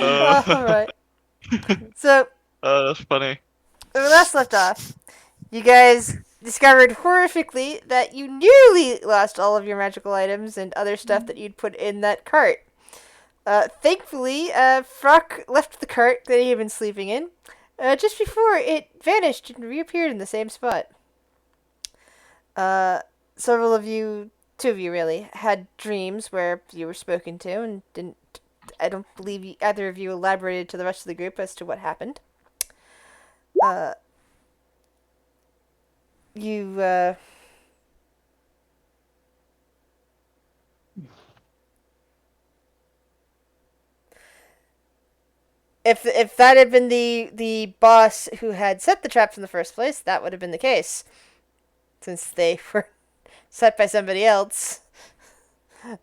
All right. So, That's funny. when we last left off, you guys discovered horrifically that you nearly lost all of your magical items and other stuff that you'd put in that cart. Thankfully, Frock left the cart that he had been sleeping in just before it vanished and reappeared in the same spot. Uh, Several of you, two of you really, had dreams where you were spoken to and didn't. I don't believe either of you elaborated to the rest of the group as to what happened. Uh, you, if that had been the boss who had set the traps in the first place, that would have been the case, since they were set by somebody else.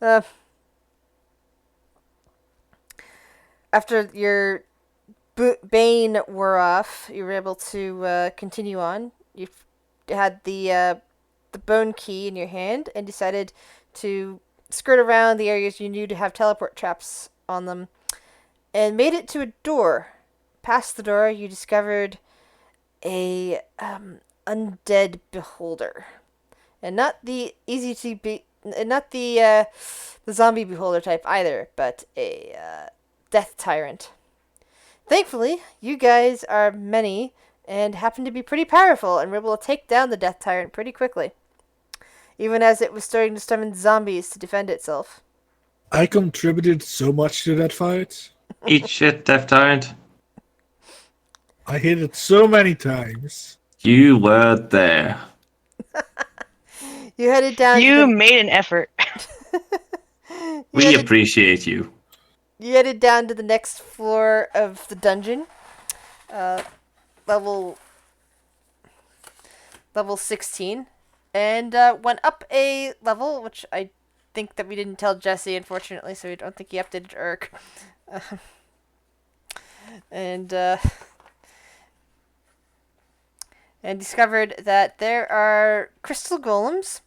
Uh, After your bane wore off, you were able to continue on. You had the bone key in your hand and decided to skirt around the areas you knew to have teleport traps on them, and made it to a door. Past the door, you discovered a undead beholder, and not the easy to be, not the zombie beholder type either, but a death tyrant. Thankfully, you guys are many and happen to be pretty powerful and were able to take down the death tyrant pretty quickly, even as it was starting to summon zombies to defend itself. I contributed so much to that fight. Eat shit, Death Tyrant. I hit it so many times. You were there. You headed down. You made an effort. We appreciate you. You headed down to the next floor of the dungeon, level 16, and went up a level, which I think that we didn't tell Jesse, unfortunately, so we don't think he updated Urk. And discovered that there are crystal golems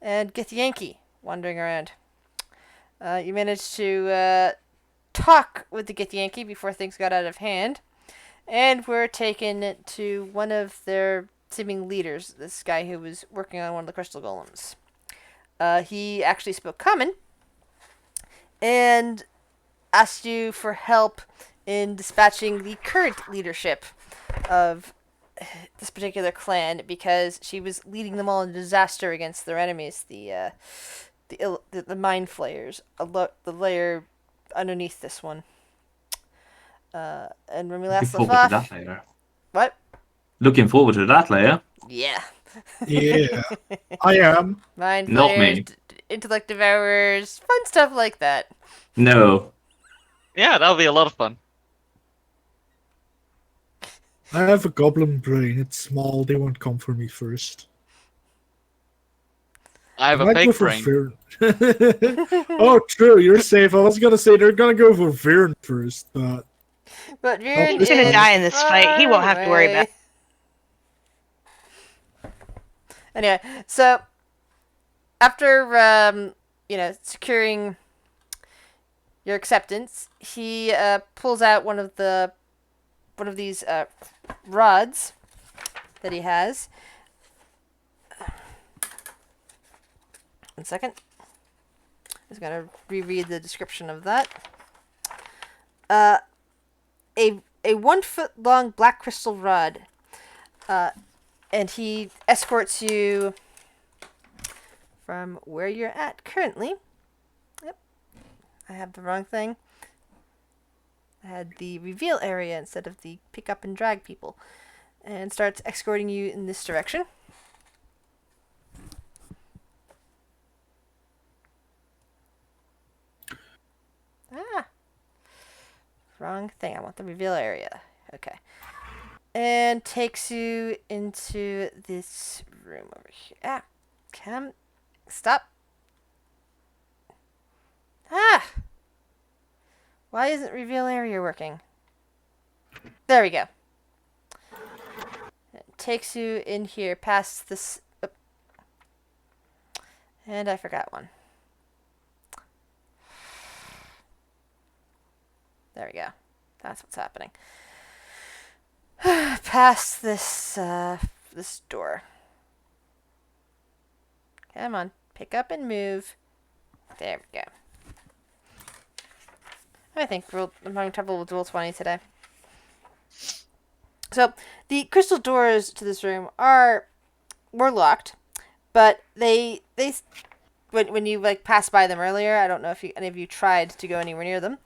and Githyanki wandering around. You managed to talk with the Githyanki before things got out of hand, and were taken to one of their seeming leaders, this guy who was working on one of the crystal golems. He actually spoke common, and asked you for help in dispatching the current leadership of this particular clan, because she was leading them all in disaster against their enemies, the mind flayers, the layer underneath this one. And when we last left off, that later. what? Looking forward to that later. Yeah. Yeah, I am. Mind Not flayers, me. intellect devourers, fun stuff like that. No. Yeah, that'll be a lot of fun. I have a goblin brain. It's small. They won't come for me first. I have a might go fake for brain. Vern. Oh, true. You're safe. I was gonna say they're gonna go for Vern first, but But Viren He's gonna die in this fight. He won't have to worry about it. Anyway, so after securing your acceptance, he pulls out one of these rods that he has. 1 second. I'm just gonna reread the description of that. A 1 foot long black crystal rod, and he escorts you from where you're at currently. Yep, I have the wrong thing. I had the reveal area instead of the pick up and drag people, and starts escorting you in this direction. Wrong thing. I want the reveal area. Okay. And takes you into this room over here. Ah, come. Stop. Ah! Why isn't reveal area working? There we go. It takes you in here past this. Oh. And I forgot one. There we go. That's what's happening. Past this door. Come on, pick up and move. There we go. I think I'm having trouble with roll 20 today. So the crystal doors to this room were locked, but they when you like passed by them earlier, I don't know if any of you tried to go anywhere near them.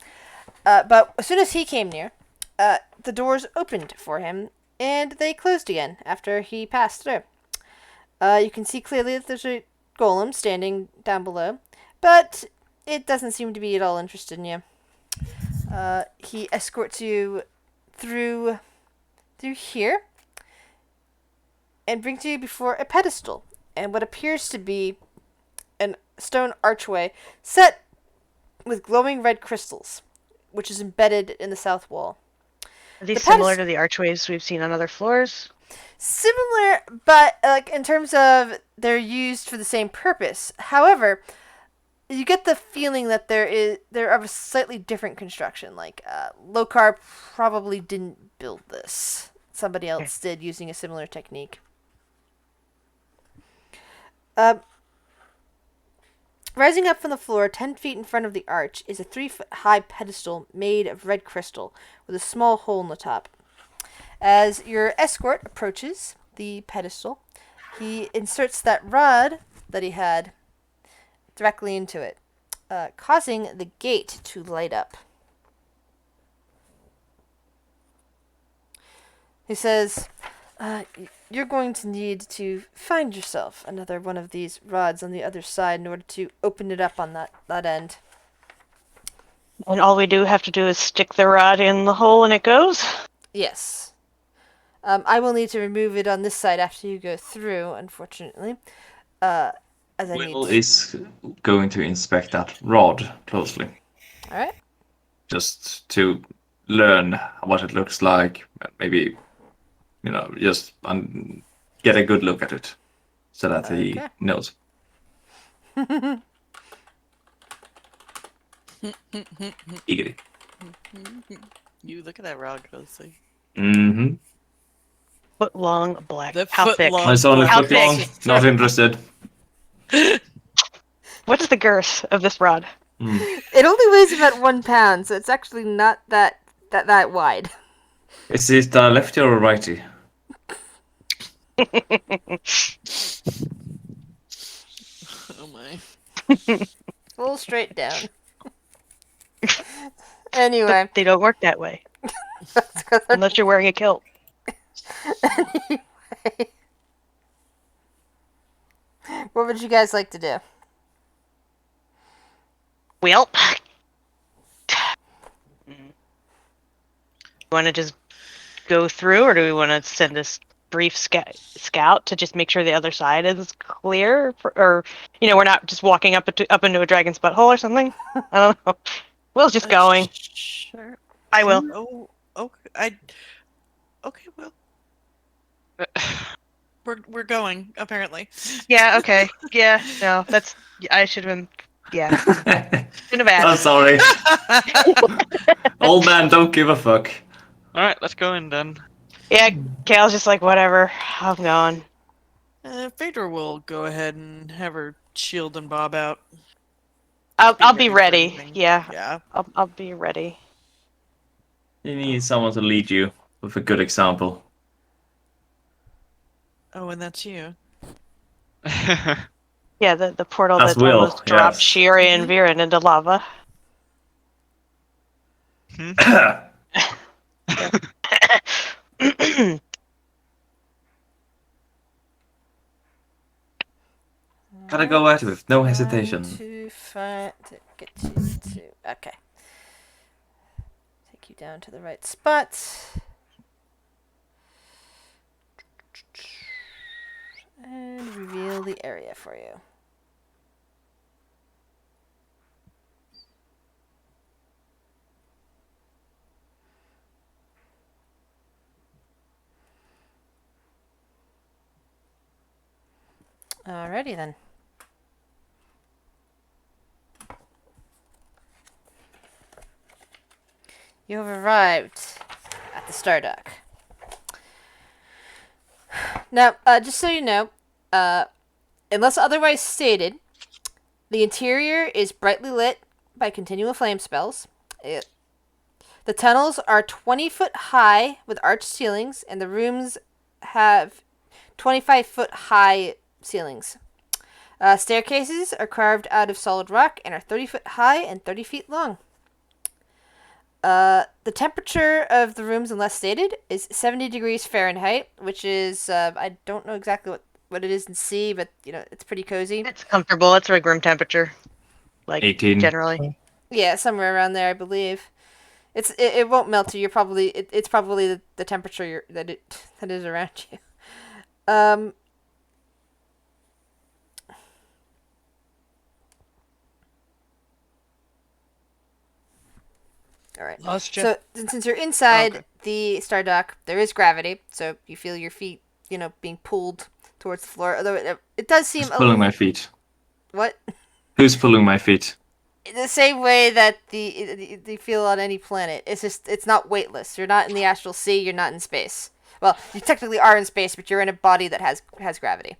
But as soon as he came near, the doors opened for him, and they closed again after he passed through. You can see clearly that there's a golem standing down below, but it doesn't seem to be at all interested in you. He escorts you through here and brings you before a pedestal and what appears to be a stone archway set with glowing red crystals, which is embedded in the south wall. Are these The similar to the archways we've seen on other floors? Similar, but like in terms of they're used for the same purpose. However, you get the feeling that they're of a slightly different construction. Like Lokar probably didn't build this. Somebody else did using a similar technique. Rising up from the floor 10 feet in front of the arch is a 3-foot high pedestal made of red crystal with a small hole in the top. As your escort approaches the pedestal, he inserts that rod that he had directly into it, causing the gate to light up. He says, you're going to need to find yourself another one of these rods on the other side in order to open it up on that end. And all we do have to do is stick the rod in the hole and it goes? Yes. I will need to remove it on this side after you go through, unfortunately. As I Will need... is going to inspect that rod closely, Alright. just to learn what it looks like. Maybe, just get a good look at it, so that he Okay. knows. Eagerly. You look at that rod closely. Mm-hmm. Foot long, black. The How foot thick? long It's only How foot long. thick? Not interested. What's the girth of this rod? It only weighs about 1 pound, so it's actually not that wide. Is it lefty or righty? Oh my. Full straight down. Anyway. They don't work that way. That's 'cause I'm- Unless you're wearing a kilt. Anyway. What would you guys like to do? Well. Want to just go through, or do we want to send this brief scout to just make sure the other side is clear? Or, we're not just walking up into a dragon's butthole or something? I don't know. Will's just going. Sure. I will. Oh, okay. Okay, well. We're going, apparently. Yeah, okay. Yeah, no, I should have been, yeah. Shouldn't have I'm asked. sorry. Old man don't give a fuck. Alright, let's go in then. Yeah, Kale's just like, whatever, I'm going. Phaedra will go ahead and have her shield and bob out. I'll be for ready. anything. Yeah, Yeah. I'll be ready. You need someone to lead you with a good example. Oh, and that's you. Yeah, the portal That's that's Will, almost dropped yes. Shiri and Viren into lava. Gotta go at it with no hesitation. To get you to... Okay. Take you down to the right spot. And reveal the area for you. Alrighty then. You have arrived at the Stardock. Now, just so you know, unless otherwise stated, the interior is brightly lit by continual flame spells. The tunnels are 20 foot high with arched ceilings, and the rooms have 25-foot high ceilings. Staircases are carved out of solid rock and are 30 foot high and 30 feet long. The temperature of the rooms, unless stated, is 70 degrees Fahrenheit, which is, I don't know exactly what it is in C, but, it's pretty cozy. It's comfortable. It's like room temperature. Like, 18. generally. Yeah, somewhere around there, I believe. It won't melt you. You're probably it's probably the temperature that is around you. All right. Lost you. So since you're inside Okay. the Stardock, there is gravity, so you feel your feet, being pulled towards the floor. Although it does seem Who's pulling my feet? what Who's pulling my feet? the same way that the feel on any planet. It's not weightless. You're not in the astral sea. You're not in space. Well, you technically are in space, but you're in a body that has gravity.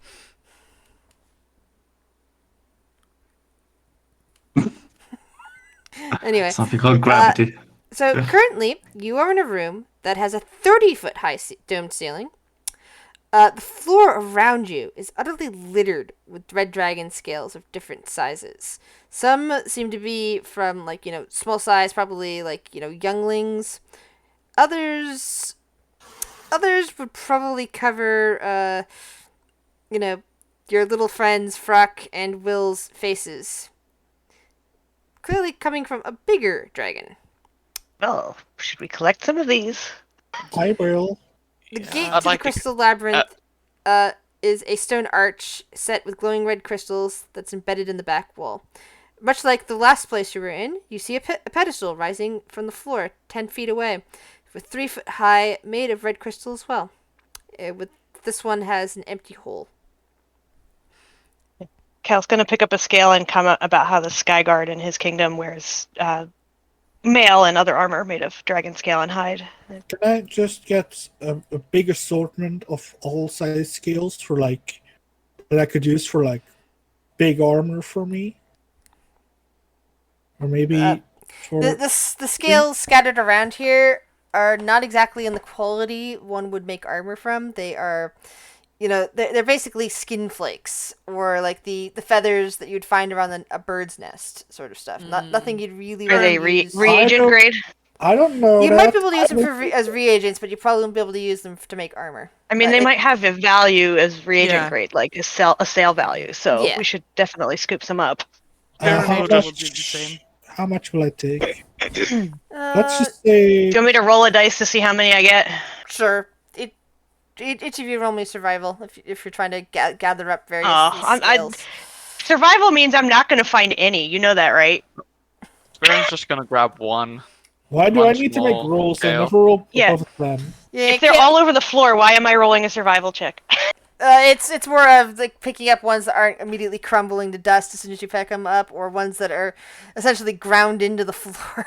Anyway, Something called gravity. so currently you are in a room that has a 30-foot high domed ceiling. The floor around you is utterly littered with red dragon scales of different sizes. Some seem to be from, small size, probably, younglings. Others would probably cover, your little friends Fruck and Will's faces. Clearly coming from a bigger dragon. Oh, should we collect some of these? I will. The Yeah. gate I'd to the like to- crystal labyrinth is a stone arch set with glowing red crystals that's embedded in the back wall. Much like the last place you were in, you see a pedestal rising from the floor 10 feet away, with 3 foot high, made of red crystal as well. This one has an empty hole. Cal's gonna pick up a scale and comment about how the Skyguard in his kingdom wears mail and other armor made of dragon scale and hide. Can I just get a big assortment of all size scales for that I could use for big armor for me? Or maybe for The scales scattered around here are not exactly in the quality one would make armor from. They are, they're basically skin flakes, or like the feathers that you'd find around a bird's nest, sort of stuff. Nothing you'd really Are want they to use. reagent don't- grade? I don't know. You might be able to use I them as reagents, but you probably won't be able to use them to make armor. I mean, they might have a value as reagent Yeah. grade, like a sale value. So Yeah. we should definitely scoop some up. Baron how, will do the much, same. how much will I take? Let's Uh, just say Do you want me to roll a dice to see how many I get? sure. Each of you roll me survival if you're trying to gather up various Oh, scales. Survival means I'm not going to find any. You know that, right? Baron's just gonna grab one. why do I one need to make small rolls? I scale. never roll Yeah. above them. Yeah, If they're all over the floor, why am I rolling a survival check? it's more of like picking up ones that aren't immediately crumbling to dust as soon as you pick them up, or ones that are essentially ground into the floor.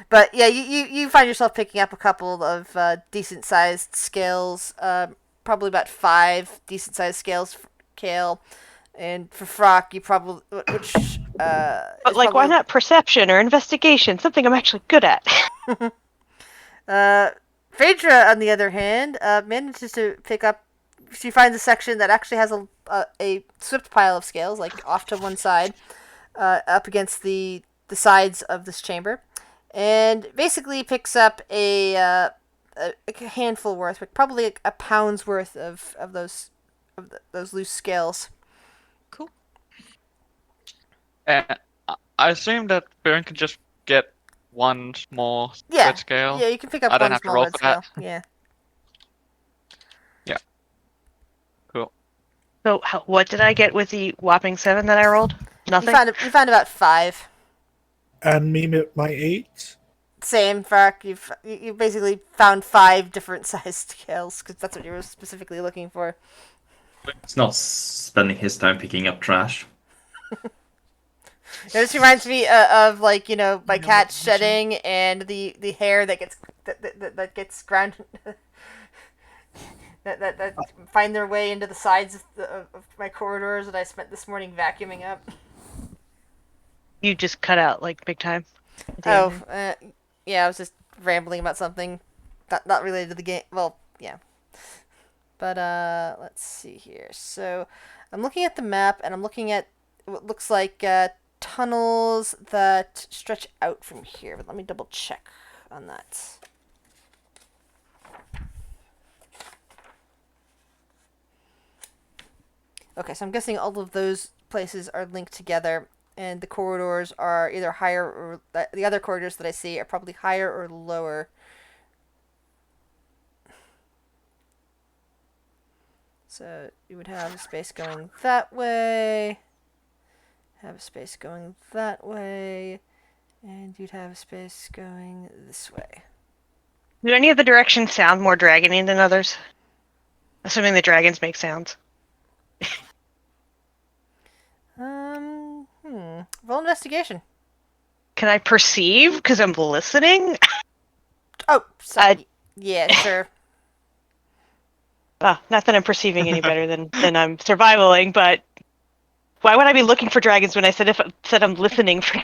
But yeah, you find yourself picking up a couple of decent sized scales, probably about 5 decent sized scales for Kale, and for Frock you probably which But like, why not perception or investigation? Something I'm actually good at. Phaedra, on the other hand, manages to pick up. She finds a section that actually has a swift pile of scales, like off to one side, up against the sides of this chamber, and basically picks up a handful worth, like probably a pound's worth of those loose scales. Cool. And I assume that Baron can just get one small Yeah, red scale. yeah, you can pick up I don't one have to small roll red for scale. that. Yeah. Cool. So what did I get with the whopping 7 that I rolled? Nothing? You found about 5. And me with my 8. Same, Fark. You basically found 5 different sized scales because that's what you were specifically looking for. It's not spending his time picking up trash. It just reminds me of like my No cat mention. shedding and the hair that gets ground that find their way into the sides of my corridors that I spent this morning vacuuming up. You just cut out like big time. at the Oh, end. yeah, I was just rambling about something not related to the game. Well, yeah. But let's see here. So, I'm looking at the map and I'm looking at what looks like tunnels that stretch out from here. But let me double check on that. Okay, so I'm guessing all of those places are linked together, and the corridors are either higher or the other corridors that I see are probably higher or lower. So you would have a space going that way, have a space going that way, and you'd have a space going this way. Do any of the directions sound more dragony than others? Assuming the dragons make sounds. Roll investigation. Can I perceive? Because I'm listening? Oh, sorry. Yeah, sure. Not that I'm perceiving any better than I'm survivaling, but why would I be looking for dragons when I said I'm listening for?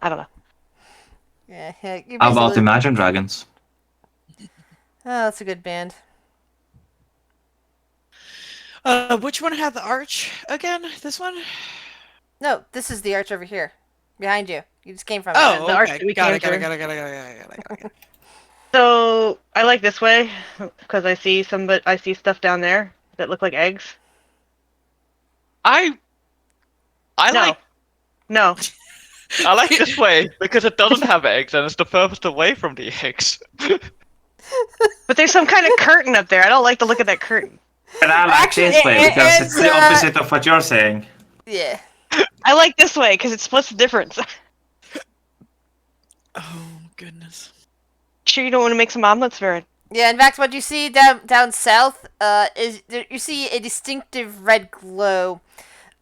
I don't know. Yeah, you How about basically. Imagine Dragons? Oh, that's a good band. Which one had the arch again? This one? No, this is the arch over here, behind you. You just came from Oh, the arch okay. that we Got came it. through. Got it. So I like this way because I see stuff down there that look like eggs. I No. No. like this way because it doesn't have eggs and it's the furthest away from the eggs. But there's some kind of curtain up there. I don't like the look of that curtain. And I like Actually, this way because it it's the is, opposite of what you're saying. Yeah. I like this way because it splits the difference. Oh, goodness. Sure you don't want to make some omelets, Varen? Yeah, in fact, what you see down south is you see a distinctive red glow,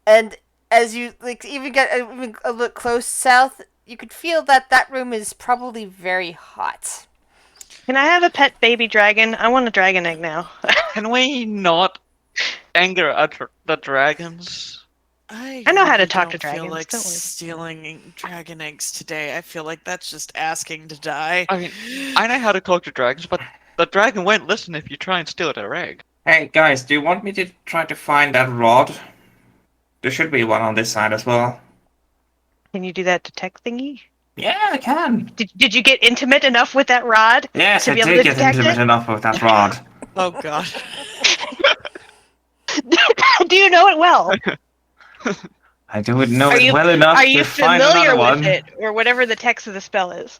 and as you even get even a look close south, you could feel that room is probably very hot. Can I have a pet baby dragon? I want a dragon egg now. Can we not anger at the dragons? I know how to really talk to don't feel dragons, like don't worry. stealing dragon eggs today. I feel like that's just asking to die. I mean, I know how to talk to dragons, but the dragon won't listen if you try and steal their egg. Hey guys, do you want me to try to find that rod? There should be one on this side as well. Can you do that detect thingy? Yeah, I can. Did you get intimate enough with that rod? Yes, To I be able did to get detect intimate it? enough with that rod. Oh god. Do you know it well? I don't know Are it you- well enough Are to you find familiar another with one. it, or whatever the text of the spell is?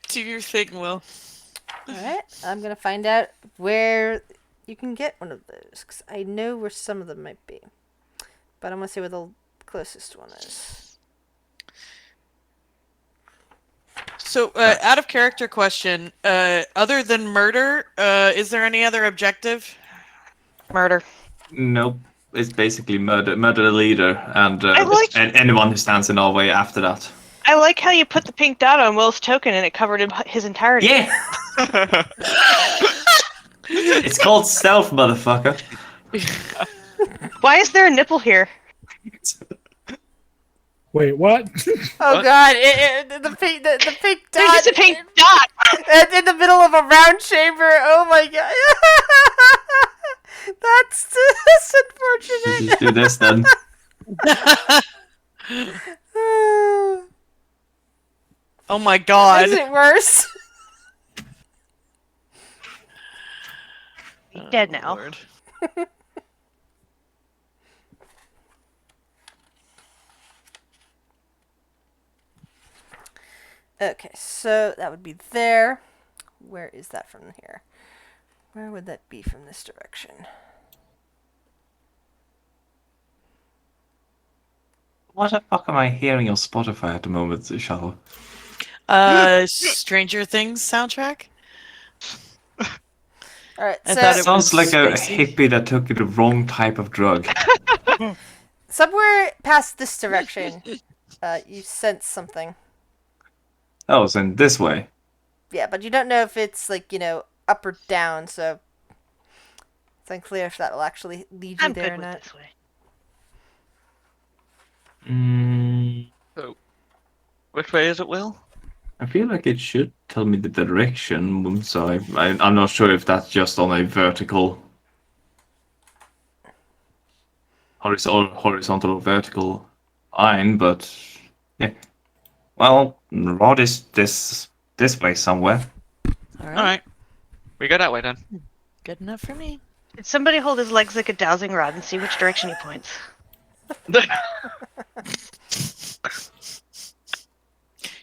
Do your thing, Will. All right, I'm gonna find out where you can get one of those because I know where some of them might be, but I'm gonna see where the closest one is. So, out of character question, other than murder, is there any other objective? Murder. Nope. It's basically murder the leader and I like- and anyone who stands in our way after that. I like how you put the pink dot on Will's token and it covered his entirety. Yeah! It's called stealth, motherfucker. Why is there a nipple here? Wait, what? Oh What? God! The pink dot. There's just a pink dot! in the middle of a round chamber. Oh my God! that's unfortunate. Just do this then. Oh my god. Is it worse? He's dead now. Lord. Okay, so that would be there. Where is that from here? Where would that be from this direction? What the fuck am I hearing on Spotify at the moment, Shuttle? Stranger Things soundtrack? All right, I so thought it Sounds was like a spacey. hippie that took the wrong type of drug. somewhere past this direction, you sense something. Oh, so in this way. Yeah, but you don't know if it's like, up or down, so it's unclear if that will actually lead you I'm there good or with not. this way. So, which way is it, Will? I feel like it should tell me the direction, so I'm not sure if that's just on a vertical, horizontal or vertical line, but yeah. Well, rod is this way somewhere. All All right. right, we go that way then. Good enough for me. Did somebody hold his legs like a dowsing rod and see which direction he points?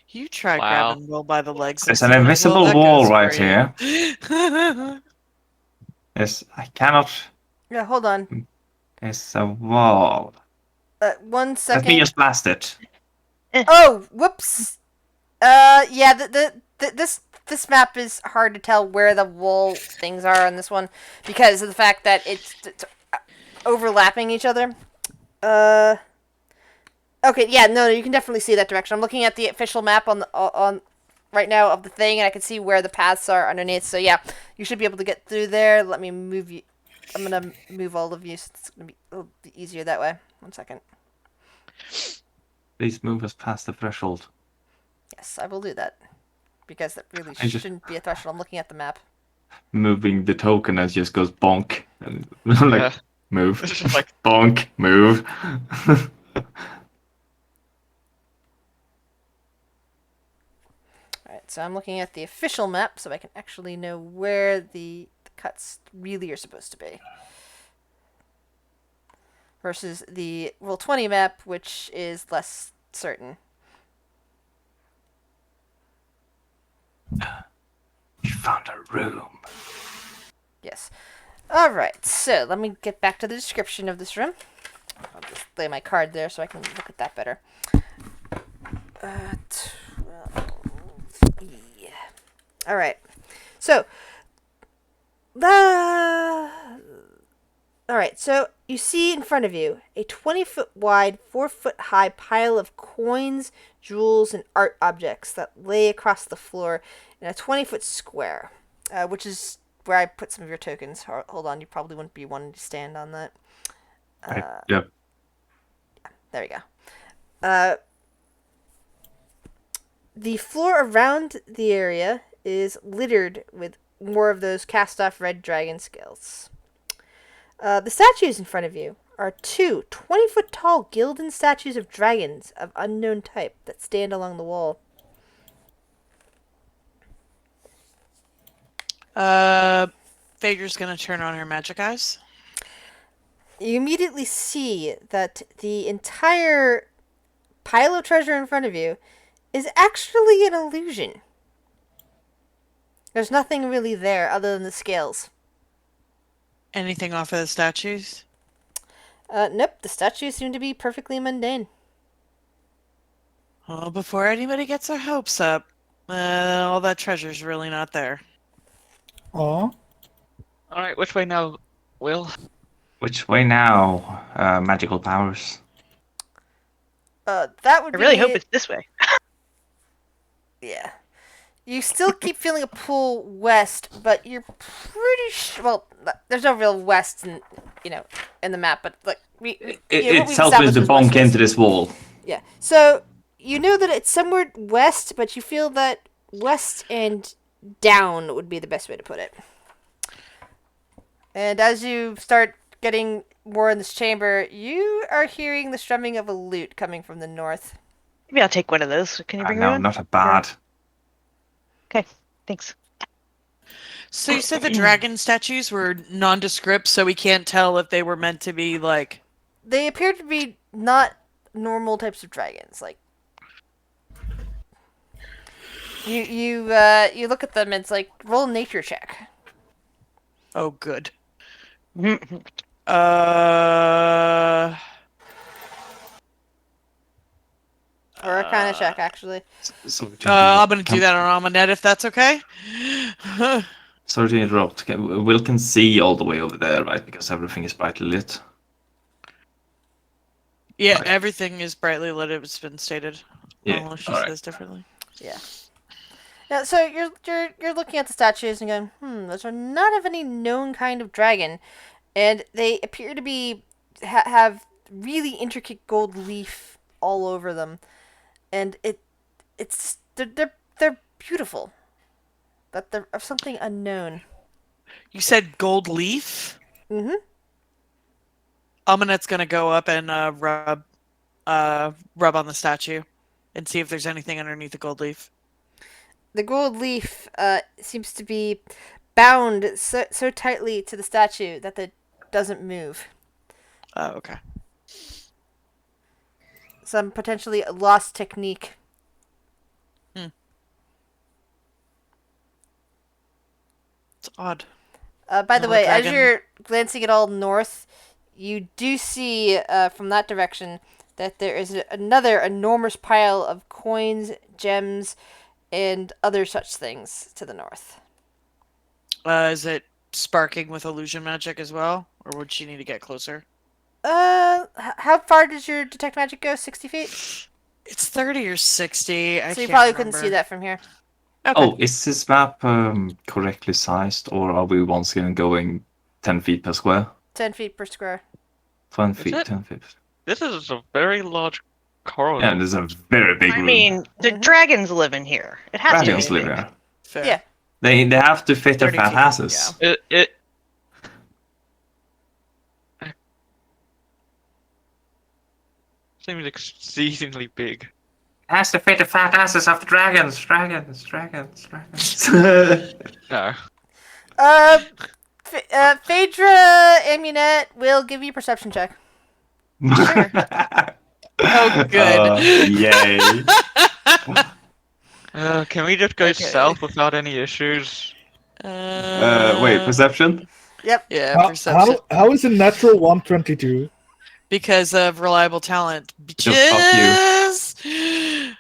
You try Wow. grabbing Will by the legs. There's and an see how invisible well that wall goes right for here. you. Yes, I cannot. Yeah, hold on. There's a wall. 1 Let second. me just blast it. Oh, whoops. Yeah, this map is hard to tell where the wall things are on this one because of the fact that it's overlapping each other. Okay, yeah, no, you can definitely see that direction. I'm looking at the official map on right now of the thing, and I can see where the paths are underneath. So yeah, you should be able to get through there. Let me move you. I'm gonna move all of you. So it's gonna be a little bit easier that way. 1 second. Please move us past the threshold. Yes, I will do that because that really I just- shouldn't be a threshold. I'm looking at the map. Moving the token as just goes bonk. And Yeah. move. It's just like Bonk, move. Alright, so I'm looking at the official map so I can actually know where the cuts really are supposed to be. Versus the Roll20 map, which is less certain. You found a room. Yes. Alright, so let me get back to the description of this room. I'll just lay my card there so I can look at that better. 12E. Alright. So, Alright, so you see in front of you a 20-foot wide, 4-foot high pile of coins, jewels, and art objects that lay across the floor in a 20-foot square, which is where I put some of your tokens. Hold on, you probably wouldn't be wanting to stand on that. Yep. There we go. The floor around the area is littered with more of those cast-off red dragon scales. The statues in front of you are two 20-foot tall gilded statues of dragons of unknown type that stand along the wall. Phaedra's gonna turn on her magic eyes. You immediately see that the entire pile of treasure in front of you is actually an illusion. There's nothing really there other than the scales. Anything off of the statues? Nope, the statues seem to be perfectly mundane. Well, before anybody gets their hopes up, all that treasure's really not there. Aw. all right. Which way now, Will? Which way now? Magical powers. That would I really be... hope it's this way. Yeah. You still keep feeling a pull west, but you're pretty sure... Well, there's no real west in, in the map, but like... It tells me to bonk into this wall. Yeah. So, you know that it's somewhere west, but you feel that west and down would be the best way to put it. And as you start getting more in this chamber, you are hearing the strumming of a lute coming from the north. Maybe I'll take one of those. Can you bring me No, one? not a bad. Okay, thanks. So you said the dragon statues were nondescript, so we can't tell if they were meant to be like... They appear to be not normal types of dragons. Like, you look at them and it's like, roll a nature check. Oh, good. Or a kind of check, actually. I'm gonna do that on Amunet if that's okay. Sorry to interrupt. Will can see all the way over there, right? Because everything is brightly lit. Yeah, Right. everything is brightly lit. It's been stated. Yeah, Unless she alright. says differently. Yeah. Yeah, so you're looking at the statues and going, those are not of any known kind of dragon, and they appear to be have really intricate gold leaf all over them, and they're beautiful, but they're of something unknown. You said gold leaf? Mm-hmm. Amanet's gonna go up and rub on the statue and see if there's anything underneath the gold leaf. The gold leaf seems to be bound so tightly to the statue that it doesn't move. Oh, okay. Some potentially lost technique. It's odd. By the Another way, as dragon. you're glancing at all north, you do see from that direction that there is another enormous pile of coins, gems, and other such things to the north. Is it sparking with illusion magic as well? Or would she need to get closer? How far does your detect magic go? 60 feet? It's 30 or 60. I So you can't probably remember. couldn't see that from here. Okay. Oh, is this map correctly sized, or are we once again going 10 feet per square? 10 feet per square. 10 Is feet, it? 10 feet. This is a very large coral. Yeah, there's a very big I room. mean, the Mhm. dragons live in here. It has Dragons to be. live here. Fair. Yeah. They have to fit their 30 fat feet, asses. It seems exceedingly big. Has to fit the fat asses of the dragons. Dragons. No. Phaedra Amunet will give you a perception check. Oh, good. Yay. Can we just go Okay. south without any issues? Wait, perception? Yep. Yeah, perception. How is a natural 122? Because of reliable talent. Just fuck you. Bitches!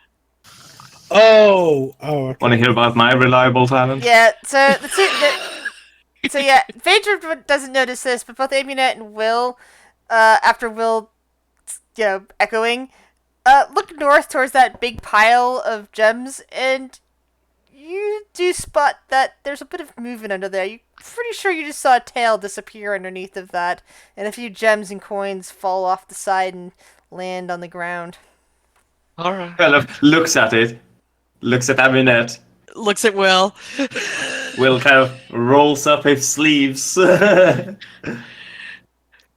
Oh, okay. Want to hear about my reliable talent? Yeah, so Phaedra doesn't notice this, but both Amunet and Will, after Will, echoing, look north towards that big pile of gems, and you do spot that there's a bit of movement under there. You're pretty sure you just saw a tail disappear underneath of that, and a few gems and coins fall off the side and land on the ground. Alright. Kind of looks at it, looks at Aminette, Looks at Will. Will kind of rolls up his sleeves.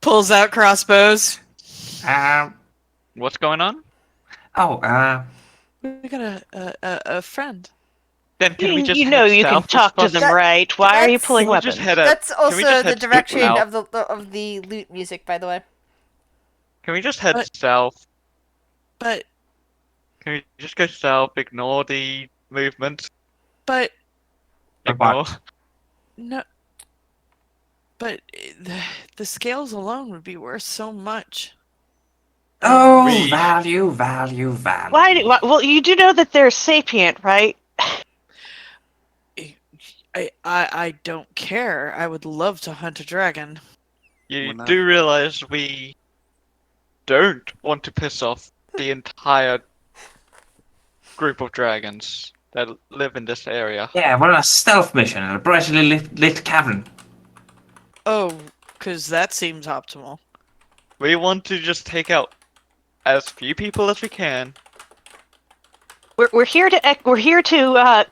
Pulls out crossbows. What's going on? We got a friend. Then can we just You know head you can south talk to as them, fast- right? Why are you That's- pulling Can we weapons? just head out? That's Can we also just the head direction south? of the lute music, by the way. Can we just head But- south? But Can we just go south? Ignore the movement. but Ignore. no. But the scales alone would be worth so much. Oh, We- value. Well, you do know that they're sapient, right? I don't care. I would love to hunt a dragon. You We're not- do realize we don't want to piss off the entire group of dragons that live in this area. Yeah, we're on a stealth mission in a brightly lit cavern. Oh, because that seems optimal. We want to just take out as few people as we can. We're here to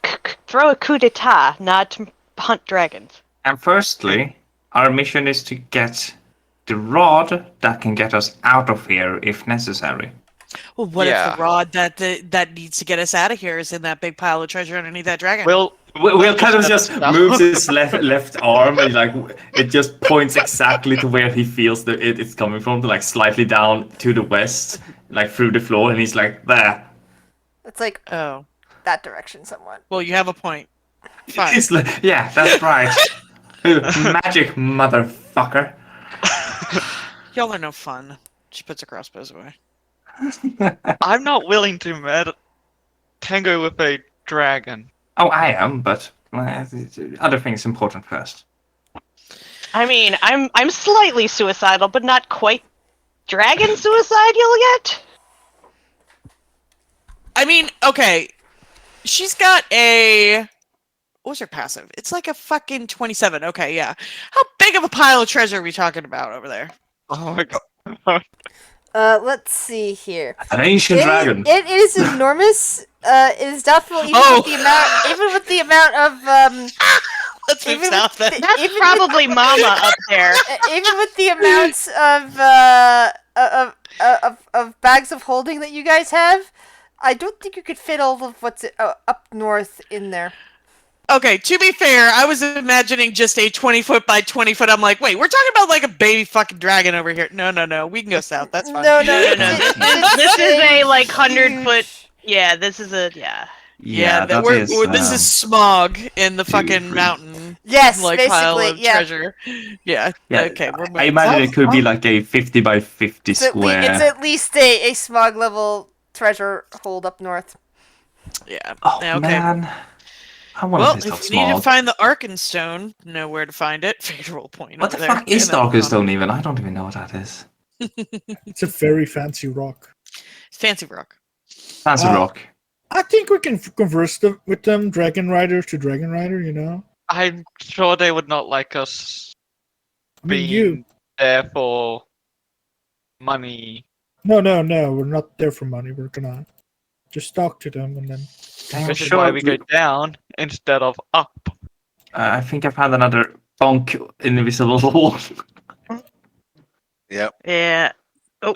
throw a coup d'état, not to hunt dragons. And firstly, our mission is to get the rod that can get us out of here if necessary. Well, what if Yeah. the rod that needs to get us out of here is in that big pile of treasure underneath that dragon? Will Will kind of head just south. moves his left arm and it just points exactly to where he feels that it's coming from, to like slightly down to the west, like through the floor, and he's like there. It's like Oh, that direction somewhat. well, you have a point. Fine. He's like, yeah, that's right. Magic, motherfucker. Y'all are no fun. She puts her crossbows away. I'm not willing to tango with a dragon. Oh, I am, but other things important first. I mean, I'm slightly suicidal, but not quite dragon suicide you'll get? I mean, okay. She's got a. What's her passive? It's like a fucking 27. Okay, yeah. How big of a pile of treasure are we talking about over there? Oh my god. Let's see here. An ancient dragon. It is enormous. It is definitely even with the amount of Let's move even south then. That's Even probably Mama up there. even with the amounts of bags of holding that you guys have, I don't think you could fit all of what's up north in there. Okay, to be fair, I was imagining just a 20-foot by 20-foot. I'm like, wait, we're talking about like a baby fucking dragon over here. No. We can go south. That's fine. No. This is a like 100-foot. Yeah, this is a Yeah, that this is smog in the fucking green. mountain. Yes, Like basically, pile of yeah. treasure. Yeah. Okay, we're moving. I imagine it could be like a 50 by 50 It's square. at least a smog level treasure hold up north. Yeah. Oh Okay. man, I want Well, to piss off if you need to smog. find the Arkenstone, know where to find it. Favorable point. What the over there. fuck is You know, Darkestone even? I don't even know what that is. It's a very fancy rock. Fancy rock. Fancy rock. I think we can converse with them, Dragon Rider to Dragon Rider, you know? I'm sure they would not like us I mean, being you. there for money. No, we're not there for money. We're gonna just talk to them and then. I'm Which is sure why we go down instead of up. I think I found another bonk invisible wall. Yep. Yeah. Oh,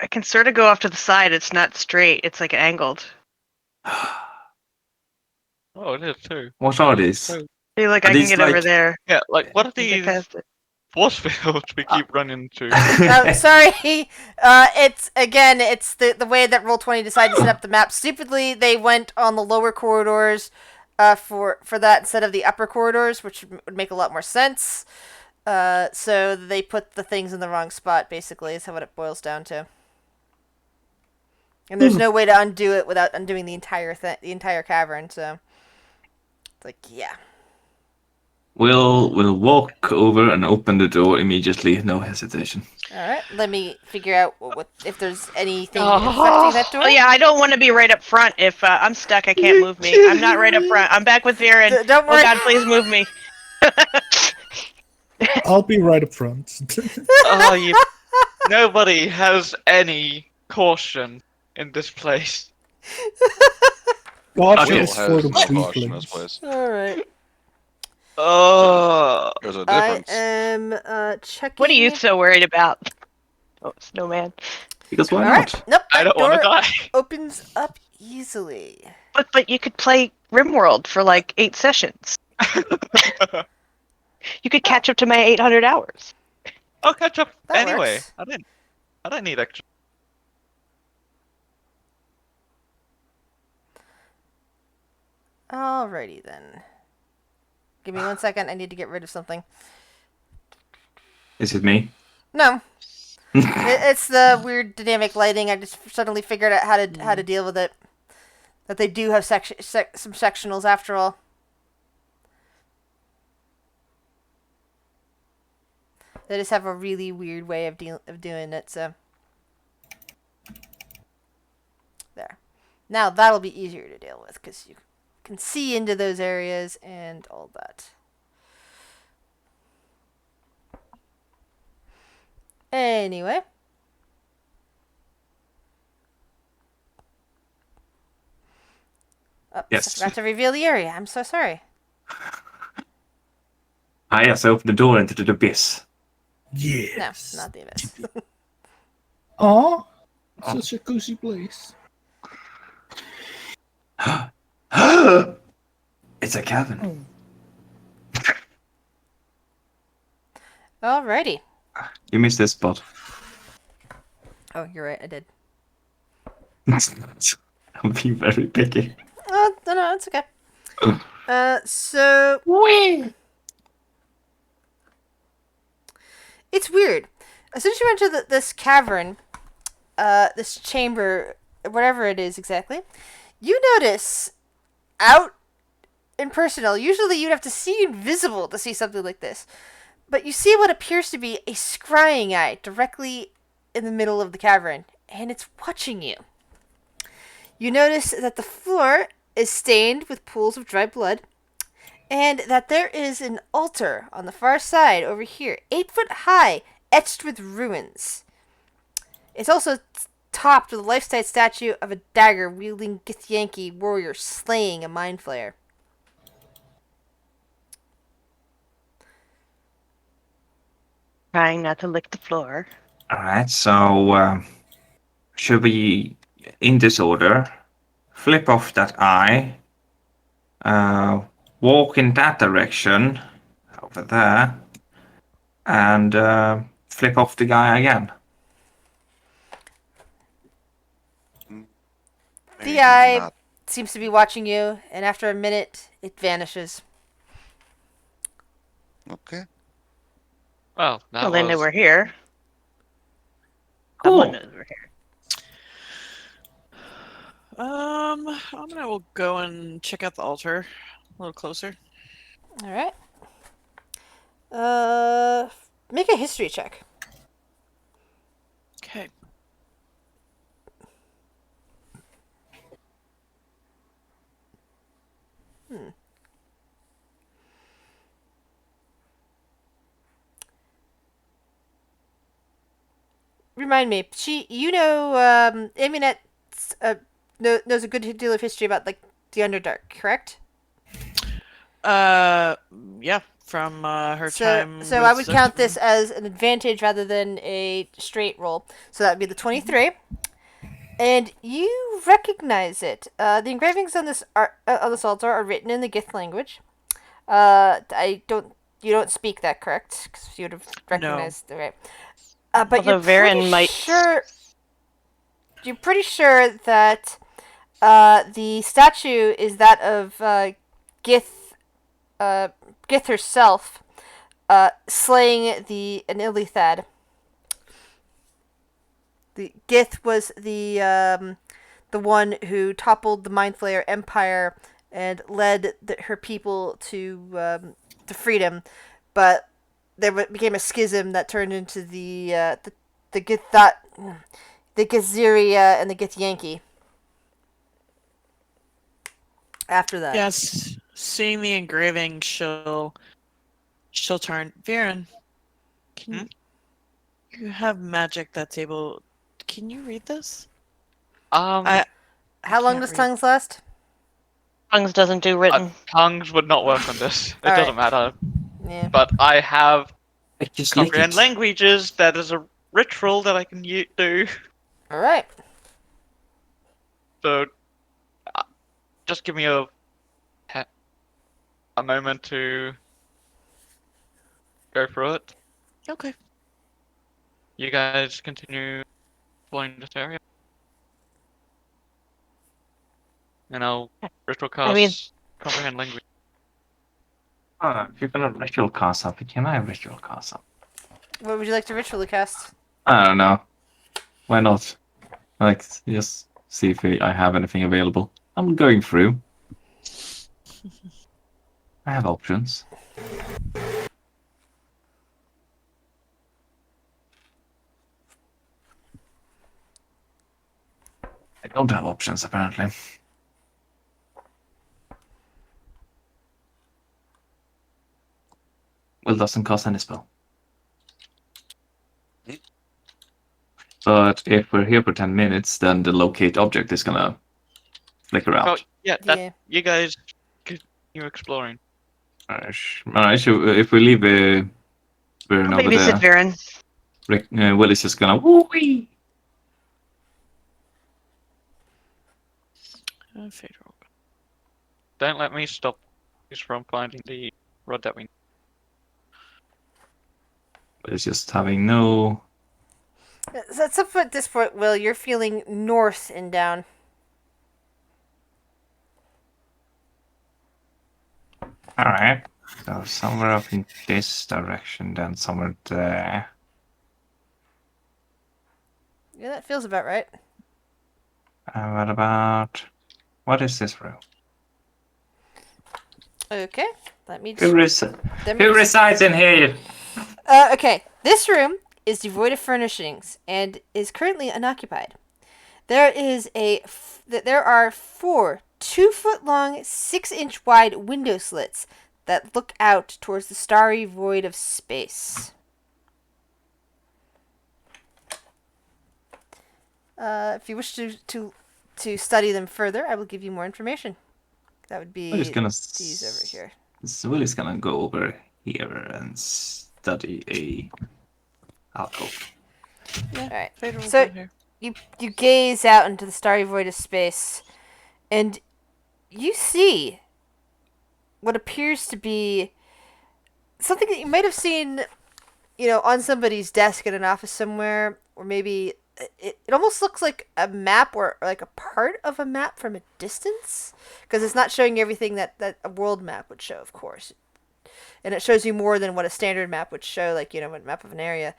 I can sort of go off to the side. It's not straight. It's like angled. Oh, it is too. What are these? Oh. Feel like Are I can these get over like- there. Yeah, like what are and get these past it. force fields we keep running into? Sorry. It's the way that Roll20 decided to set up the map. Stupidly, they went on the lower corridors for that instead of the upper corridors, which would make a lot more sense. So they put the things in the wrong spot, basically, is what it boils down to. And there's no way to undo it without undoing the entire cavern, so it's like, yeah. We'll walk over and open the door immediately, no hesitation. Alright, let me figure out what if there's anything affecting that door. Oh yeah, I don't want to be right up front. If I'm stuck, I can't move me. I'm not right up front. I'm back with Viren. Don't Oh worry. God, please move me. I'll be right up front. Oh, nobody has any caution in this place. God Okay. is for the no caution in this weaklings. place. Alright. Oh, There's a I difference. am checking. What are you so worried about? Oh, snowman. Because why Alright, not? nope, I that don't want to door die. opens up easily. But you could play RimWorld for like 8 sessions. You could catch up to my 800 hours. I'll catch up That anyway. works. I don't need extra. Alrighty then. Give me 1 second, I need to get rid of something. Is it me? No. It's the weird dynamic lighting. I just suddenly figured out how to deal with it. That they do have some sectionals after all. They just have a really weird way of doing it. So there. Now that'll be easier to deal with because you can see into those areas and all that. Anyway. Oh, Yes. I forgot to reveal the area. I'm so sorry. I just opened the door into the abyss. Yes. No, not the abyss. Aw, such a cozy place. It's a cabin. Alrighty. You missed this spot. Oh, you're right. I did. I'm being very picky. No, it's okay. So it's weird. As soon as you enter this cavern, this chamber, whatever it is exactly, you notice out in personal. Usually, you'd have to see invisible to see something like this, but you see what appears to be a scrying eye directly in the middle of the cavern, and it's watching you. You notice that the floor is stained with pools of dry blood, and that there is an altar on the far side over here, 8 foot high, etched with ruins. It's also topped with a life-size statue of a dagger-wielding Githyanki warrior slaying a mind flayer. Trying not to lick the floor. All right, so should we, in this order, flip off that eye, walk in that direction over there, and flip off the guy again? The Maybe eye not. seems to be watching you, and after a minute, it vanishes. Okay. Well, that Well, they know was we're here. Cool. Someone knows we're here. I'm gonna will go and check out the altar a little closer. All right. Make a history check. Okay. Remind me, you know, Aminette knows a good deal of history about like the Underdark, correct? Yeah, from her time. So with I would count Zexman. this as an advantage rather than a straight roll. So that would be the 23. And you recognize it. The engravings on this altar are written in the Gith language. You don't speak that, correct? Because you would have recognized the right. But Although Varen might. you're pretty sure that the statue is that of Gith herself, slaying an Illithad. The Gith was the one who toppled the Mind Flayer Empire and led her people to freedom, but there became a schism that turned into the Githzeria and the Githyanki. After that, Yes, seeing the engraving, she'll turn. Varen, can you have magic that's able? Can you read this? I how long can't does read. tongues last? Tongues doesn't do written. tongues would not work on this. It All doesn't right. matter. Yeah. But I have Just lick comprehend it. languages. That is a ritual that I can do. All right. So, just give me a moment to go through it. Okay. You guys continue exploring this area, and I'll ritual cast I mean- comprehend language. If you're gonna ritual cast something, can I ritual cast something? What would you like to ritually cast? I don't know. Why not? Like, just see if I have anything available. I'm going through. I have options. I don't have options, apparently. Will doesn't cost any spell. But if we're here for 10 minutes, then the locate object is gonna flicker Oh, out. yeah, Yeah. you guys continue exploring. Alright, so if we leave Vern I'll over babysit there, Varen. Will is just gonna woo-wee. Fade roll. Don't let me stop you from finding the rod that we need. Will is just having no. So at some point at this point, Will, you're feeling north and down. Alright. So somewhere up in this direction, then somewhere there. Yeah, that feels about right. What about. What is this room? Okay, let me Who, just. Let me who just- resides in here? Okay, this room is devoid of furnishings and is currently unoccupied. There are 4 2-foot long, 6-inch wide window slits that look out towards the starry void of space. If you wish to study them further, I will give you more information. That would I'm just be gonna. these over here. Willie's gonna go over here and study a alcove. Yeah. All right. Fader will So go here. you gaze out into the starry void of space, and you see what appears to be something that you might have seen, on somebody's desk at an office somewhere, or maybe it almost looks like a map or like a part of a map from a distance, because it's not showing you everything that a world map would show, of course. And it shows you more than what a standard map would show, like, a map of an area.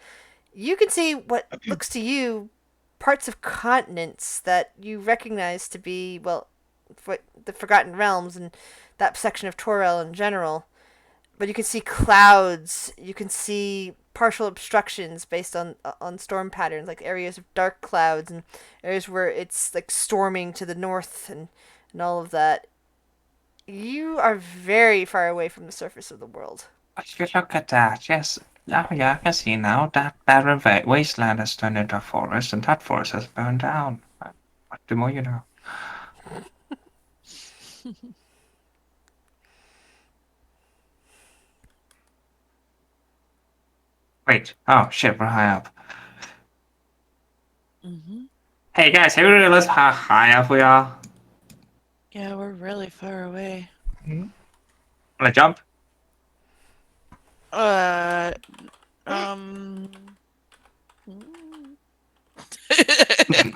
You can see what looks to you parts of continents that you recognize to be, well, the Forgotten Realms and that section of Torel in general. But you can see clouds. You can see partial obstructions based on storm patterns, like areas of dark clouds and areas where it's like storming to the north and all of that. You are very far away from the surface of the world. If you look at that, yes. Oh, yeah, I can see now. That barren wasteland has turned into a forest, and that forest has burned down. What the more you know. Wait. Oh, shit, we're high up. Mm-hmm. Hey, guys, have you realized how high up we are? Yeah, we're really far away. Wanna jump? Uh, um. And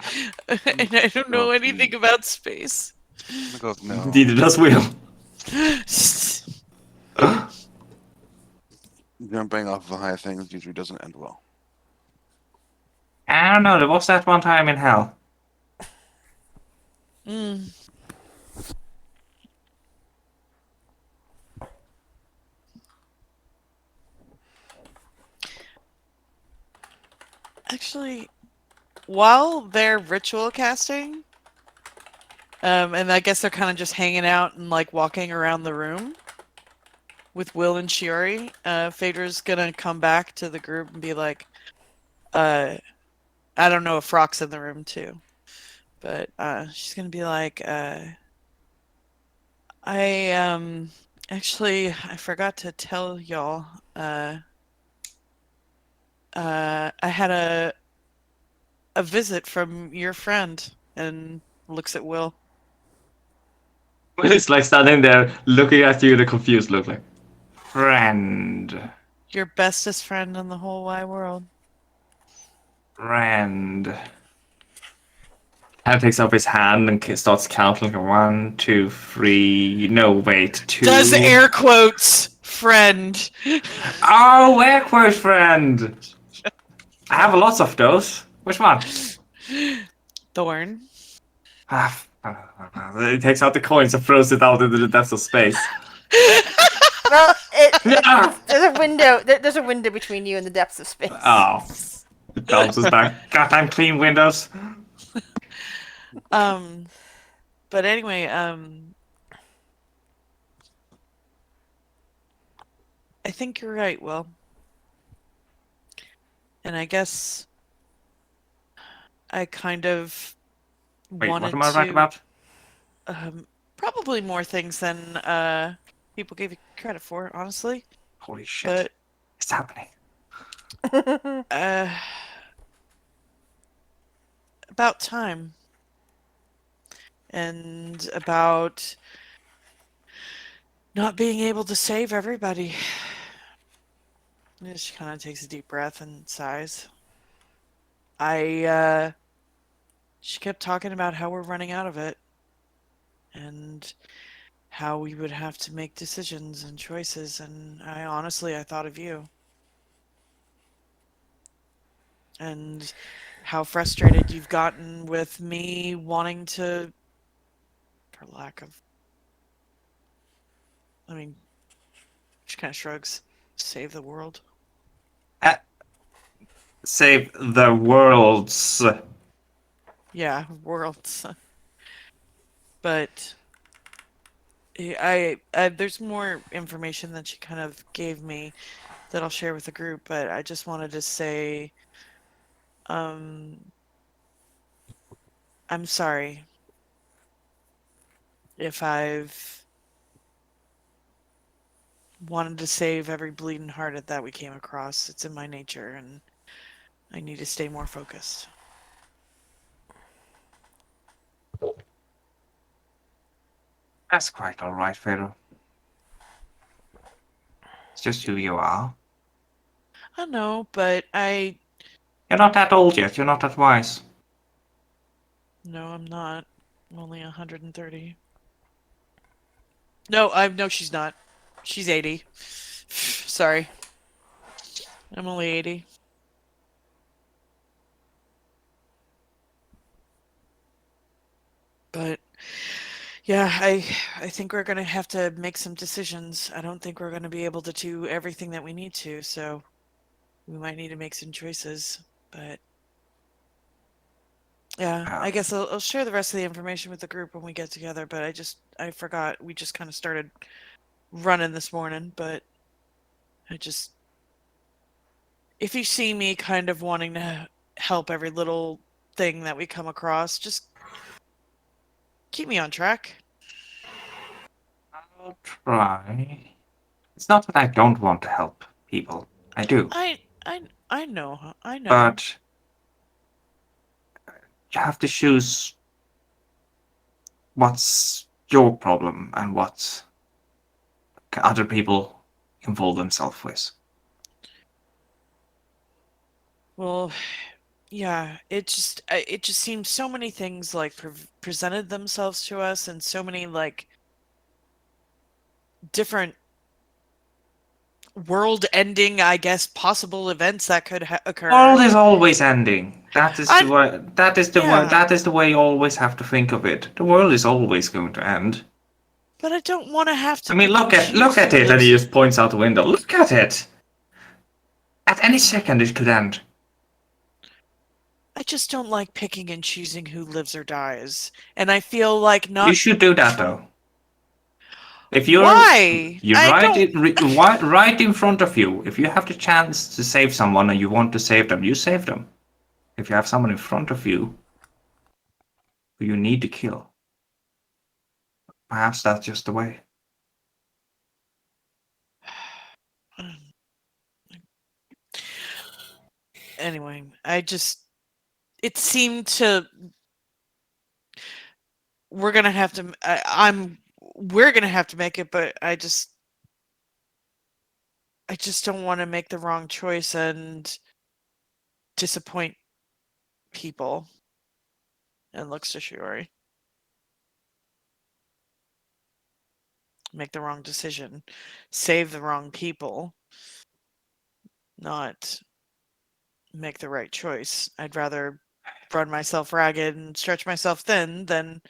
I don't know anything about space. I'm gonna go with no. Neither does Will. Jumping off of high things usually doesn't end well. I don't know. There was that one time in hell. Mm. Actually, while they're ritual casting, and I guess they're kind of just hanging out and like walking around the room with Will and Shiori, Phaedra's gonna come back to the group and be like, I don't know if Rock's in the room too, but she's gonna be like, I actually I forgot to tell y'all, I had a visit from your friend, and looks at Will. Willie's like standing there looking at you with a confused look like. Friend. Your bestest friend in the whole wide world. Friend. And takes up his hand and starts counting. 1, 2, 3. No, wait. 2. Does air quotes, friend. Oh, air quote friend. I have lots of those. Which one? Thorn. Ah, He takes out the coins and throws it out into the depths of space. Well, there's a window. There's a window between you and the depths of space. Oh. It bounces back. goddamn clean windows. But anyway, I think you're right, Will. And I guess I kind of Wait, wanted what am I right to about? probably more things than people gave you credit for, honestly. Holy shit. It's happening. But about time. And about not being able to save everybody. And she kind of takes a deep breath and sighs. She kept talking about how we're running out of it. And how we would have to make decisions and choices, and I thought of you. And how frustrated you've gotten with me wanting to, for lack of, I mean, she kind of shrugs, save the world. save the worlds. Yeah, worlds. But I there's more information that she kind of gave me that I'll share with the group, but I just wanted to say, um, I'm sorry if I've wanted to save every bleeding heart that we came across. It's in my nature, and I need to stay more focused. That's quite all right, Pharaoh. It's just who you are. I know, but You're not that old yet. You're not that wise. no, I'm not. I'm only 130. No, she's not. She's 80. Sorry. I'm only 80. But yeah, I think we're gonna have to make some decisions. I don't think we're gonna be able to do everything that we need to, so we might need to make some choices. But yeah, Uh, I guess I'll share the rest of the information with the group when we get together. But I forgot we just kind of started running this morning. But I just if you see me kind of wanting to help every little thing that we come across, just keep me on track. I'll try. It's not that I don't want to help people. I do. I know. I know. But you have to choose what's your problem and what other people involve themselves with. Well, yeah, it just seems so many things like presented themselves to us and so many like different world-ending, I guess, possible events that could occur. World is always ending. That is the I way. That is the way. yeah, That is the way you always have to think of it. The world is always going to end. but I don't want to have I to mean, pick and look choose at who it, and he lives. just points out the window. Look at it. At any second, it could end. I just don't like picking and choosing who lives or dies, and I feel like You not. should do that though. If Why? you're I right, don't. right in front of you. If you have the chance to save someone and you want to save them, you save them. If you have someone in front of you who you need to kill, perhaps that's just the way. Anyway, I just it seemed to we're gonna have to. I'm we're gonna have to make it, but I just don't want to make the wrong choice and disappoint people. And looks to Shiori. Make the wrong decision, save the wrong people, not make the right choice. I'd rather run myself ragged and stretch myself thin than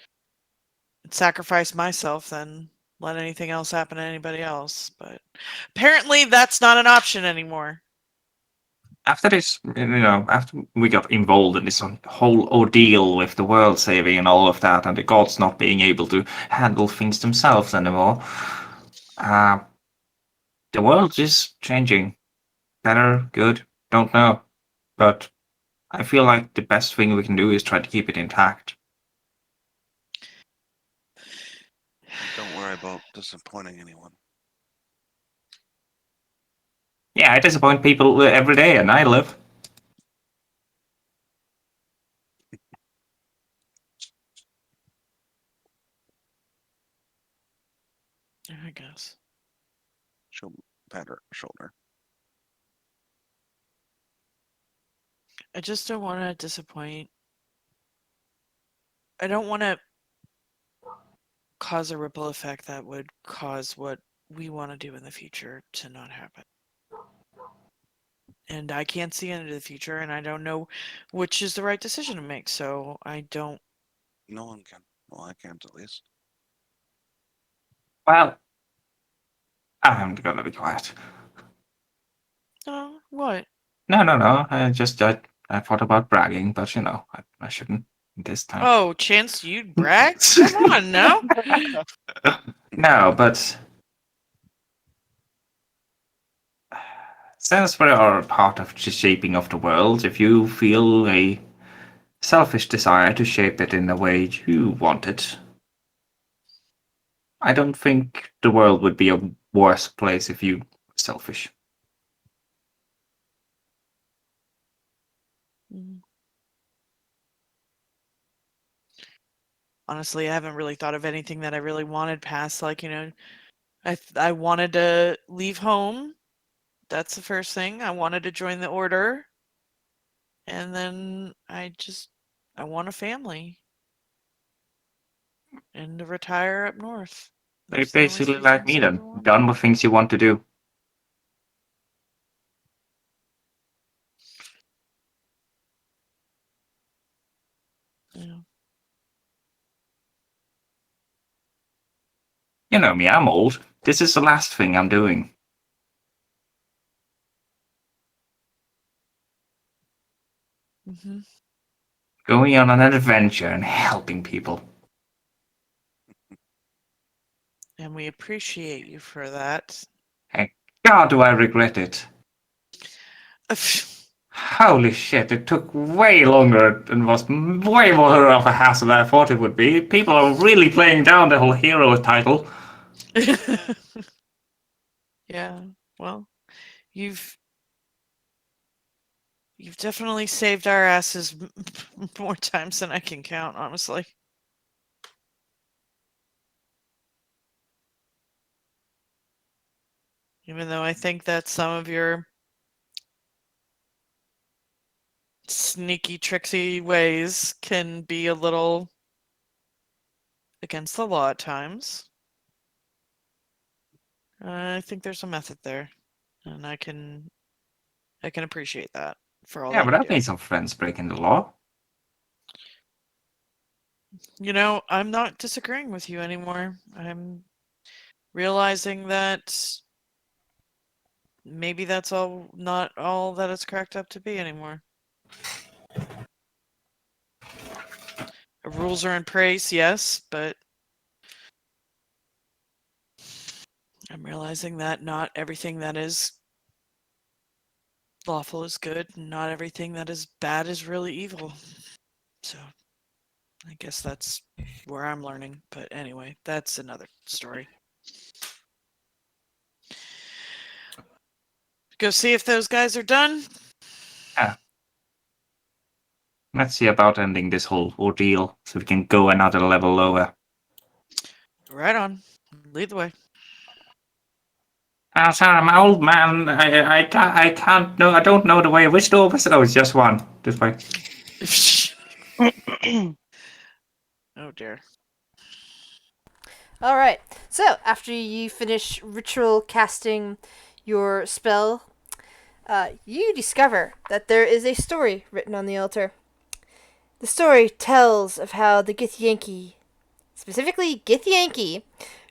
sacrifice myself than let anything else happen to anybody else. But apparently that's not an option anymore. After this, after we got involved in this whole ordeal with the world saving and all of that, and the gods not being able to handle things themselves anymore, uh, the world is changing. Better, good, don't know. But I feel like the best thing we can do is try to keep it intact. Don't worry about disappointing anyone. Yeah, I disappoint people every day, and I live. I guess. She'll pat her shoulder. I just don't want to disappoint. I don't want to cause a ripple effect that would cause what we want to do in the future to not happen. And I can't see into the future, and I don't know which is the right decision to make. So I don't. No one can. Well, I can't at least. Well, I'm gonna be quiet. Oh, what? No. I thought about bragging, but I shouldn't this time. Oh, Chance, you'd brag? Come on now. No, but since we are a part of the shaping of the world, if you feel a selfish desire to shape it in the way you want it, I don't think the world would be a worse place if you were selfish. Honestly, I haven't really thought of anything that I really wanted past, like, I wanted to leave home. That's the first thing. I wanted to join the order. And then I want a family and to retire up north. They're Those are the only basically three like things me I then. ever wanted. Done with things you want to do. Yeah. You know me, I'm old. This is the last thing I'm doing. Hmm. Going on an adventure and helping people. And we appreciate you for that. And God, do I regret it. Holy shit, it took way longer and was way more of a hassle than I thought it would be. People are really playing down the whole hero title. Yeah. Well, you've you've definitely saved our asses more times than I can count, honestly. Even though I think that some of your sneaky, tricksy ways can be a little against the law at times. I think there's a method there, and I can appreciate that for all Yeah, that but you I've do. made some friends breaking the law. I'm not disagreeing with you anymore. I'm realizing that maybe that's all not all that it's cracked up to be anymore. Rules are in place, yes, but I'm realizing that not everything that is lawful is good, and not everything that is bad is really evil. So I guess that's where I'm learning. But anyway, that's another story. Go see if those guys are done. Yeah. Let's see about ending this whole ordeal so we can go another level lower. Right on. Lead the way. Sorry, I'm an old man. I can't know. I don't know the way. Which door was it? Oh, it's just one. This way. Oh dear. All right. So after you finish ritual casting your spell, you discover that there is a story written on the altar. The story tells of how the Githyanki, specifically Githyanki,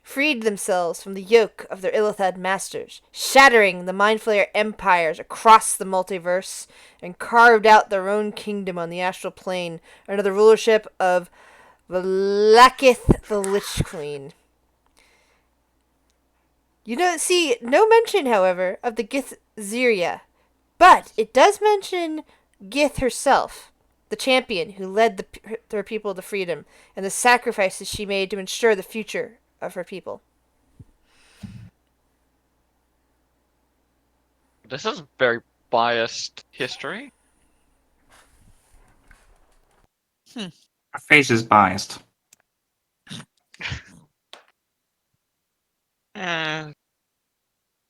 freed themselves from the yoke of their Illithid masters, shattering the Mind Flayer empires across the multiverse, and carved out their own kingdom on the astral plane under the rulership of Valakith the Lich Queen. You don't see no mention, however, of the Gith Ziria, but it does mention Gith herself, the champion who led her people to freedom, and the sacrifices she made to ensure the future of her people. This is very biased history. Her face is biased. Eh,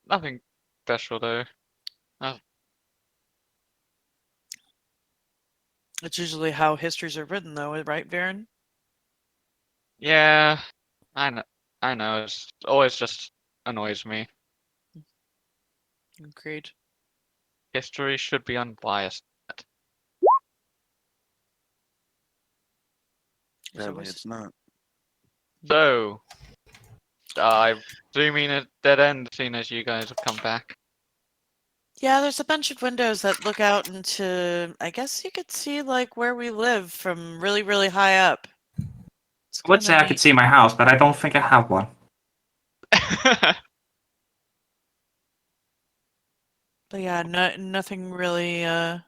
nothing special though. That's usually how histories are written, though, right, Varen? Yeah, I know. I know. It's always just annoys me. Agreed. History should be unbiased. Apparently, it's not. So, I do mean a dead end, seeing as you guys have come back. Yeah, there's a bunch of windows that look out into. I guess you could see like where we live from really, really high up. It's I would kind say of I could neat. see my house, but I don't think I have one. But yeah, nothing really of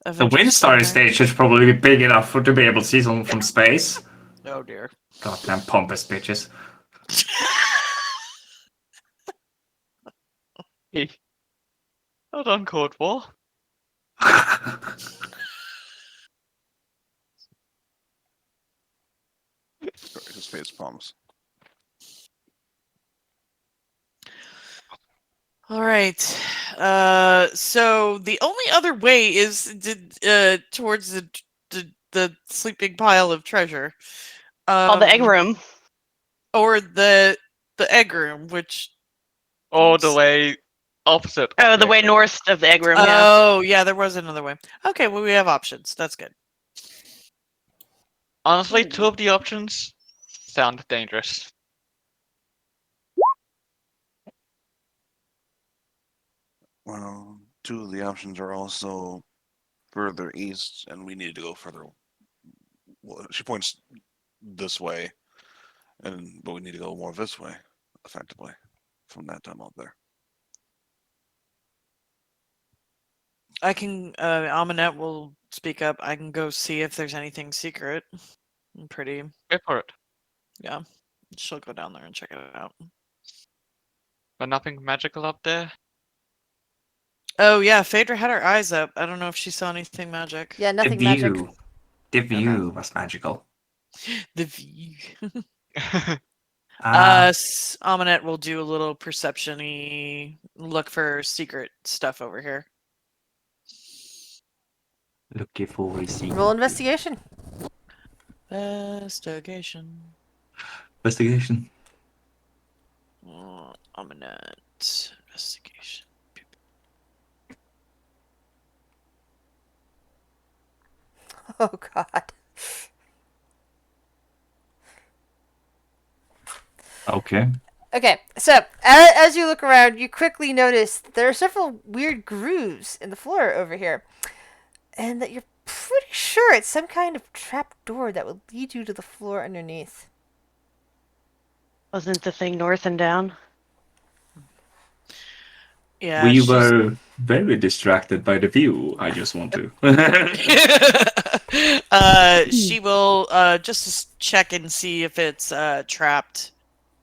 The interest out Windstar there. stage should probably be big enough to be able to see something from space. Oh dear. Goddamn pompous bitches. Hey, hold on, Cold War. His face palms. All right. So the only other way is towards the sleeping pile of treasure. Oh, the egg room. Or the egg room, which All the way opposite. Oh, of the way egg room. north of the egg room. Yeah. Oh yeah, there was another way. Okay, well we have options. That's good. Honestly, two of the options sound dangerous. Well, two of the options are also further east, and we need to go further. Well, she points this way, but we need to go more this way, effectively, from that time out there. I can Amanette will speak up. I can go see if there's anything secret. I'm pretty Go for it. yeah. She'll go down there and check it out. But nothing magical up there. Oh yeah, Phaedra had her eyes up. I don't know if she saw anything magic. Yeah, The nothing magic. view. The view was magical. The view. Ah, Amanette will do a little perception-y look for secret stuff over here. looking for receipt. Roll investigation. Investigation. Investigation. Amanette. Investigation. Oh God. Okay. Okay, so as you look around, you quickly notice there are several weird grooves in the floor over here, and that you're pretty sure it's some kind of trap door that will lead you to the floor underneath. Wasn't the thing north and down? Yeah, We she's... were very distracted by the view. I just want to. She will just check and see if it's trapped.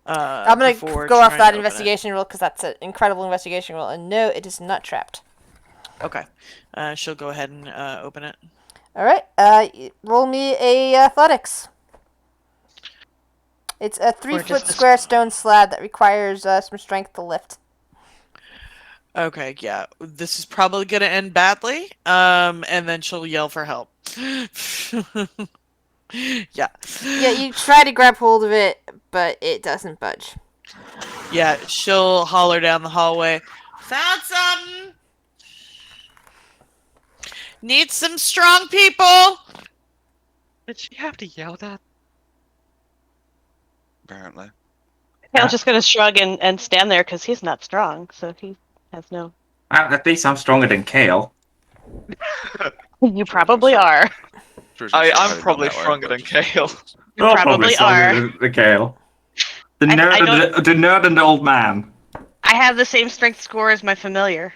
I'm gonna Before go off trying that to open it. investigation roll because that's an incredible investigation roll, and no, it is not trapped. Okay. She'll go ahead and open it. All right, roll me a athletics. It's a 3-foot just- square stone slab that requires some strength to lift. Okay, yeah. This is probably gonna end badly. And then she'll yell for help. Yeah. Yeah, you try to grab hold of it, but it doesn't budge. Yeah, she'll holler down the hallway. Found something! Need some strong people! Did she have to yell that? Apparently. Kale's just gonna shrug and stand there because he's not strong, so he has no. At least I'm stronger than Kale. You probably are. I'm probably stronger than Kale. You You're probably stronger are. than Kale. The I nerd, don't- the nerd and the old man. I have the same strength score as my familiar.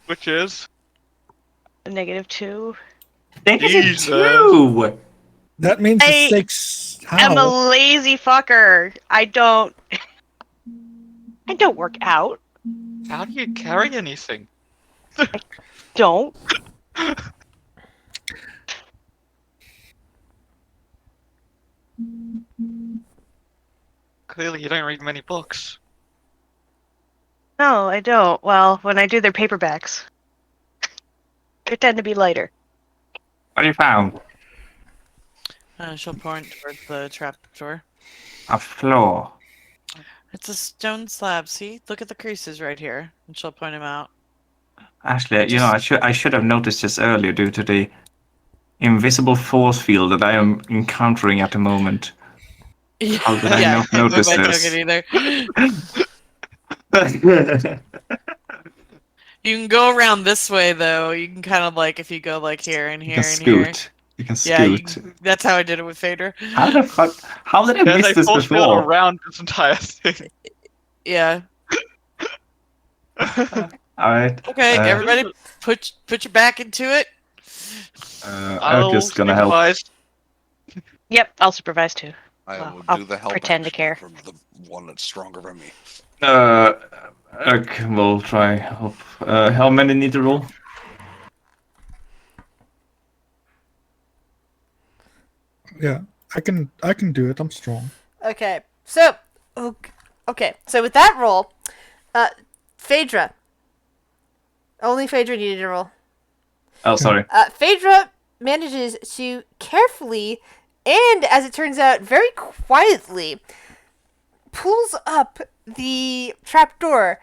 Which is? A -2. Jesus. Two. That means I a 6. I'm a How? lazy fucker. I don't work out. How do you carry anything? Don't. Clearly, you don't read many books. No, I don't. Well, when I do their paperbacks, they tend to be lighter. What have you found? She'll point towards the trap door. A floor. It's a stone slab, see? Look at the creases right here. And she'll point them out. Actually, you know, I should have noticed this earlier due to the invisible force field that I am encountering at the moment. How did I not notice I this? took it either. You can go around this way though. You can kind of like if you go like here and You here can and here. scoot. You can Yeah, scoot. that's how I did it with Phaedra. How the fuck? How did I There's miss a this force field before? around this entire thing. Yeah. Alright. Okay, everybody, put your back into it. I'm I'll just gonna help. supervise. Yep, I'll supervise too. I Well, will I'll do the help pretend to action care. for the one that's stronger than me. Okay, we'll try help. How many need to roll? Yeah, I can do it. I'm strong. Okay, so so with that roll, Phaedra. Only Phaedra needed to roll. Oh, sorry. Phaedra manages to carefully, and as it turns out, very quietly, pulls up the trapdoor,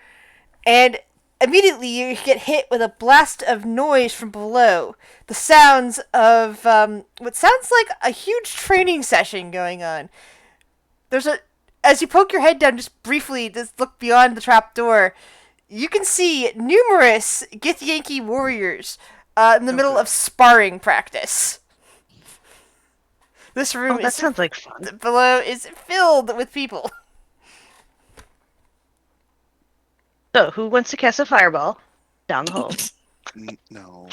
and immediately you get hit with a blast of noise from below. The sounds of what sounds like a huge training session going on. As you poke your head down, just briefly, just look beyond the trapdoor. You can see numerous Githyanki warriors in the middle of sparring practice. This room Oh, that sounds like fun. below is filled with people. So, who wants to cast a fireball down the hole? No,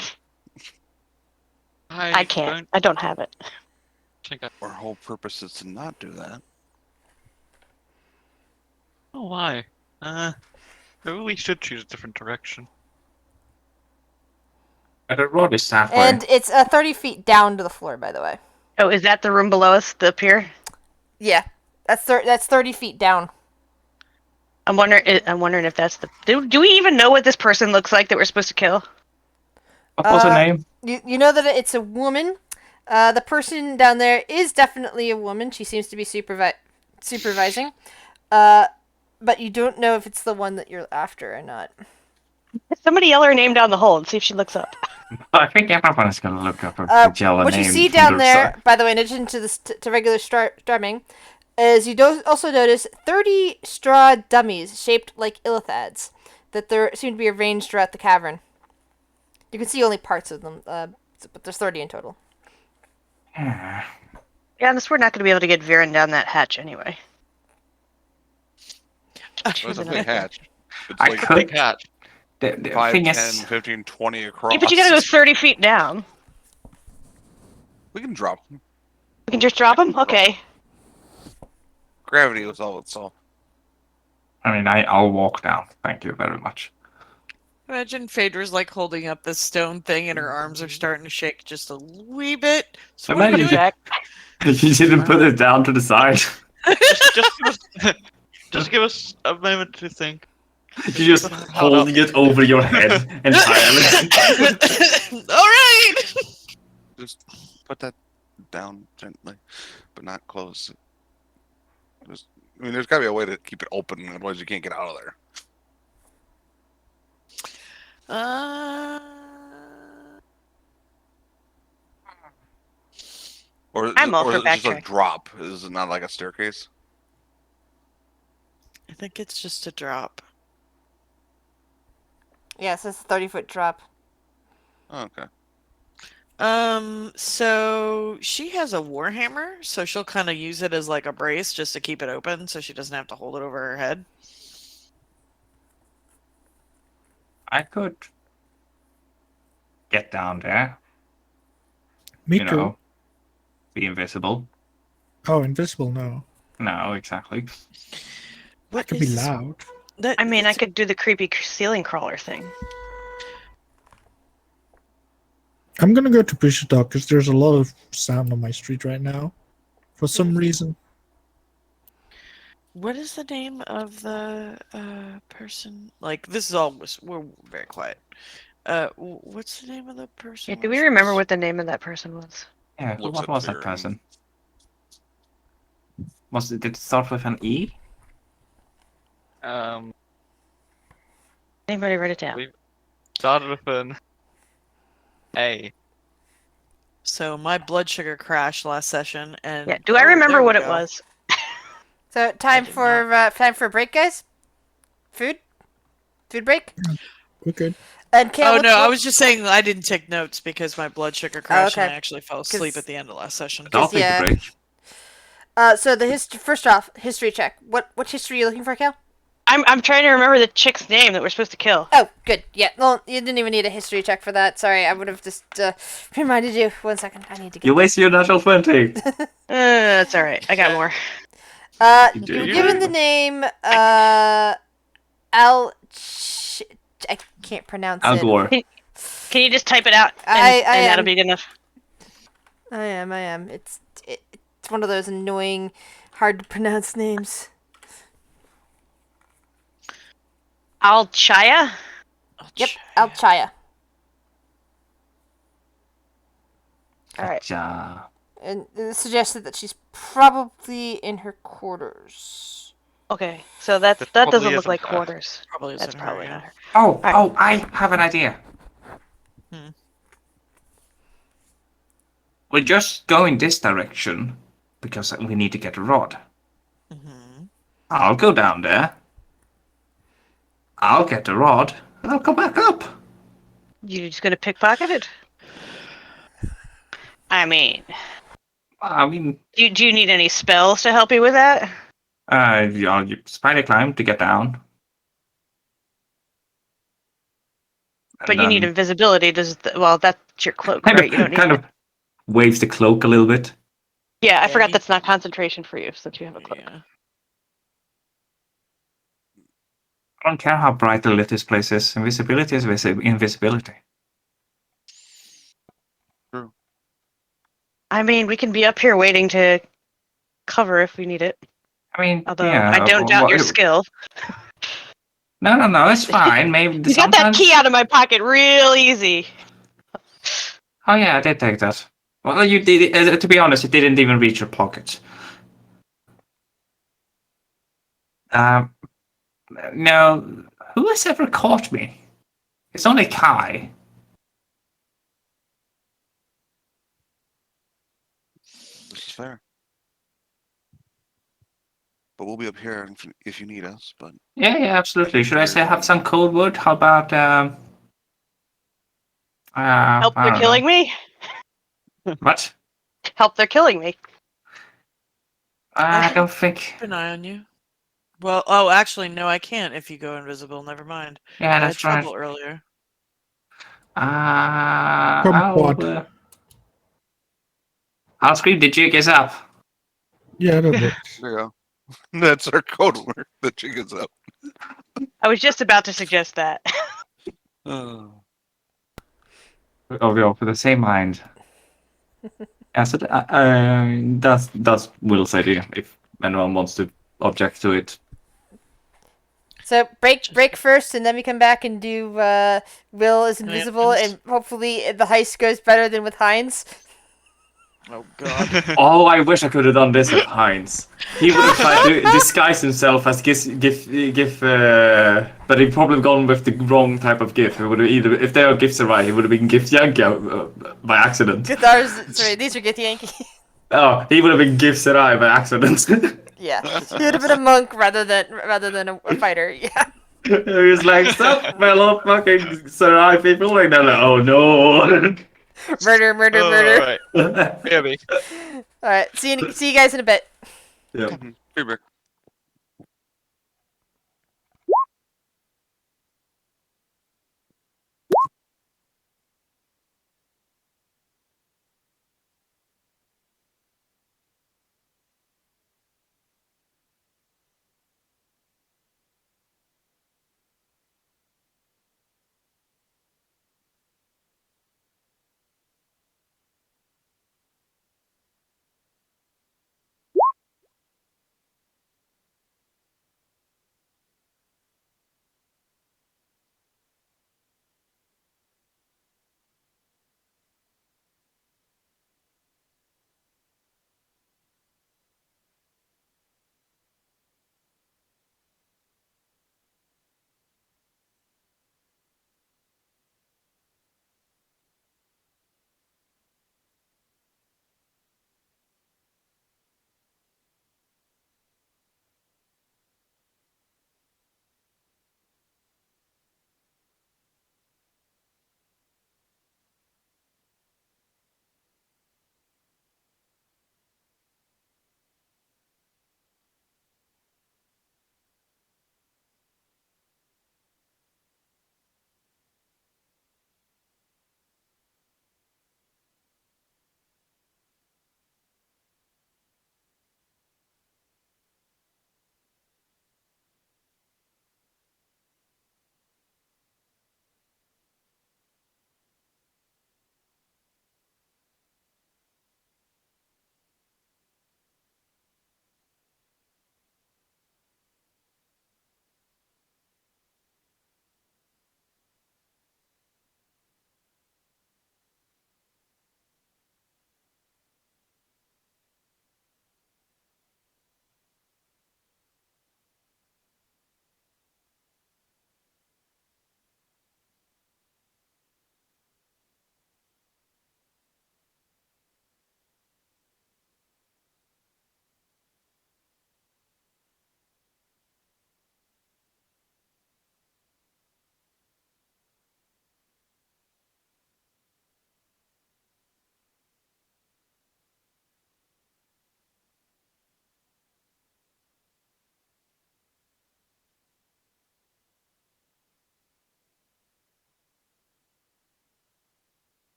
I can't. I don't have it. Think I... our whole purpose is to not do that. Oh, why? Maybe we should choose a different direction. The road is halfway. And it's 30 feet down to the floor, by the way. Oh, is that the room below us, the pier? Yeah, that's 30 feet down. I'm wondering if that's the. Do we even know what this person looks like that we're supposed to kill? What was her name? You know that it's a woman. The person down there is definitely a woman. She seems to be supervising. But you don't know if it's the one that you're after or not. Somebody yell her name down the hole and see if she looks up. I think everyone's gonna look up her Jella What name. you see from down the there, side. by the way, in addition to this to regular strumming, is you also notice 30 straw dummies shaped like illithads that there seem to be arranged throughout the cavern. You can see only parts of them, but there's 30 in total. Yeah, and we're not going to be able to get Viren down that hatch anyway. So it's a big hatch. It's I like could- Big hatch. The 5, thing 10, is, 15, 20 across. Yeah, but you got to go 30 feet down. We can drop them. We can just drop him? Okay. Gravity was all it's all. I mean, I'll walk down. Thank you very much. Imagine Phaedra's like holding up this stone thing and her arms are starting to shake just a wee bit. So what are we Imagine doing? Jack. You didn't put it down to the side. Just give us a moment to think. You're just holding it over your head entirely. Alright! Just put that down gently, but not close. I mean, there's got to be a way to keep it open, otherwise you can't get out of there. Or, I'm all or for is it just a backtrack. drop? Is it not like a staircase? I think it's just a drop. Yes, it's a 30-foot drop. Oh, okay. So she has a warhammer, so she'll kind of use it as like a brace just to keep it open so she doesn't have to hold it over her head. I could get down there, Me you too. know, be invisible. Oh, invisible? No. No, exactly. I What could be is- loud. that- I mean, I it's- could do the creepy ceiling crawler thing. I'm gonna go to Pusha Dog because there's a lot of sound on my street right now, for some Mm-hmm. reason. What is the name of the person? Like this is all we're very quiet. What's the name of the person? Yeah, do we're we remember supposed- what the name of that person was? Yeah, Looks what at was that Viren. person? Did it start with an E? Anybody write it down? We- Started with an A. So my blood sugar crashed last session, and Yeah. Do I oh, remember there we what it go. was? So time did for a break, guys. Food break. We're good. And Kale, Oh what, no, I what, was just saying I didn't take notes because my blood sugar Oh, crashed and okay. I actually fell asleep 'Cause- at the end of last session. I'll 'cause, take yeah. a break. So the first off, history check. What history are you looking for, Kale? I'm trying to remember the chick's name that we're supposed to kill. Oh, good. Yeah. Well, you didn't even need a history check for that. Sorry, I would have just reminded you. 1 second. I need to get. You waste your natural 20. That's all right. I got more. You You were do. given the name Al. I can't pronounce Al it. Gore. Can you just type it out I and that'll am. be good enough? I am. It's one of those annoying, hard to pronounce names. Alchaya? Yep, Alchaya. All right. Ja. And it suggested that she's probably in her quarters. Okay, so that probably doesn't look isn't like her. quarters. Probably isn't That's her, probably yeah. not her. Oh, Alright. oh, I have an idea. Hmm. We'll just go in this direction because we need to get a rod. Mm-hmm. I'll go down there. I'll get the rod, and I'll come back up. You just gonna pickpocket it? I mean, I mean, do you need any spells to help you with that? you spider climb to get down. And But you need then invisibility. Well, that's your cloak, kind right? You don't of, need kind that. of waves the cloak a little bit. Yeah, I Yeah, forgot you- that's not concentration for you since you have a cloak. Yeah. I don't care how brightly lit this place is. Invisibility is invisibility. I mean, we can be up here waiting to cover if we need it. I mean, Although yeah. I don't doubt your skill. No, it's fine. Maybe You got that sometimes. key out of my pocket real easy. Oh yeah, I did take that. Well, you did. To be honest, it didn't even reach your pocket. Um, no. Who has ever caught me? It's only Kai. This is fair. But we'll be up here if you need us. But Yeah, absolutely. Should I say have some code word? How about Help, I they're don't killing know. me. What? Help, they're killing me. I can don't think. Keep an eye on you. Well, oh, actually, no, I can't if you go invisible. Never mind. Yeah, I had that's right. trouble earlier. Kumquat. I'll scream. The jig is up. Yeah, that works. there you go. That's our code word. The jig is up. I was just about to suggest that. Oh. Oh, we are for the same mind. As it, that's Will's idea. If anyone wants to object to it. So break first, and then we come back and do Will is invisible, and hopefully the heist goes better than with Heinz. Oh God. Oh, I wish I could have done this at Heinz. He would have tried to disguise himself as GIF, but he'd probably gone with the wrong type of GIF. He would have either, if there are GIFs right, he would have been GIF Yankee by accident. Sorry, these are Gith Yankee. Oh, he would have been GIF Sarai by accident. Yeah, he would have been a monk rather than a fighter. Yeah. He was like, stop, fellow fucking Sarai people. Like, they're like, oh no. Murder. Alright, maybe. All right, see you guys in a bit. Yeah. Hey, Rick.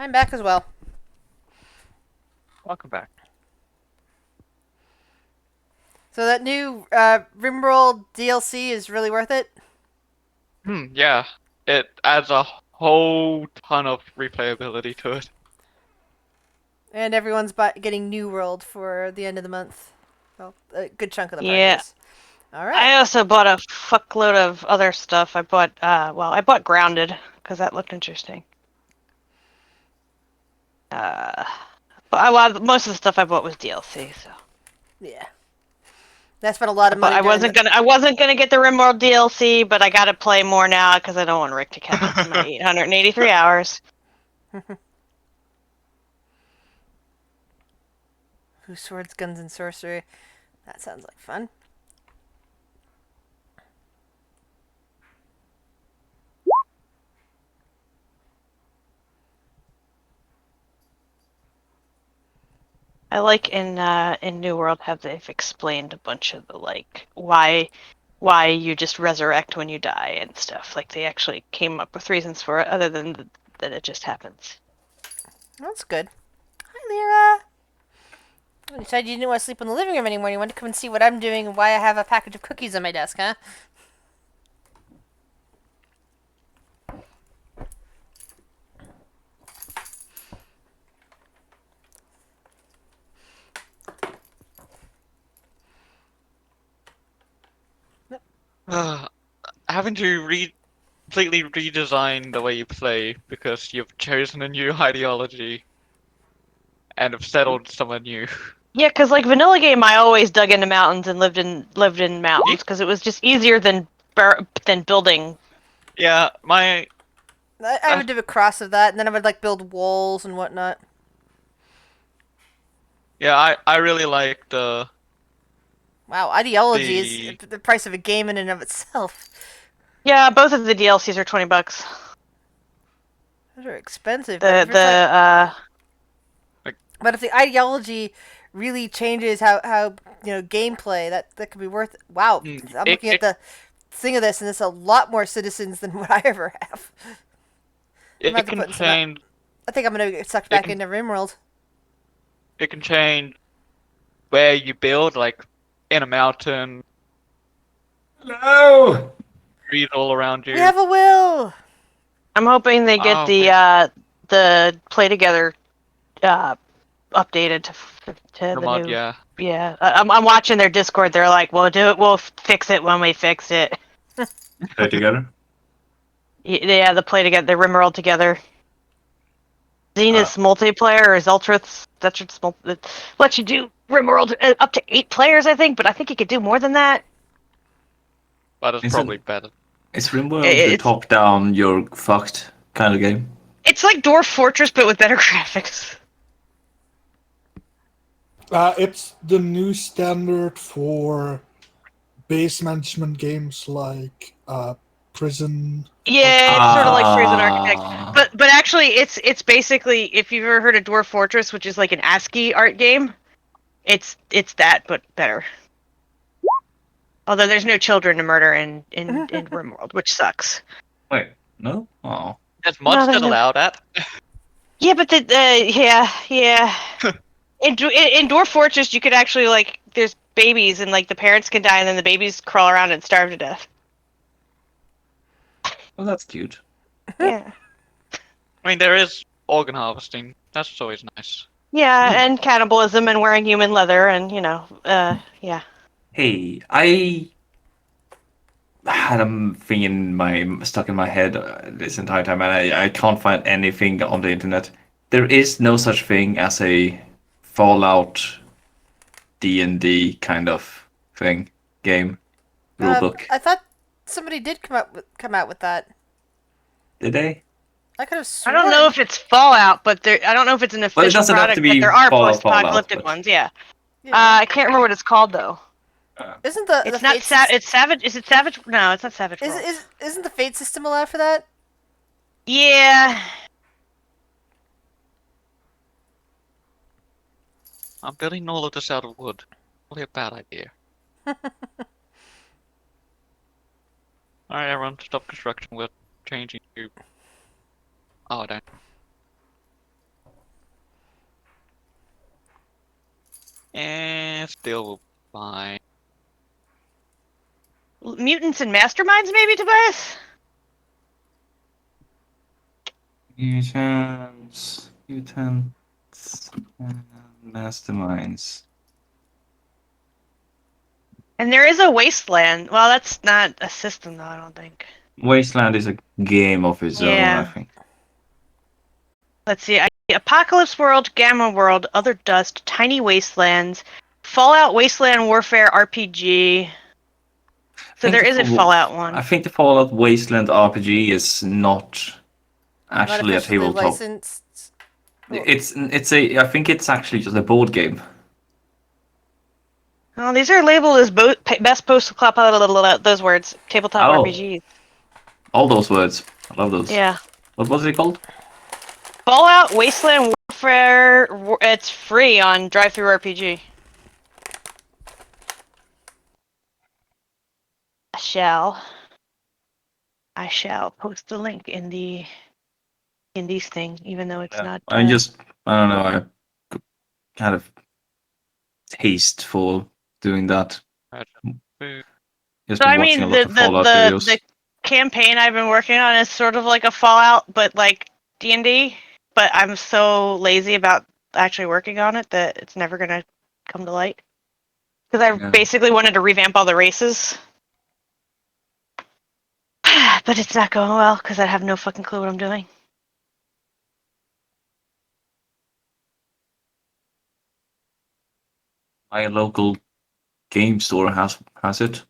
I'm back as well. Welcome back. So that new Rimworld DLC is really worth it. Yeah. It adds a whole ton of replayability to it. And everyone's getting New World for the end of the month. Well, a good chunk of the party Yeah. is. All right. I also bought a fuckload of other stuff. I bought I bought Grounded because that looked interesting. But most of the stuff I bought was DLC. So Yeah. I spent a lot of but money during the... I wasn't gonna get the RimWorld DLC, but I gotta play more now because I don't want Rick to catch up to my 883 hours. Whose Swords, Guns, and Sorcery. That sounds like fun. I like in New World how they've explained a bunch of the like why you just resurrect when you die and stuff. Like they actually came up with reasons for it other than that it just happens. That's good. Hi, Lyra. You decided you didn't want to sleep in the living room anymore. You wanted to come and see what I'm doing and why I have a package of cookies on my desk, huh? Having to completely redesign the way you play because you've chosen a new ideology and have settled somewhere new. Yeah, because like vanilla game, I always dug into mountains and lived in mountains because it was just easier than building. Yeah, I would do a cross of that, and then I would like build walls and whatnot. I really like the Wow, ideology is the the price of a game in and of itself. Yeah, both of the DLCs are $20. Those are expensive, but The if it's like, the but if the ideology really changes how gameplay, that could be worth. Wow, I'm it, looking at it the thing of this, and it's a lot more citizens than what I ever have. I'm it, about it to can put in some. I change think I'm gonna get sucked it back can into RimWorld. it can change where you build, like in a mountain, No! trees all around We you. have a will. I'm hoping they get Oh man, the play together updated to the the mod, new. yeah. Yeah, I'm watching their Discord. They're like, "We'll do it. We'll fix it when we fix it." Play together. Yeah, the play together, the RimWorld together. Uh, Zenith's multiplayer is it lets you do RimWorld up to 8 players, I think, but I think you could do more than that. But it's probably isn't better. is RimWorld the It's top-down, you're fucked kind of game? it's like Dwarf Fortress, but with better graphics. It's the new standard for base management games like Prison. Yeah, it's sort of like Prison Architect, Ah, but actually, it's basically if you've ever heard of Dwarf Fortress, which is like an ASCII art game, it's that but better. Although there's no children to murder in RimWorld, which sucks. wait, no? Oh. There's No, mods there's that no. allow that. Yeah, but yeah. In Dwarf Fortress, you could actually like there's babies and like the parents can die and then the babies crawl around and starve to death. Well, that's cute. Yeah. I mean, there is organ harvesting. That's always nice. Yeah, Hmm. and cannibalism and wearing human leather and yeah. Hey, I had a thing stuck in my head this entire time, and I can't find anything on the internet. There is no such thing as a Fallout DnD kind of thing game rulebook. I thought somebody did come out with that. Did they? I could have I sworn. don't know if it's Fallout, but I don't know if it's an Well, it official doesn't have to product, but be there are Fallout, post-apocalyptic but ones. Yeah. Yeah. I can't remember what it's called though. Isn't the It's not fate system, It's Savage. Is it Savage? No, it's not Savage World. isn't the fate system allowed for that? Yeah. I'm building all of this out of wood. Probably a bad idea. Alright, everyone, stop construction. We're changing to... Oh, I don't. Still fine. Mutants and masterminds, maybe, Tobias? Mutants, mutants, and masterminds. And there is a wasteland. Well, that's not a system, though, I don't think. Wasteland is a game of its own, I Yeah. think. Let's see. Apocalypse World, Gamma World, Other Dust, Tiny Wastelands, Fallout Wasteland Warfare RPG. So there is a Fallout one. I think the Fallout Wasteland RPG is not Not actually a officially tabletop. licensed. I think it's actually just a board game. Oh, these are labeled as best post-apocalyptic. Those words, tabletop Oh. RPGs. All those words. I love those. Yeah. What was it called? Fallout Wasteland Warfare. It's free on Drive-Thru RPG. I shall post the link in the Indies thing, even though it's not. I don't know. I kind of taste for doing that. Just So been I watching a mean, lot of Fallout videos. the campaign I've been working on is sort of like a Fallout, but like D&D. But I'm so lazy about actually working on it that it's never gonna come to light. Because I Yeah. basically wanted to revamp all the races, but it's not going well because I have no fucking clue what I'm doing. My local game store has it.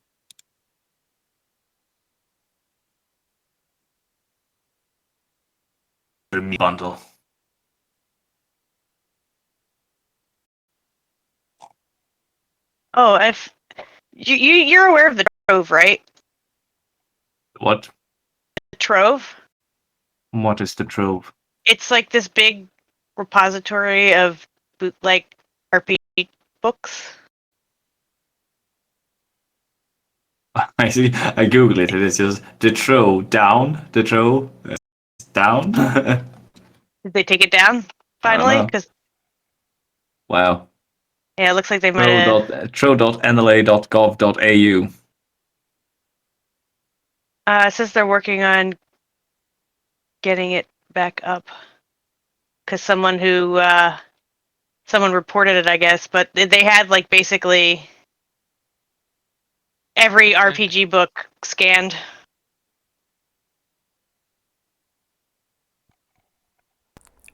Bundle. Oh, if you're aware of the Trove, right? What? The Trove. What is the trove? It's like this big repository of bootleg RPG books. I see. I googled it. And it's just the trove down. The trove down. Did they take it down finally? know. Because Wow. yeah, it looks like they might have. Trove.nla.gov.au. It says they're working on getting it back up because someone reported it, I guess. But they had like basically every RPG book scanned.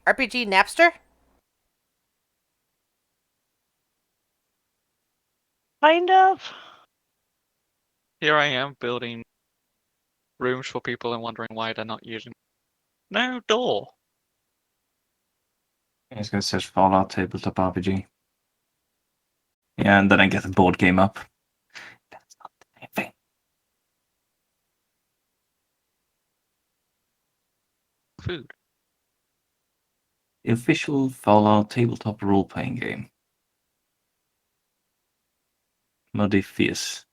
RPG Napster? Kind of. Here I am building rooms for people and wondering why they're not using. No door. I'm just gonna search Fallout tabletop RPG. Yeah, and then I get the board game up. That's not the same thing. Food. The official Fallout tabletop role-playing game. Modifius.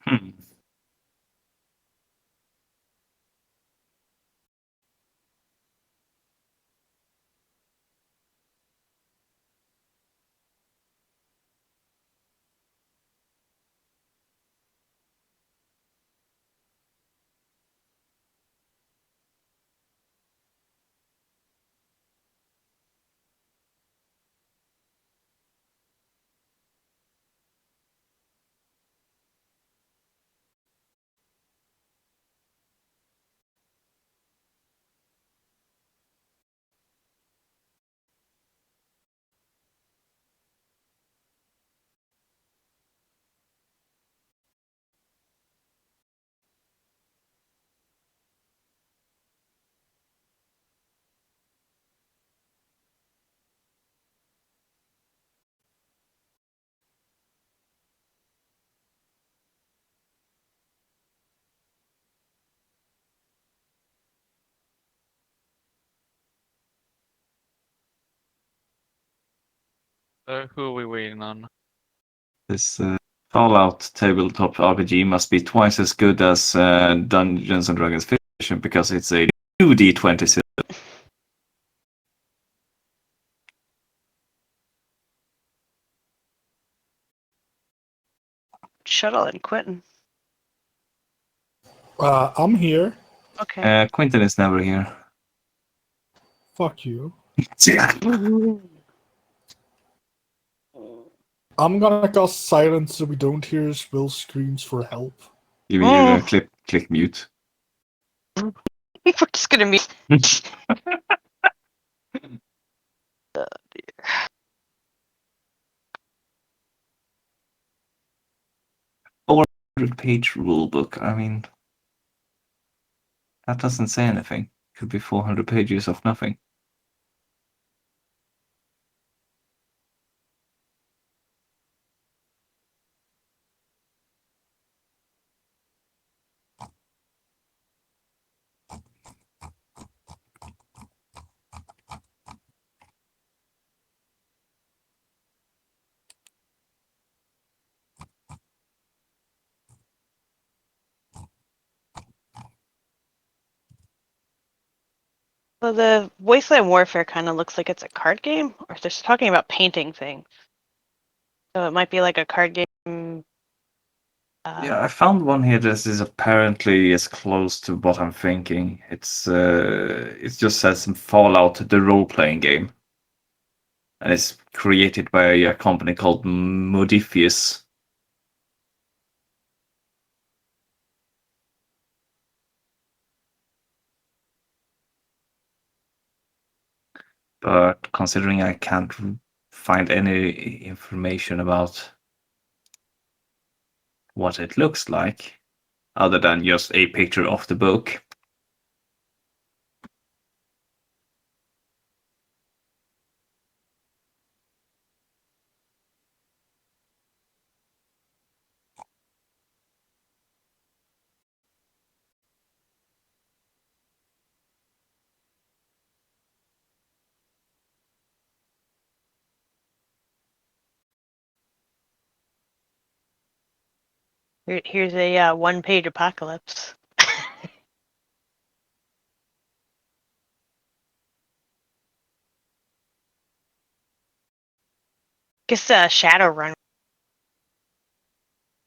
Hmm. So who are we waiting on? This Fallout tabletop RPG must be twice as good as Dungeons and Dragons Fiction because it's a 2d20. Shuttle and Quentin. I'm here. Okay. Quentin is never here. Fuck you. Yeah. I'm gonna cast silence so we don't hear his will screams for help. You mean click mute. We're just gonna meet. Or 100-page rulebook. I mean, that doesn't say anything. Could be 400 pages of nothing. Well, the Wasteland Warfare kind of looks like it's a card game, or they're talking about painting things. So it might be like a card game. Yeah, I found one here that is apparently as close to what I'm thinking. It just says some Fallout, the role-playing game, and it's created by a company called Modifius. But considering I can't find any information about what it looks like, other than just a picture of the book. Here's a one-page apocalypse. Guess Shadowrun,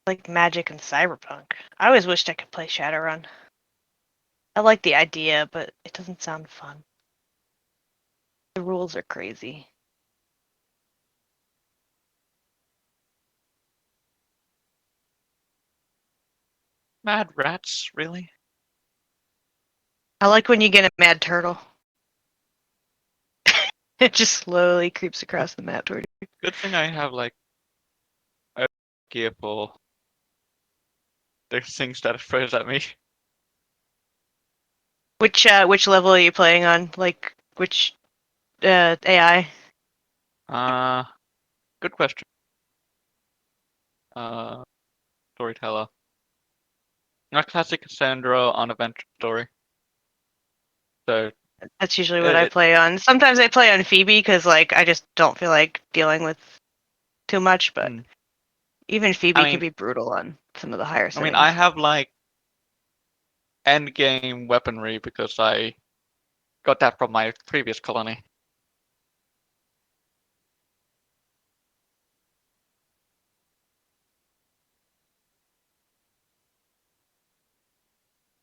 like Magic and Cyberpunk. I always wished I could play Shadowrun. I like the idea, but it doesn't sound fun. The rules are crazy. Mad rats, really? I like when you get a mad turtle. It just slowly creeps across the map toward you. Good thing I have like a gear for the things that it throws at me. Which level are you playing on? Like which AI? Good question. Storyteller. Not classic Cassandra on adventure story. So That's usually what I it, play on. Sometimes I play on Phoebe because like I just don't feel like dealing with too much, but even Phoebe can be brutal on some of the higher I settings. mean, I have like end game weaponry because I got that from my previous colony.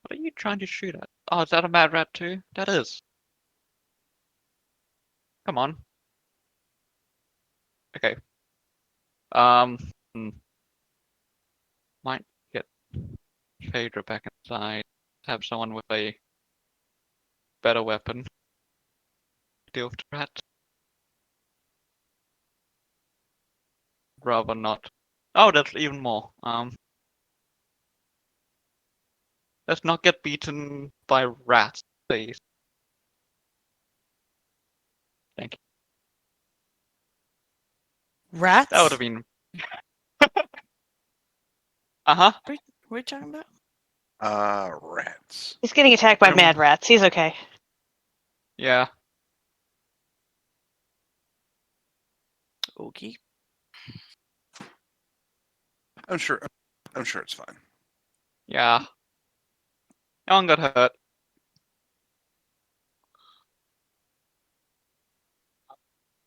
What are you trying to shoot at? Oh, is that a mad rat too? That is. Come on. Okay. Um, hmm. Might get Phaedra back inside. Have someone with a better weapon. Deal with the rat. Rather not. Oh, that's even more. Let's not get beaten by rats, please. Thank you. Rats? That would have been. Uh-huh. What are you talking about? Rats. He's getting attacked by mad rats. He's okay. Yeah. Okay. I'm sure it's fine. Yeah. No one got hurt.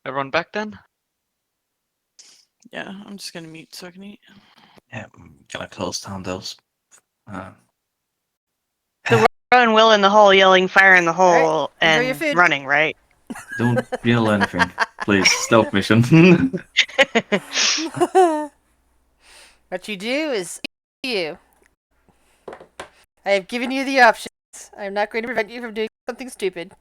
Everyone back then? Yeah, I'm just gonna mute so I can eat. Yeah, I'm gonna close down those. And Will in the hole yelling "fire in the right, hole" enjoy your and food. running, right? Don't yell anything, please. Stealth mission. What you do is you. I have given you the options. I am not going to prevent you from doing something stupid.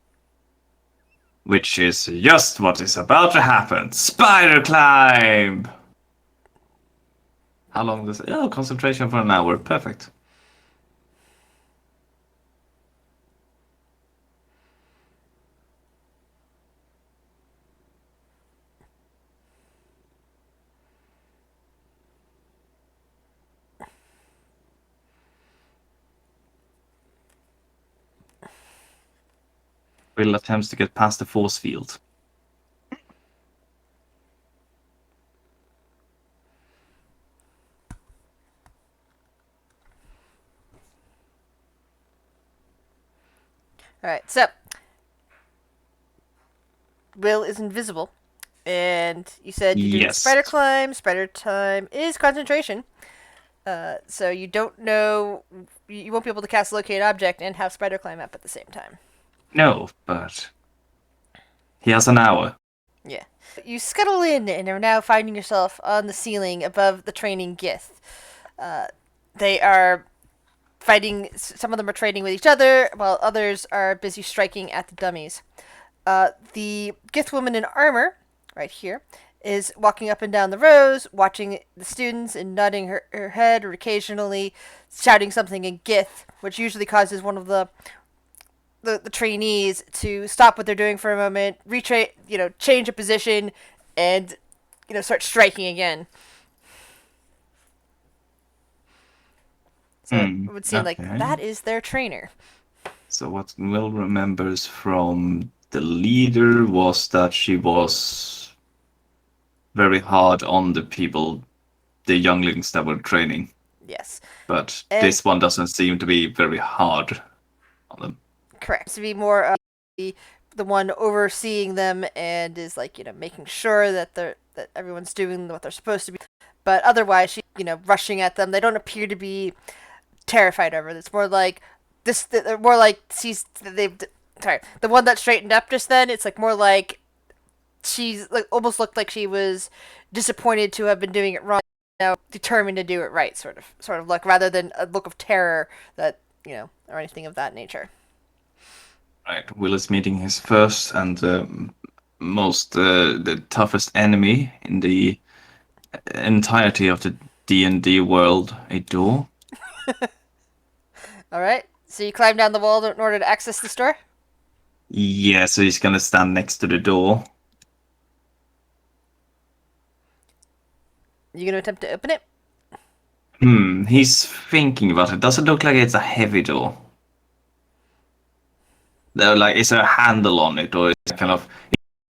Which is just what is about to happen. Spider climb! How long does it? Oh, concentration for an hour. Perfect. Will attempts to get past the force field. Alright, so Will is invisible. And you said you're doing Yes. spider climb. Spider time is concentration. So you don't know. You won't be able to cast locate object and have spider climb up at the same time. No, but he has an hour. Yeah. You scuttle in and are now finding yourself on the ceiling above the training Gith. They are fighting. Some of them are trading with each other, while others are busy striking at the dummies. The Gith woman in armor, right here, is walking up and down the rows, watching the students and nodding her head or occasionally shouting something in Gith, which usually causes one of the trainees to stop what they're doing for a moment, change a position, and start striking again. So it would seem like Okay. that is their trainer. So what Will remembers from the leader was that she was very hard on the people, the younglings that were training. Yes. But And this one doesn't seem to be very hard on them. correct. To be more the one overseeing them and is making sure that everyone's doing what they're supposed to be. But otherwise, she's rushing at them. They don't appear to be terrified of her. It's more like this. They're more like the one that straightened up just then. It's like more like she's like almost looked like she was disappointed to have been doing it wrong. Now determined to do it right, sort of look, rather than a look of terror that or anything of that nature. Right, Will is meeting his first and the toughest enemy in the entirety of the D&D world, a door. All right. So you climb down the wall in order to access the store? Yeah, so he's gonna stand next to the door. You going to attempt to open it? He's thinking about it. Doesn't look like it's a heavy door. Though, like, is there a handle on it, or is it kind of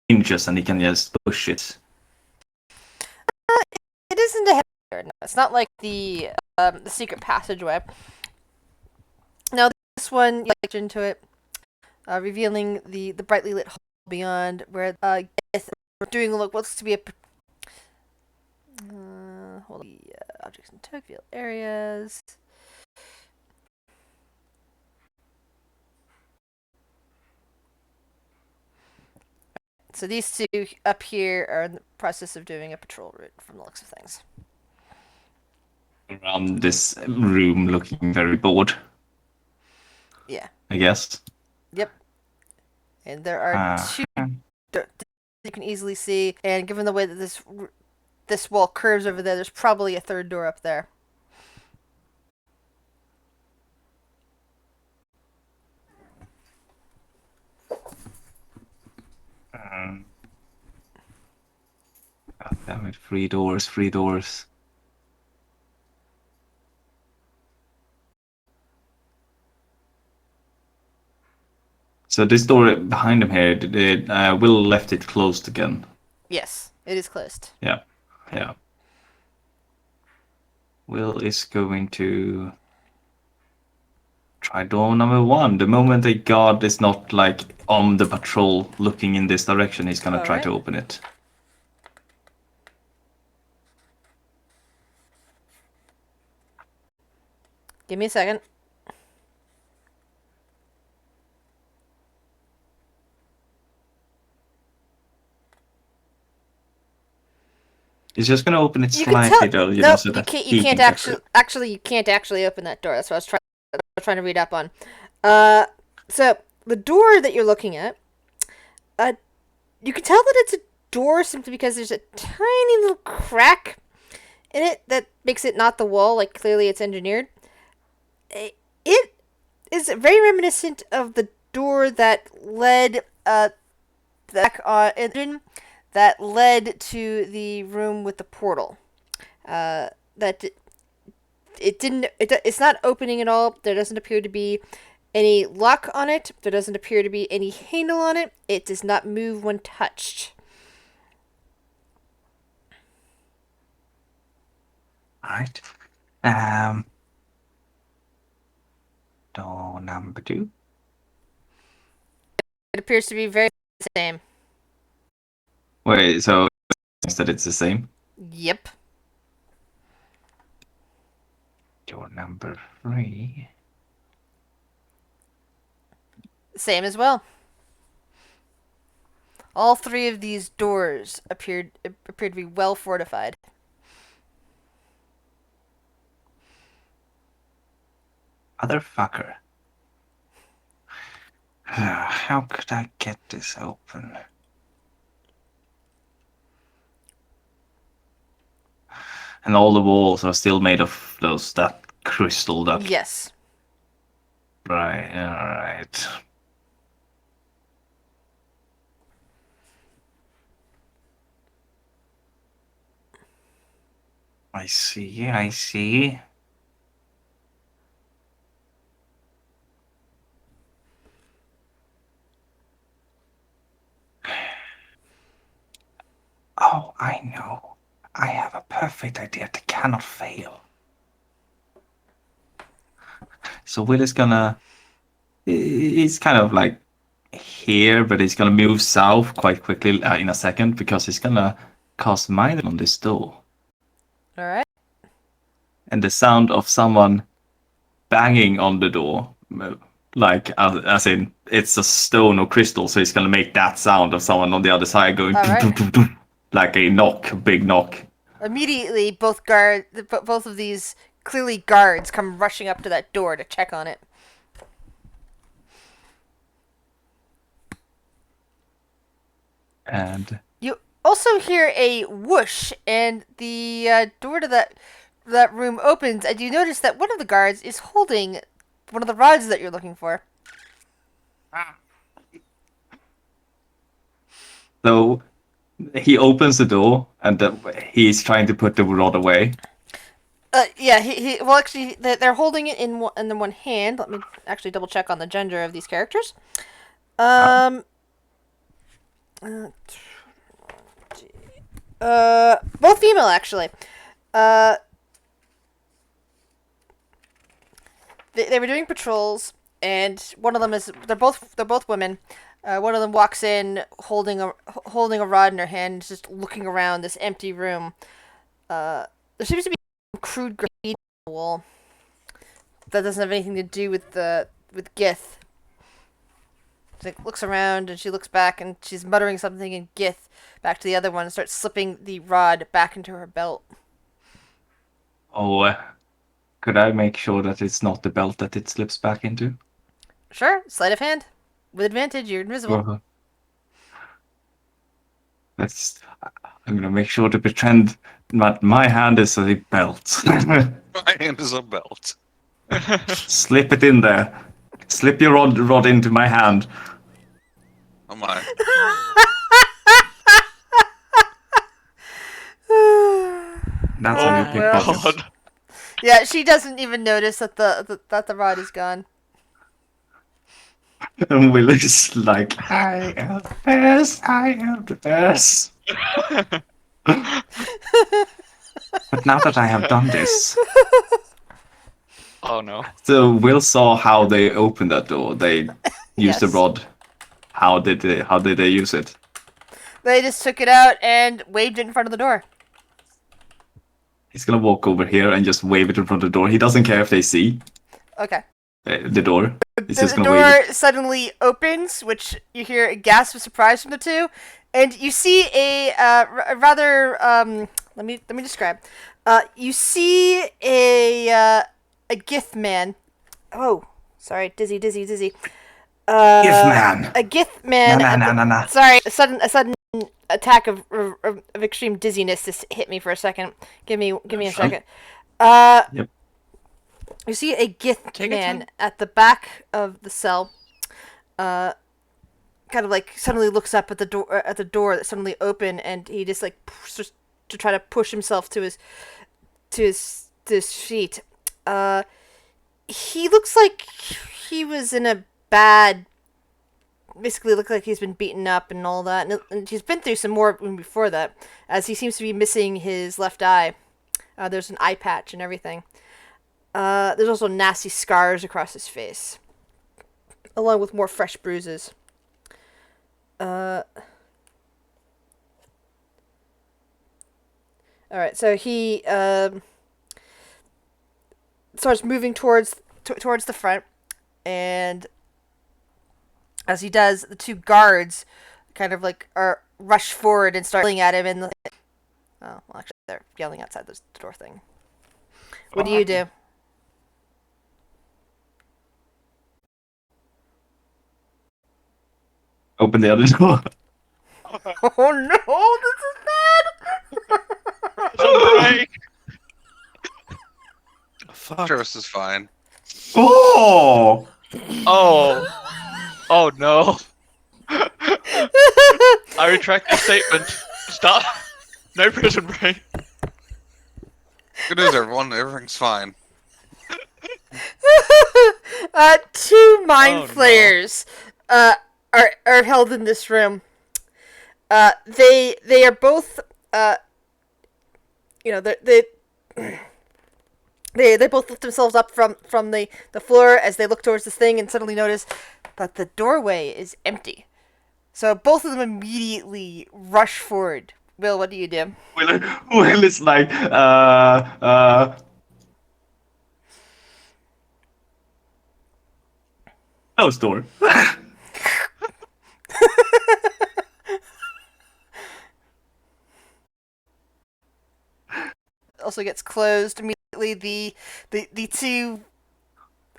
hinges and he can just push it? It isn't a heavy door. No, it's not like the secret passageway. Now this one, you looked into it, revealing the brightly lit hall beyond, where we're doing what looks to be a hold on. Objects in Tokyo areas. So these two up here are in the process of doing a patrol route from the looks of things. Around this room looking very bored. Yeah. I guess. Yep. And there are two you can easily see, and given the way that this wall curves over there, there's probably a third door up there. God damn it, 3 doors, 3 doors. So this door behind him here, Will left it closed again. Yes, it is closed. Yeah. Will is going to Try door number 1. The moment a guard is not like on the patrol looking in this direction, he's gonna try Alright. to open it. Give me a second. He's just gonna open it You can slightly tell. though, you know, Nope, so you that can't. he You can't can get actually. through. Actually, you can't actually open that door. That's what I was trying to read up on. So the door that you're looking at, you can tell that it's a door simply because there's a tiny little crack in it that makes it not the wall. Like clearly, it's engineered. It is very reminiscent of the door that led back on engine that led to the room with the portal. That it didn't. It's not opening at all. There doesn't appear to be any lock on it. There doesn't appear to be any handle on it. It does not move when touched. Alright. Door number 2. It appears to be very the same. Wait, so that it's the same? Yep. Door number 3. Same as well. All three of these doors appeared to be well fortified. Motherfucker. How could I get this open? And all the walls are still made of that crystal that... Yes. Right, alright. I see. Oh, I know. I have a perfect idea that cannot fail. So Will is gonna... He's kind of like here, but he's gonna move south quite quickly in a second because he's gonna cast Mind on this door. Alright. And the sound of someone banging on the door, like as in it's a stone or crystal, so he's gonna make that sound of someone on the other side going like a knock, a big knock. Immediately, both of these clearly guards come rushing up to that door to check on it. And You also hear a whoosh, and the door to that room opens, and you notice that one of the guards is holding one of the rods that you're looking for. so he opens the door, and he's trying to put the rod away. Yeah, well, actually, they're holding it in the one hand. Let me actually double check on the gender of these characters. Both female, actually. They were doing patrols, and one of them is they're both women. One of them walks in holding a rod in her hand, just looking around this empty room. There seems to be crude graffiti on the wall that doesn't have anything to do with Gith. She looks around and she looks back and she's muttering something in Gith back to the other one and starts slipping the rod back into her belt. Oh, could I make sure that it's not the belt that it slips back into? Sure, sleight of hand. With advantage, you're invisible. I'm gonna make sure to pretend that my hand is a belt. My hand is a belt. Slip it in there. Slip your rod into my hand. Oh my. That's how you pickpockets. God. Yeah, she doesn't even notice that the rod is gone. And Will is like, I am the best, I am the best. But now that I have done this, Oh no. So Will saw how they opened that door. They used the Yes. rod. How did they use it? They just took it out and waved it in front of the door. He's gonna walk over here and just wave it in front of the door. He doesn't care if they see Okay. the door. He's just The gonna wave door it. suddenly opens, which you hear a gasp of surprise from the two, and you see a rather let me describe. You see a Gith man. Oh, sorry, dizzy. Gith man. A Gith man. Nah. Sorry, a sudden attack of extreme dizziness just hit me for a second. Give me a second. Yep. You see a Gith Take your man time. at the back of the cell. Kind of like suddenly looks up at the door that suddenly opened, and he just like just to try to push himself to his feet. He looks like he was in a bad. Basically, looked like he's been beaten up and all that, and he's been through some more before that, as he seems to be missing his left eye. There's an eye patch and everything. There's also nasty scars across his face, along with more fresh bruises. Alright, so he starts moving towards the front, and as he does, the two guards kind of like are rush forward and start yelling at him. And well, actually, they're yelling outside the door thing. What do you do? Open the other door. Oh no, this is bad. Break. Fuck. Travis is fine. Oh! Oh no. I retract the statement. Stop. No prison break. Good news, everyone. Everything's fine. Two mind Oh, no. flayers are held in this room. They are both they both lift themselves up from the floor as they look towards this thing and suddenly notice that the doorway is empty. So both of them immediately rush forward. Will, what do you do? Will is like, close door. Also gets closed immediately. The two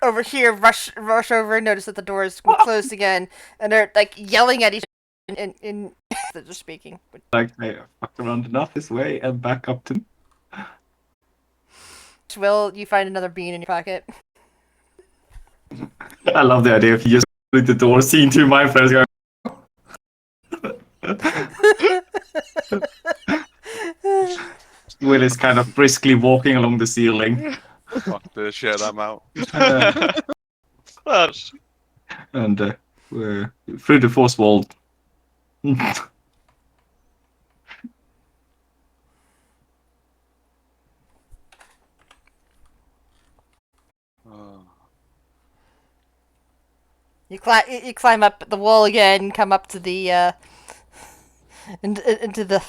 over here rush over and notice that the door is closed again, and they're like yelling at each other in they're just speaking. Like, I fucked around enough this way and back up to. Will, you find another bean in your pocket. I love the idea of you just with the door, seeing two my friends going. Will is kind of briskly walking along the ceiling. Fuck this shit, I'm out. Close. And through the force wall. You climb up the wall again, come up to the into the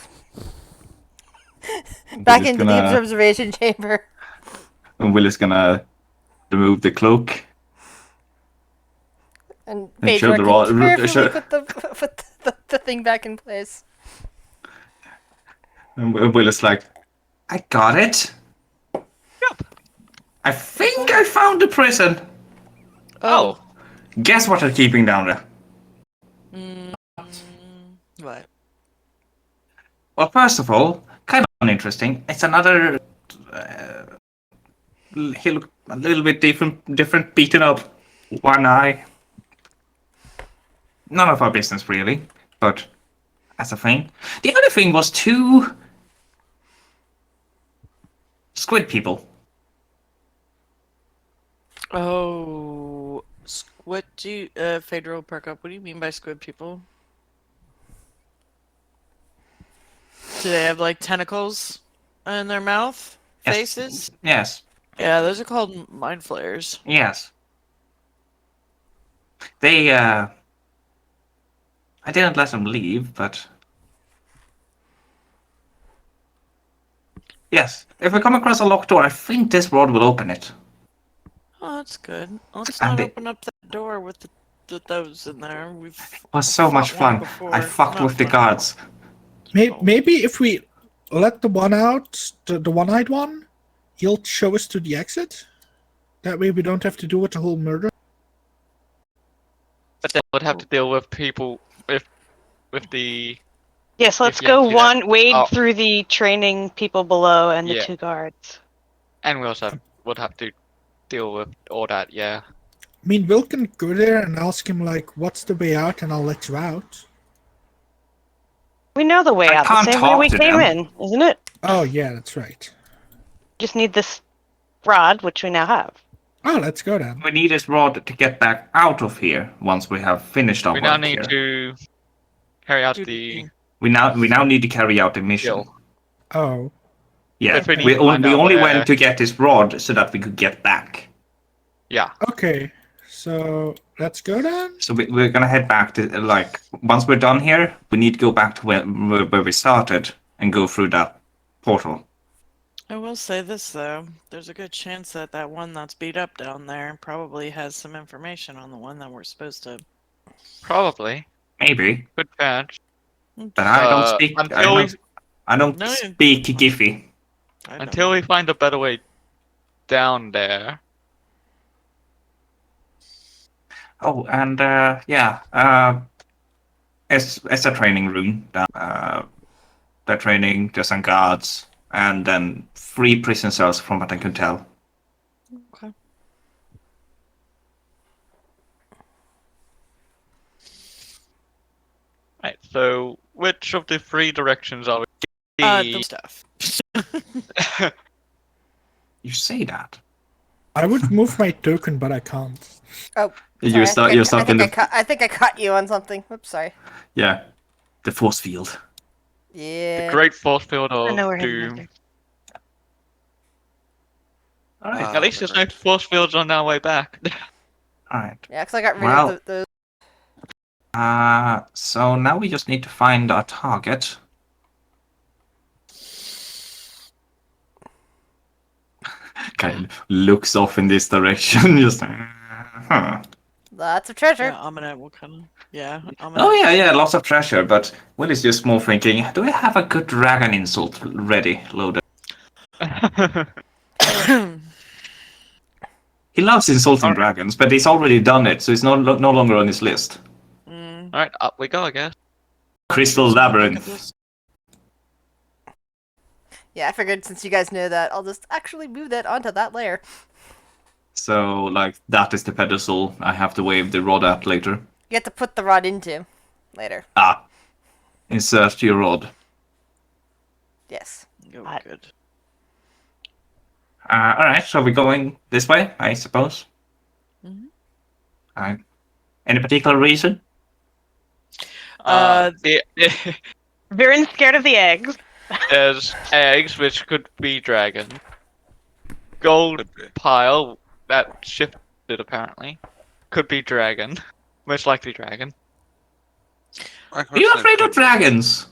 back into the observation chamber. And Will is gonna remove the cloak. And And show Phaedra the can rod- carefully show- put the thing back in place. And Will is like, I got it. I think I found the prison. Oh. Guess what they're keeping down there? What? Well, first of all, kind of uninteresting. It's another. He looked a little bit different, beaten up, one eye. None of our business really, but as a thing. The other thing was two squid people. Oh, what do you, Phaedra will perk up. What do you mean by squid people? Do they have like tentacles in their mouth? Yes. Faces? Yes. Yeah, those are called mind flayers. Yes. They, I didn't let them leave, but... Yes, if we come across a locked door, I think this rod will open it. Oh, that's good. Let's And not it open up that door with those in there. We've was so much fought one fun. I before. fucked Not with the fun. guards. Maybe if we let the one out, the one-eyed one, he'll show us to the exit. That way we don't have to do it the whole murder. But then we'd have to deal with people with the Yes, let's you go empty that wade out. through the training people below and the Yeah. 2 guards. And we also would have to deal with all that, yeah. I mean, Will can go there and ask him, like, what's the way out, and I'll let you out. We know the way I out, the can't same way talk we to came them. in, isn't it? Oh, yeah, that's right. Just need this rod, which we now have. Oh, let's go then. We need this rod to get back out of here once we have finished our We now work need here. to carry out Do the We now need to carry out the mission. deal. Oh. Yeah, If we need we, to find out only where- went to get this rod so that we could get back. Yeah. Okay, so let's go then. So we're gonna head back to, like, once we're done here, we need to go back to where we started and go through that portal. I will say this though, there's a good chance that that one that's beat up down there probably has some information on the one that we're supposed to. Probably. Maybe, Good chance. but I don't speak. I don't No, speak Giphy. I Until don't. we find a better way down there. Oh, and yeah, it's a training room. They're training. There's some guards, and then 3 prison cells, from what I can tell. Okay. Right, so which of the 3 directions are we? The stuff. You say that. I would move my token, but I can't. Oh, You're sorry, stuck. You're stuck in the. I think I caught you on something. Oops, sorry. Yeah, the force field. Yeah. The Great Force Field I of know we're heading Doom. there. All right. At least there's no force fields on our way back. All right. Yeah, because I got rid Well- of the So now we just need to find our target. Kind of looks off in this direction, just. lots of treasure. Yeah, Aminette will come. Yeah, Aminette. Oh yeah, lots of treasure. But Will is just more thinking, do I have a good dragon insult ready, loaded? He loves insulting Alright. dragons, but he's already done it, so it's no longer on his list. Mm. Alright, up we go, I guess. Crystal Look at Labyrinth. this. Yeah, I figured since you guys know that, I'll just actually move that onto that layer. So, like, that is the pedestal I have to wave the rod at later. You have to put the rod into later. Ah. Insert your rod. Yes. Oh, Hot. good. Alright, so we're going this way, I suppose. Mhm. Alright. Any particular reason? Viren's scared of the eggs. There's eggs, which could be dragon. Gold pile that shifted apparently. Could be dragon. Most likely dragon. I Are you personally afraid of could- dragons?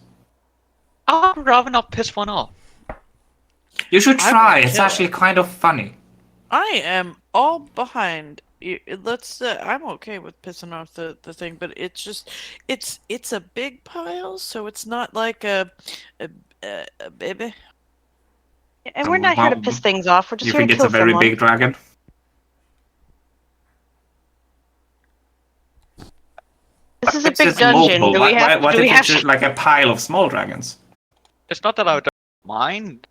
I'd rather not piss one off. You should I try, would it's kill actually kind of funny. I am all behind. Let's. I'm okay with pissing off the thing, but it's just, it's a big pile, so it's not like a baby. And we're not here to Well, piss things off. We're just You here to think it's kill a very someone. big dragon? This is a It's big just dungeon. multiple. Do we have? What Do we if have? it's just like a pile of small dragons? It's not that I don't mind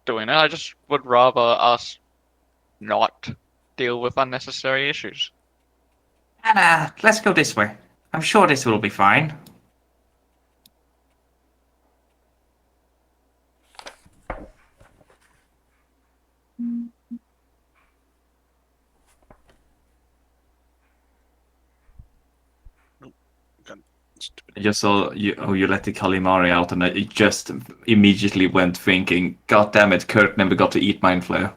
doing it, I just would rather us not deal with unnecessary issues. Anna, let's go this way. I'm sure this will be fine. Stupid. I just saw you let the Kalimari out, and I just immediately went thinking, God damn it, Kurt never got to eat Mind Flayer.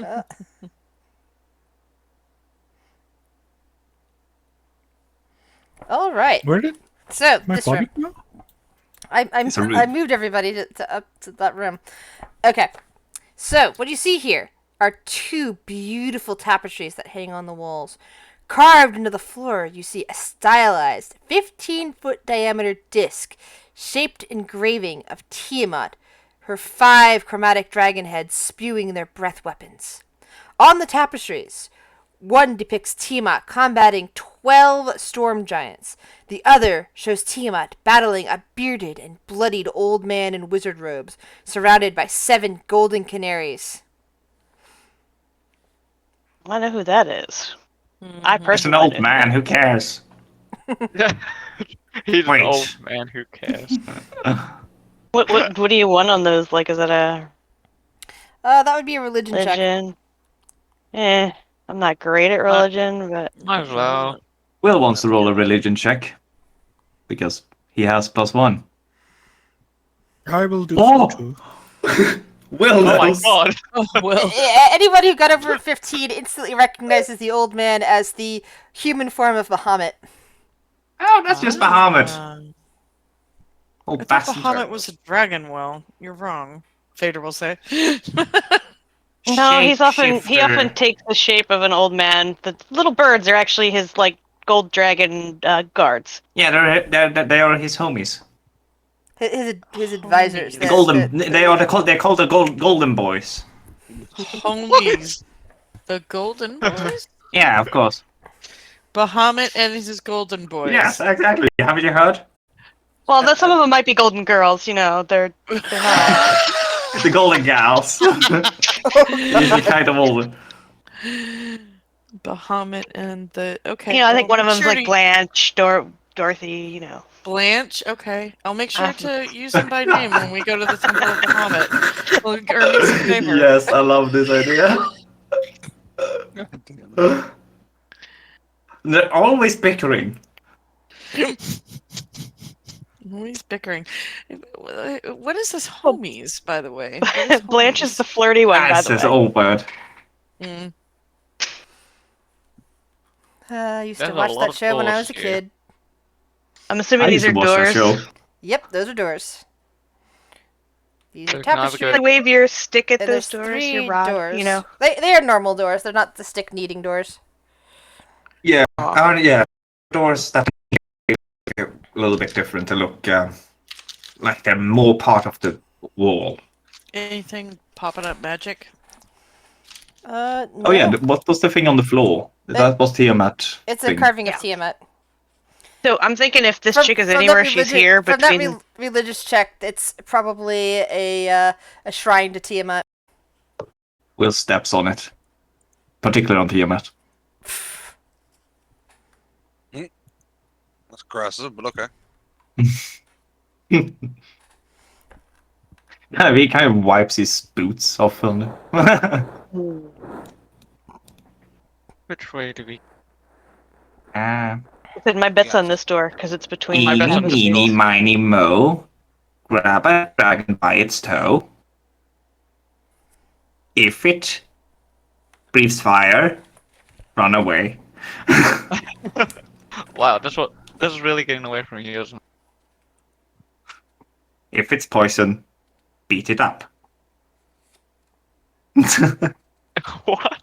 Uh, all right. Where did So my this body room. go? It's a I room. moved everybody to up to that room. Okay. So what you see here are two beautiful tapestries that hang on the walls. Carved into the floor, you see a stylized 15-foot diameter disc shaped engraving of Tiamat, her 5 chromatic dragon heads spewing their breath weapons. On the tapestries, one depicts Tiamat combating 12 storm giants. The other shows Tiamat battling a bearded and bloodied old man in wizard robes, surrounded by 7 golden canaries. I know who that is. I Mhm. It's an personally old know. man. Who cares? He's an Wait. old man. Who cares? What do you want on those? Like, is that a That would be a religion check. religion? I'm not great at religion, but Might as well. Will wants to roll a religion check because he has +1. I will do Oh! so too. Will Oh my knows. god! Oh, well. Anyone who got over 15 instantly recognizes the old man as the human form of Bahamut. Oh, that's just Bahamut. Oh, I thought that's Bahamut was a dragon. Well, you're wrong. Fader will say. no, he often Shapeshifter. takes the shape of an old man. The little birds are actually his like gold dragon guards. Yeah, they are his homies. His advisors. Homies. The golden. They're called the golden boys. Homies. The Golden Boys? Yeah, of course. Bahamut and his Golden Boys. Yes, exactly. Haven't you heard? Well, some of them might be golden girls. You know, they're not. The golden gals. Usually kind of older. Bahamut and the okay. You know, I think well, one of make them's sure like to- Blanche, Dorothy. You know. Blanche. Okay, I'll make sure to use them by name when we go to the Temple of Bahamut. We'll earn me some favor. Yes, I love this idea. They're always bickering. Always bickering. What is this homies, by the way? What is Blanche is homies? the flirty one, by That's the his way. old word. Mm. I used to There's a watch lot that of show when I was doors a here. kid. I'm assuming I these used are to watch that doors. show. Yep, those are doors. These So are can I have a tapestries. go- Wave your stick at And those there's doors. 3 Your rod. doors. You know. They are normal doors. They're not the stick kneading doors. Yeah, Aw. yeah. Doors that are a little bit different to look like they're more part of the wall. Anything popping up magic? No. Oh yeah, what was the thing on the floor? That was Tiamat. It's a thing. carving of Yeah. Tiamat. So I'm thinking if this chick is that anywhere, she's here From between. that religious check, it's probably a shrine to Tiamat. Will steps on it, particularly on Tiamat. That's aggressive, but okay. He kind of wipes his boots off on it. Which way do we? I said my bet's on this door because it's between my bet Eeny, on the meeny, door. miny, mo. Grab a dragon by its toe. If it breathes fire, run away. Wow, this is really getting away from you, isn't If it's poison, beat it up. it? What?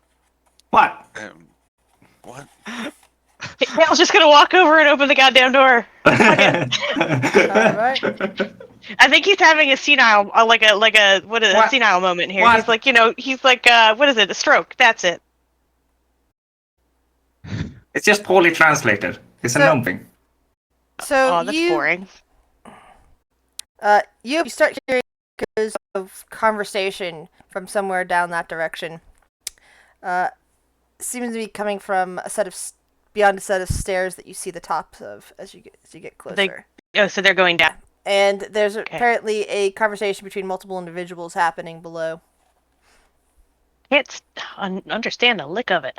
What? What? I was just gonna walk over and open the goddamn door. Alright. I think he's having a senile, like a what is it, a What? senile moment here. What? He's like, what is it, a stroke? That's it. It's just poorly translated. It's a So- gnome thing. So Oh, that's boring. you start hearing echoes of conversation from somewhere down that direction. Seems to be coming from beyond a set of stairs that you see the tops of as you get closer. Oh, so they're going down. And there's apparently a conversation between multiple individuals happening below. Can't understand a lick of it.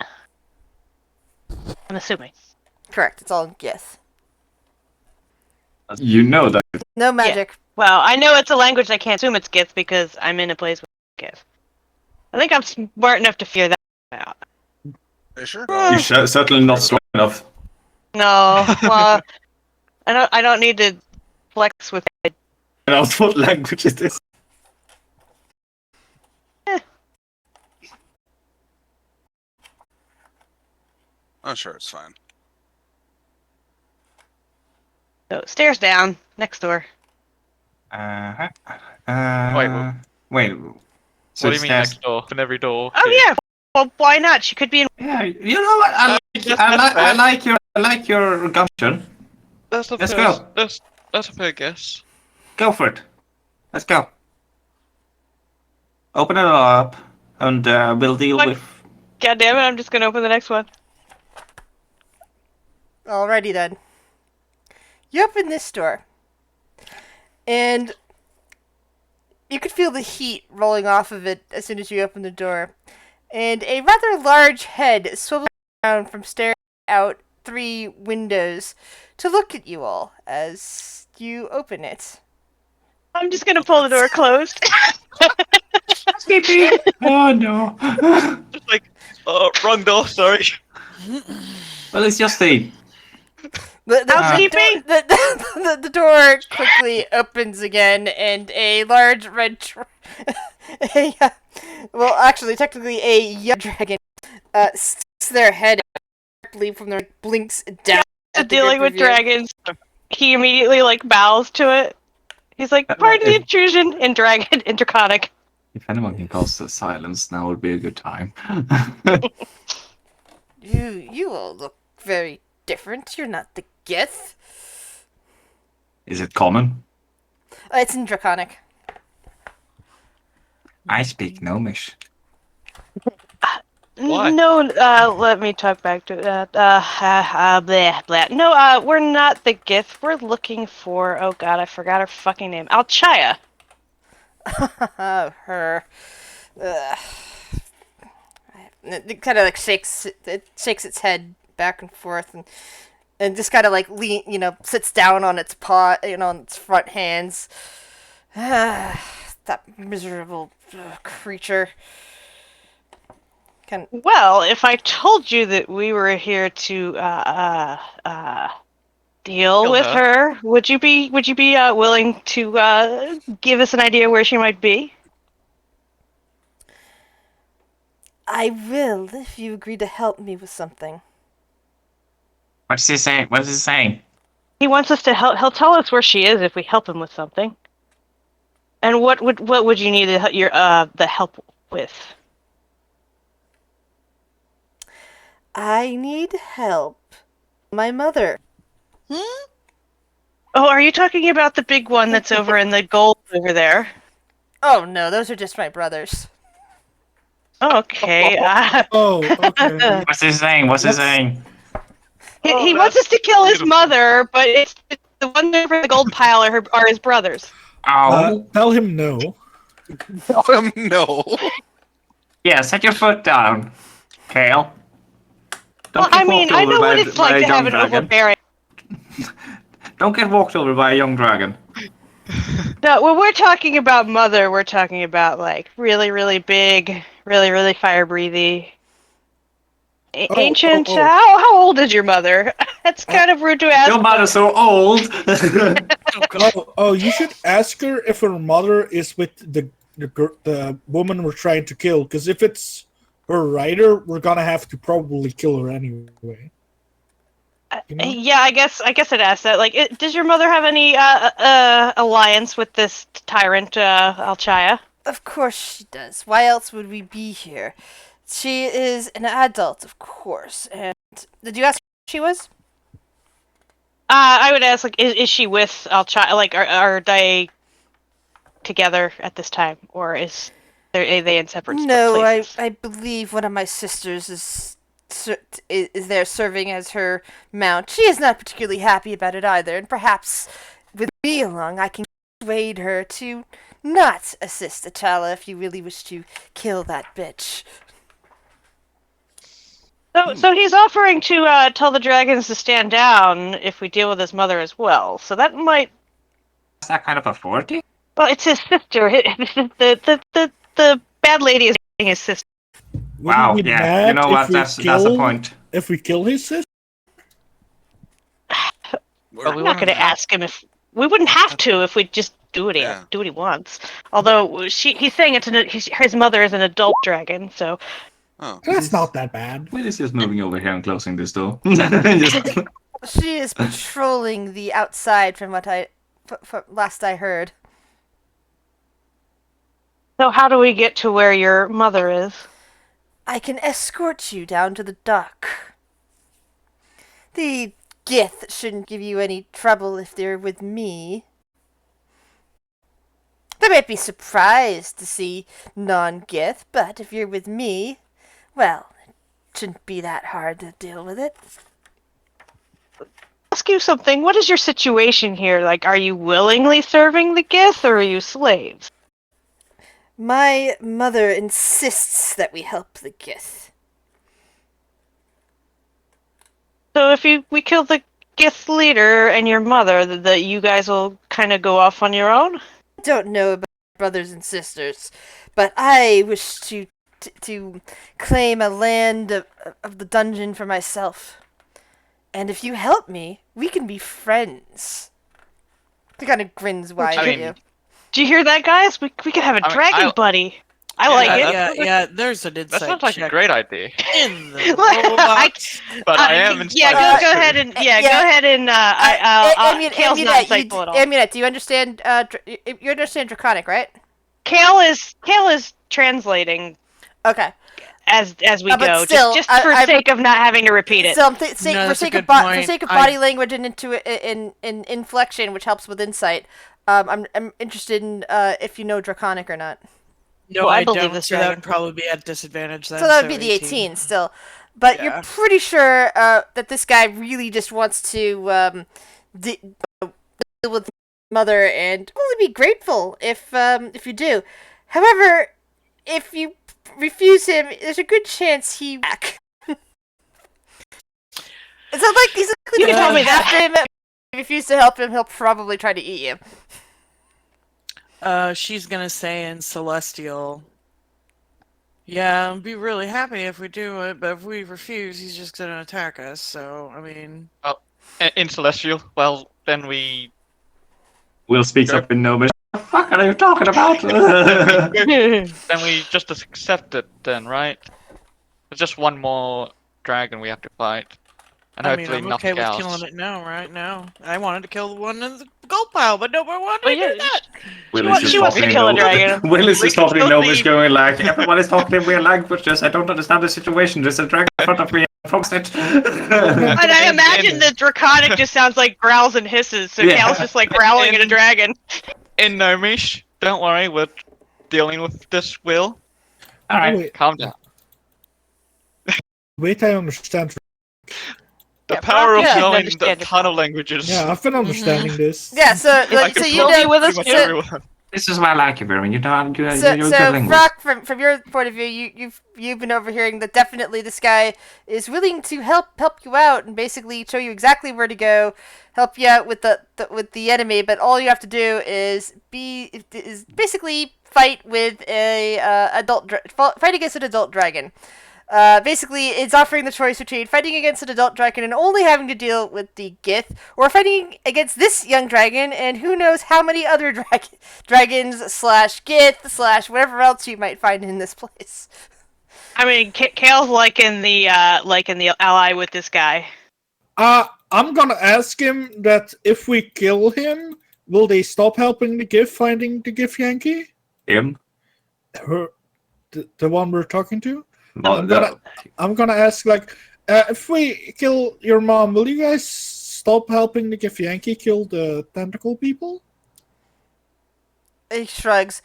I'm assuming. Correct. It's all yes. You know that. No magic. Well, I know it's a language I can't assume it's Gith because I'm in a place with Gith. I think I'm smart enough to figure that out. Are you sure? You're certainly not strong enough. No, well, I don't need to flex with. I know what language it is. I'm sure it's fine. So stairs down, next door. Uh-huh. Wait, Wait. what So do you mean next door? Open every door. Oh here. yeah, well why not? She could be in. Yeah, you know what? I like your gumption. That's a Let's fair, go. That's a fair guess. Go for it. Let's go. Open it up, and we'll deal What? with. God damn it! I'm just gonna open the next one. Alrighty then. You open this door, and you could feel the heat rolling off of it as soon as you open the door. And a rather large head swivels around from staring out 3 windows to look at you all as you open it. I'm just gonna pull the door closed. Oh no. Just like, wrong door. Sorry. Well, it's just the. Housekeeping? The door quickly opens again, and a large red well, actually, technically a young dragon sticks their head directly from their blinks down. at the Dealing group with of you. dragons, he immediately like bows to it. He's like, "Pardon the intrusion," in dragon, in draconic. If anyone can cause the silence, now would be a good time. You all look very different. You're not the Gith. Is it common? It's in draconic. I speak Gnomish. Why? No, let me talk back to that. Blah, blah. No, we're not the Gith. We're looking for. Oh God, I forgot her fucking name. Alchaya. Her. It kind of like shakes its head back and forth and just kind of like sits down on its paw, on its front hands. That miserable creature. Well, if I told you that we were here to deal Kill with her. her, would you be willing to give us an idea where she might be? I will if you agree to help me with something. What's he saying? What is he saying? He wants us to help. He'll tell us where she is if we help him with something. And what would you need the help with? I need help. My mother. Hmm? Oh, are you talking about the big one that's over in the gold over there? Oh no, those are just my brothers. Okay. Oh, okay. What's he saying? What's he saying? He wants us to kill his mother, but it's the one over in the gold pile are his brothers. Oh. Tell him no. No. Yeah, set your foot down, Kale. Well, Don't I get mean, walked I over know what by it's like a to young have an dragon. overbearing. Don't get walked over by a young dragon. No, when we're talking about mother, we're talking about like really, really big, really, really fire breathy. Ancient. oh. How old is your mother? That's kind of rude to ask. Your mother's so old. Oh, you should ask her if her mother is with the woman we're trying to kill. Because if it's her rider, we're gonna have to probably kill her anyway. You know? Yeah, I guess I'd ask that. Like, does your mother have any alliance with this tyrant, Alchaya? Of course she does. Why else would we be here? She is an adult, of course. And did you ask who she was? I would ask, like, is she with Alchaya? Like, are they together at this time, or are they in separate places? I believe one of my sisters is there serving as her mount. She is not particularly happy about it either, and perhaps with me along, I can persuade her to not assist Atala if you really wish to kill that bitch. So he's offering to tell the dragons to stand down if we deal with his mother as well. So that might Is that kind of authority? Well, it's his sister. The bad lady is his sister. Would Wow, he be yeah. mad You know if what? we That's the kill- point. If we kill his sister? But we I'm not wouldn't going to have- ask him if we wouldn't have to if we just do what he wants. Although he's saying his mother is an adult dragon, so Oh, That's not that bad. Will is just moving over here and closing this door. Just- She is patrolling the outside from from last I heard. how do we get to where your mother is? I can escort you down to the dock. The Gith shouldn't give you any trouble if they're with me. They might be surprised to see non-Gith, but if you're with me, well, it shouldn't be that hard to deal with it. Ask you something. What is your situation here? Like, are you willingly serving the Gith, or are you slaves? My mother insists that we help the Gith. So if we kill the Gith leader and your mother, that you guys will kind of go off on your own? I don't know about brothers and sisters, but I wish to claim a land of the dungeon for myself. And if you help me, we can be friends. He kind of grins wide I at mean, you. Do you hear that, guys? We could have a I mean, dragon buddy. I like it. Yeah, there's an That insight sounds like a check great idea. in the I- robot. But I am yeah, inspired. go ahead and Yeah. go ahead and Kale's not insightful at all. Amunet, do you understand? You understand Draconic, right? Kale is translating Okay. as we But go, still, just for I- sake of not having to repeat it. So, for that's a sake of good for point. sake of body language and in inflection, which helps with insight. I'm interested in if you know Draconic or not. No, Well, I I believe don't. this So that dragon. would probably be at disadvantage then. So that would be the 18 still. But you're Yeah. pretty sure that this guy really just wants to deal with mother and only be grateful if you do. However, if you refuse him, there's a good chance he back. It's not like he's You can tell me that. after him. If you refuse to help him, he'll probably try to eat you. She's gonna say in Celestial. Yeah, I'd be really happy if we do it, but if we refuse, he's just gonna attack us. So, I mean, In Celestial, well, then we Will speaks up in Gnomish. What the fuck are you talking about? just accept it then, right? There's just one more dragon we have to fight. And I mean, hopefully I'm okay nothing with else. killing it now, right now. I wanted to kill the one in the gold pile, but nobody wanted But to yeah, do that. Will is just she wants to talking in kill a Gnomish. dragon. Will is We just can talking in still Gnomish, leave. going like, everyone is talking in weird languages. I don't understand the situation. There's a dragon in front of me. Frogs it. And I imagine the Draconic just sounds like growls and hisses, so Yeah. Kale's just like growling at a And- dragon. In Nomish, don't worry, we're dealing with this, Will. All right. Wait, Calm down. wait, I understand. The Yeah, power of Brock doesn't knowing a understand ton it. of languages. Yeah, I've been understanding this. Yeah. So I can so you prove know with us, pretty much so- everyone. This is why I like you, Birman. You don't. You're So, a good so linguist. Brock, from your point of view, you've been overhearing that definitely this guy is willing to help you out and basically show you exactly where to go, help you out with the enemy. But all you have to do is basically fight with a fight against an adult dragon. Basically, it's offering the choice between fighting against an adult dragon and only having to deal with the Gith, or fighting against this young dragon and who knows how many other dragons slash Gith slash whatever else you might find in this place. I mean, Kale's like in the ally with this guy. I'm gonna ask him that if we kill him, will they stop helping the GIF finding the GIF Yankee? Him. Her, the one we're talking to? Well, I'm gonna ask, like, if we kill your mom, will you guys stop helping the GIF Yankee kill the tentacle people? He shrugs.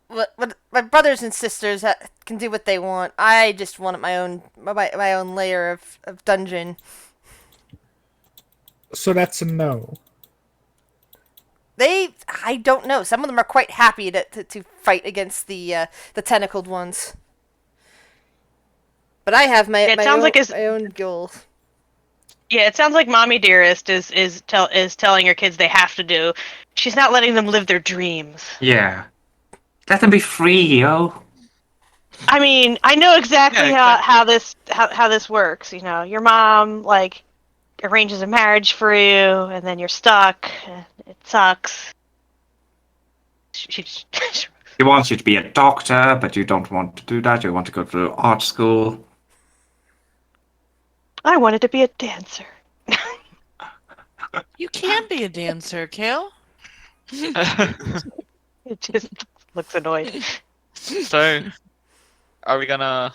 What my brothers and sisters can do what they want. I just wanted my own layer of dungeon. So that's a no. I don't know. Some of them are quite happy to fight against the tentacled ones. But I have my own goals. Yeah, it sounds like Mommy Dearest is telling her kids they have to do. She's not letting them live their dreams. Yeah. Let them be free, yo. I mean, I know exactly Yeah, how this works. You know, your mom like arranges a marriage for you, and then you're stuck. And it sucks. She He wants you to be a doctor, but you don't want to do that. You want to go to art school. I wanted to be a dancer. You can be a dancer, Kale. It just looks annoyed. So, are we gonna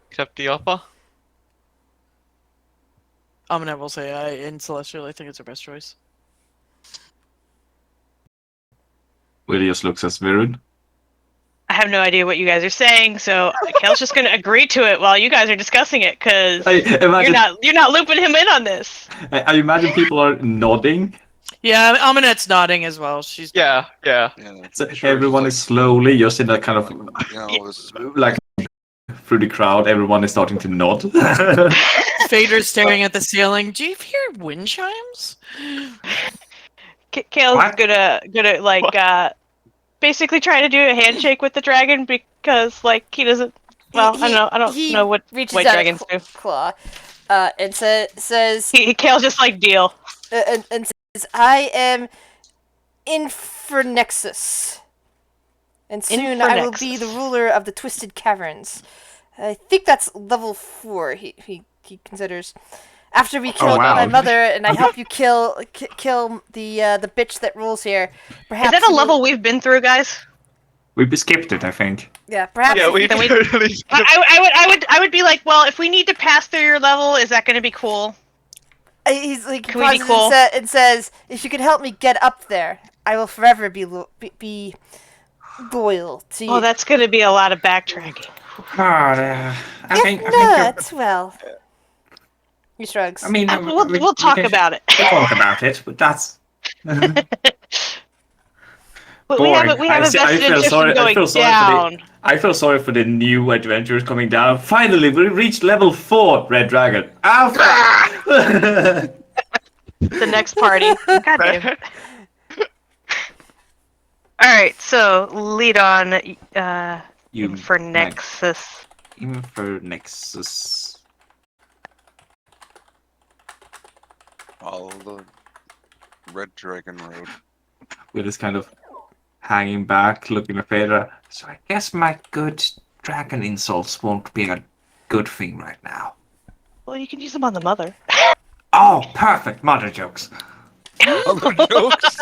accept the offer? I will say, in Celestial, I think it's our best choice. Willie just looks at Virun. I have no idea what you guys are saying, so Kale's just gonna agree to it while you guys are discussing it, because you're not looping him in on this. I imagine people are nodding. Yeah, Amanette's nodding as well. She's Yeah. Yeah. So Sure, everyone it's is slowly just in that kind of this is like through the crowd. Everyone is starting to nod. Fader's staring at the ceiling. Do you hear wind chimes? Kale's What? gonna like basically try to do a handshake with the dragon because like he doesn't. Well, I don't he know what reaches white out dragons a do. claw, and says, Kale's just like deal. and says, "I am Infernexus, and soon I will be the Infernexus. ruler of the Twisted Caverns. I think that's level 4." He considers. After we kill wow. my mother, and I help you kill the bitch that rules here. Perhaps Is that a you level will- we've been through, guys? We skipped it, I think. Yeah, perhaps. Yeah, we Then we- totally. I would be like, well, if we need to pass through your level, is that going to be cool? He's like, Can we be pauses cool? and says, "If you could help me get up there, I will forever be loyal to you. Oh, that's going to be a lot of backtracking. I If think not, well." He shrugs. I mean, We'll talk about it. We'll talk about it, but that's. But we have a vested interest in going down. I feel sorry for the new adventurers coming down. Finally, we reached level 4, Red Dragon. Alpha! The next party. God damn it. Alright, so lead on for Nexus. Infernexus. follow the Red Dragon Road. We're just kind of hanging back, looking at Phaedra. So I guess my good dragon insults won't be a good thing right now. Well, you can use them on the mother. Oh, perfect. Mother jokes. Other jokes?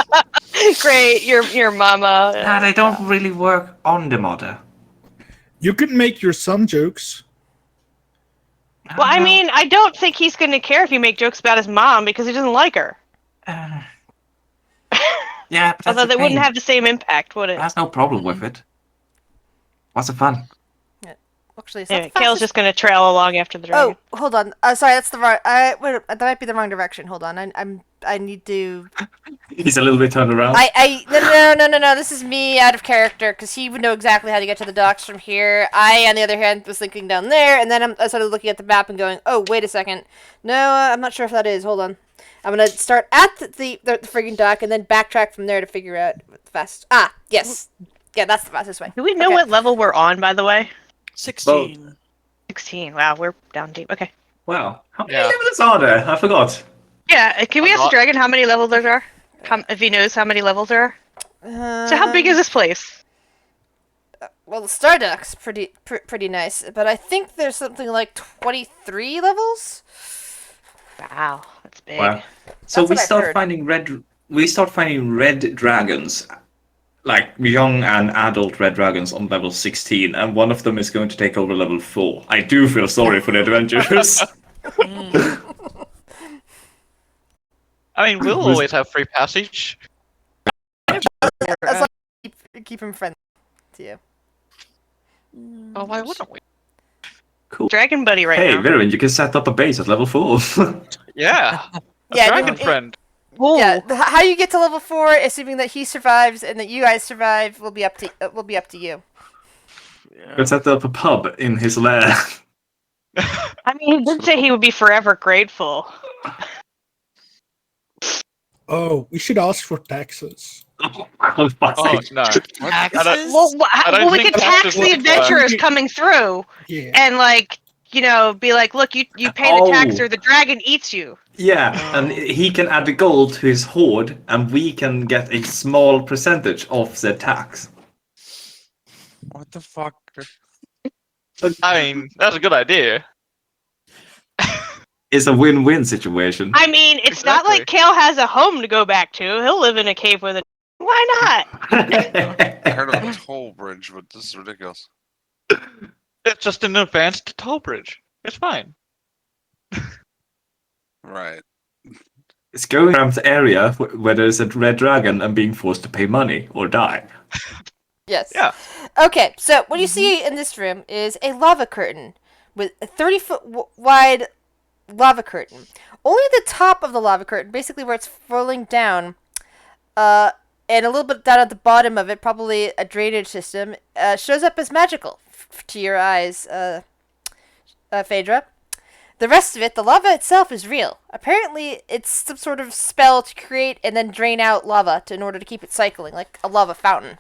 Great, your mama. Nah, they don't really work on the mother. You can make your son jokes. Well, I mean, I don't think he's going to care if you make jokes about his mom because he doesn't like her. Yeah, but that's Although the they wouldn't thing. have the same impact, would it? That's no problem with it. What's the fun? Actually, Anyway, Kale's just going to trail along after the dragon. Oh, hold on. Sorry, that's the wrong. Wait, that might be the wrong direction. Hold on. I need to. He's a little bit turned around. No. This is me out of character because he would know exactly how to get to the docks from here. I, on the other hand, was thinking down there, and then I started looking at the map and going, "Oh, wait a second. No, I'm not sure if that is. Hold on. I'm gonna start at the friggin' dock and then backtrack from there to figure out the fast. Ah, yes. Yeah, that's the fastest way. Do we know Okay. what level we're on, by the way? 16. 16. Wow, we're down deep. Okay. Wow. How many Yeah. levels are there? I forgot. Yeah, can we A ask the lot. dragon how many levels there are? If he knows how many levels there are? So how big is this place? Well, the Stardock's pretty nice, but I think there's something like 23 levels. Wow, that's big. Wow. So That's we what I've start heard. finding red dragons, like young and adult red dragons on level 16, and one of them is going to take over level 4. I do feel sorry for the adventurers. I mean, we'll Who's- always have free passage. As long as you keep him friendly to you. Oh, why wouldn't we? Dragon buddy right Hey, now. Viren, you can set up a base at level 4. Yeah. Yeah, Dragon friend. Ooh. Yeah, how you get to level 4, assuming that he survives and that you guys survive, will be up to you. Let's set up a pub in his lair. I mean, he did say he would be forever grateful. Oh, we should ask for taxes. Oh no! Taxes? I don't we think could tax taxes the work. adventurers coming through, Yeah. and be like, look, you pay the tax or the dragon eats you. Yeah, and Oh. he can add the gold to his hoard, and we can get a small percentage of the tax. What the fuck? I mean, that's a good idea. It's a win-win situation. I mean, it's not like Kale has a home to go back to. He'll live in a cave with a. Why not? I heard of a toll bridge, but this is ridiculous. It's just an advanced toll bridge. It's fine. Right. It's going around the area where there's a red dragon and being forced to pay money or die. Yes. Yeah. Okay, so what you see in this room is a lava curtain with a 30-foot wide lava curtain. Only the top of the lava curtain, basically where it's falling down, and a little bit down at the bottom of it, probably a drainage system, shows up as magical to your eyes, Phaedra. The rest of it, the lava itself, is real. Apparently, it's some sort of spell to create and then drain out lava in order to keep it cycling, like a lava fountain.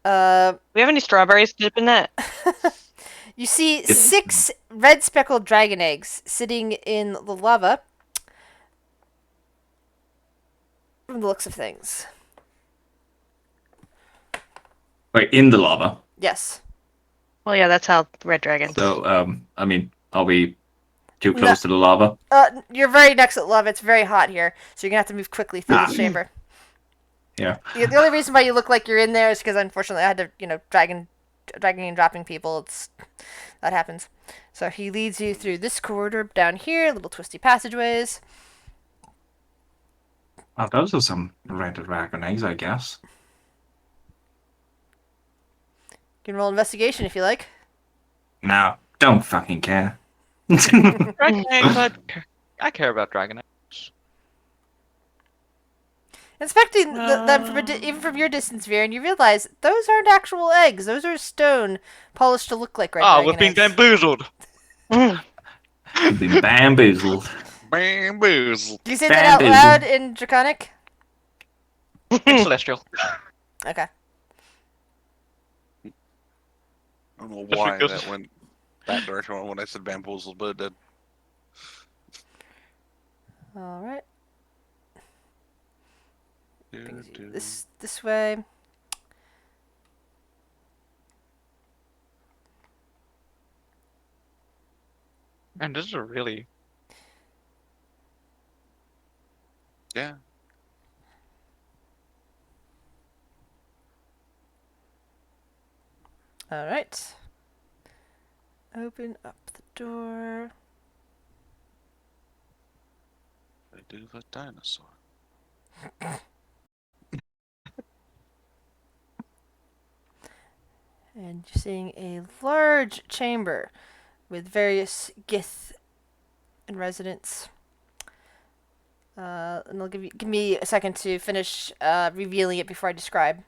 We have any strawberries to dip in that? You see 6 red speckled dragon eggs sitting in the lava. From the looks of things. Wait, in the lava. Yes. Well, yeah, that's how red dragons. So, I mean, are we too close to the lava? You're very next to the lava. It's very hot here, so you're gonna have to move quickly through this chamber. Yeah. The only reason why you look like you're in there is because unfortunately I had to, dragging and dropping people. That happens. So he leads you through this corridor down here, little twisty passageways. Well, those are some red dragon eggs, I guess. You can roll investigation if you like. No, don't fucking care. Dragon eggs, I care about dragon eggs. Inspecting them from even from your distance, Viren, you realize those aren't actual eggs. Those are stone polished to look like red dragon we've been eggs. bamboozled. Been bamboozled. Bamboozled. Do you say that out loud in Draconic? In Celestial. Okay. I don't know Just why because- that went that direction when I said bamboozled, but it did. All right. Do, Brings you do. this way. And this is a really Yeah. All right. Open up the door. I do the dinosaur. And you're seeing a large chamber with various gith and residents. And I'll give me a second to finish revealing it before I describe.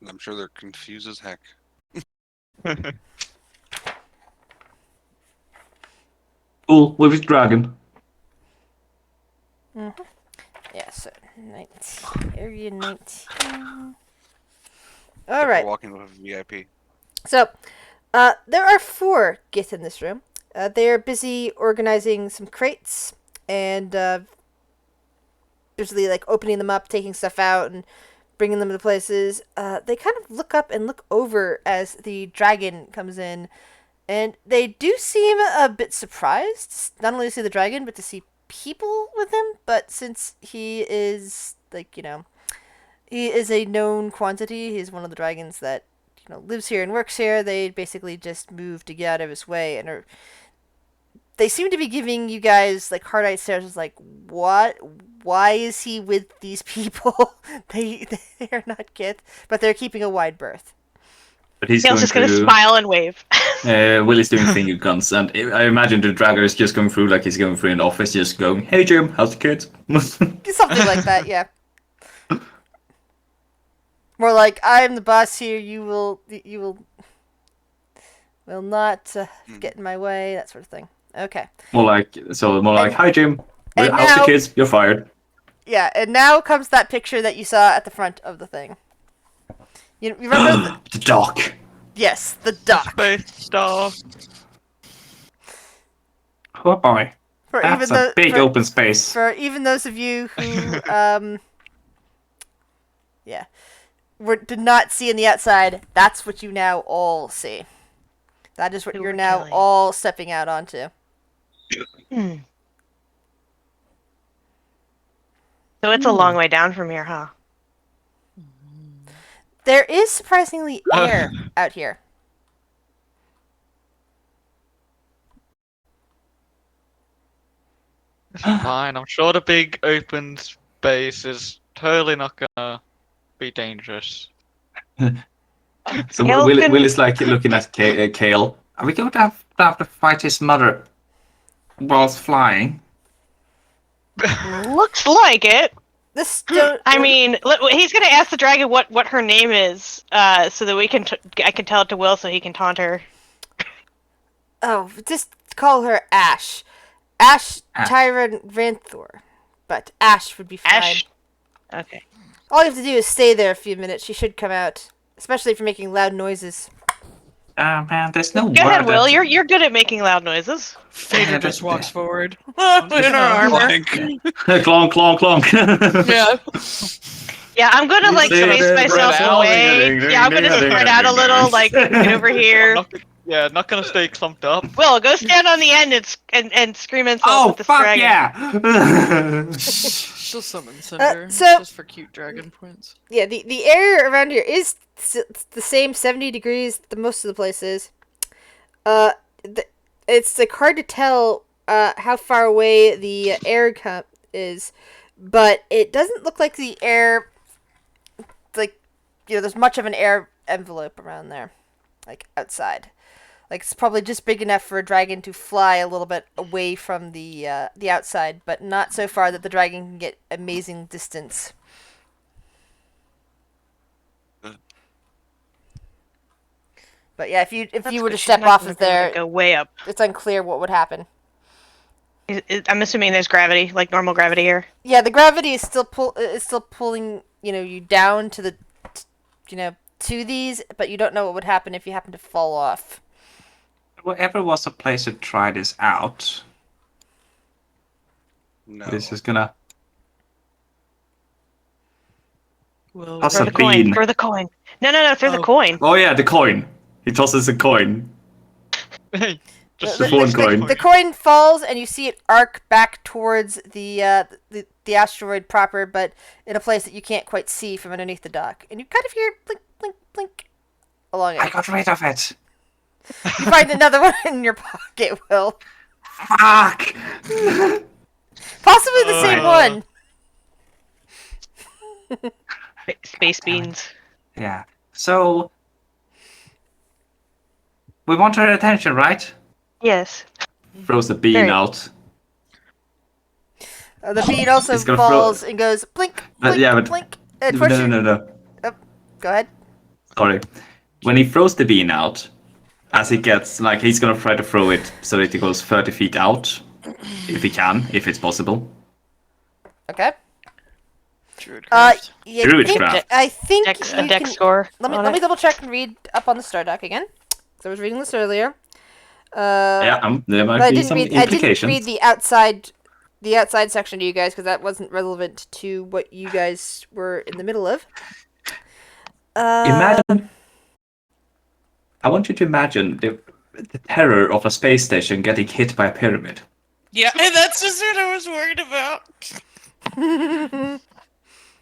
I'm sure they're confused as heck. Cool, with his dragon. Mm-hmm. Yeah, so 19, area 19. All right. Walking with a VIP. So, there are 4 gith in this room. They're busy organizing some crates and busily like opening them up, taking stuff out, and bringing them to places. They kind of look up and look over as the dragon comes in, and they do seem a bit surprised, not only to see the dragon, but to see people with him. But since he is, he is a known quantity, he's one of the dragons that, lives here and works here, they basically just move to get out of his way, and they seem to be giving you guys, hard-eyed stares, like, what? Why is he with these people? they are not kith, but they're keeping a wide berth. But he's Kale's just gonna to... smile and wave. Willie's doing finger guns, and I imagine the dragger is just going through like he's going through an office, just going, "Hey Jim, how's the kids?" Something like that, yeah. More like, I'm the boss here, you will not get in my way, that sort of thing. Okay. More like, "Hi Jim." And Out the now, kids, you're fired. yeah, and now comes that picture that you saw at the front of the thing. You remember? The dock. Yes, the dock. Space star. Oh boy. For That's even a though big open space. for even those of you who yeah, did not see in the outside, that's what you now all see. That is what Who you're we're now killing. all stepping out onto. So it's a long way down from here, huh? There is surprisingly air out here. It's fine. I'm sure the big open space is totally not gonna be dangerous. So Kale Will, can- Will is like looking at Kale. Are we going to have to fight his mother whilst flying? Looks like it. The stone. I mean, he's gonna ask the dragon what her name is, so that we can I can tell it to Will so he can taunt her. Oh, just call her Ash. Ash Ash. Tyron Ranthor. But Ash would be fine. Ash. Okay. All you have to do is stay there a few minutes. She should come out. Especially if you're making loud noises. Man, there's no Go ahead, word Will. that- You're good at making loud noises. Phaedra just walks forward in her armor. Like, Clonk, clonk, clonk. Yeah. Yeah, I'm gonna like Say space it, myself spread out. away. Yeah, I'm gonna spread out a little, like get over here. Not gonna stay clumped up. Will, go stand on the end and scream insult Oh, with this fuck dragon. yeah! She'll summon Cinder so- just for cute dragon points. Yeah, the air around here is the same 70 degrees that most of the place is. It's like hard to tell how far away the air is, but it doesn't look like the air, like, there's much of an air envelope around there, like outside. Like it's probably just big enough for a dragon to fly a little bit away from the outside, but not so far that the dragon can get amazing distance. But yeah, if you That's were to good. She's step not off gonna of there, go way up. it's unclear what would happen. I'm assuming there's gravity, like normal gravity here. Yeah, the gravity is still pulling you down to the to these, but you don't know what would happen if you happen to fall off. Whatever was a place to try this out, no. This is gonna. Will Toss Throw a the coin. bean. Throw the coin. No. Throw the Oh. coin. Oh yeah, the coin. He tosses a coin. Just The phone coin. The coin falls, and you see it arc back towards the asteroid proper, but in a place that you can't quite see from underneath the dock. And you kind of hear blink, blink, blink along I it. got rid of it. You find another one in your pocket, Will. Fuck! Possibly the same one. Space beans. Yeah. So we want her attention, right? Yes. Throws the bean Very- out. The bead also It's gonna falls and goes blink, blink, yeah, but- blink. No, Unfortunately, no. go ahead. Sorry. When he throws the bean out, as he gets, like, he's gonna try to throw it so that it goes 30 feet out. If he can, if it's possible. Okay. Druidcraft. Yeah, Druidcraft. I think Dex, you a dex can- score. Let on me it. double check and read up on the star doc again. Because I was reading this earlier. Yeah, there But might be some I didn't implications. read the outside section to you guys because that wasn't relevant to what you guys were in the middle of. Imagine. I want you to imagine the terror of a space station getting hit by a pyramid. Yeah, and that's just what I was worried about.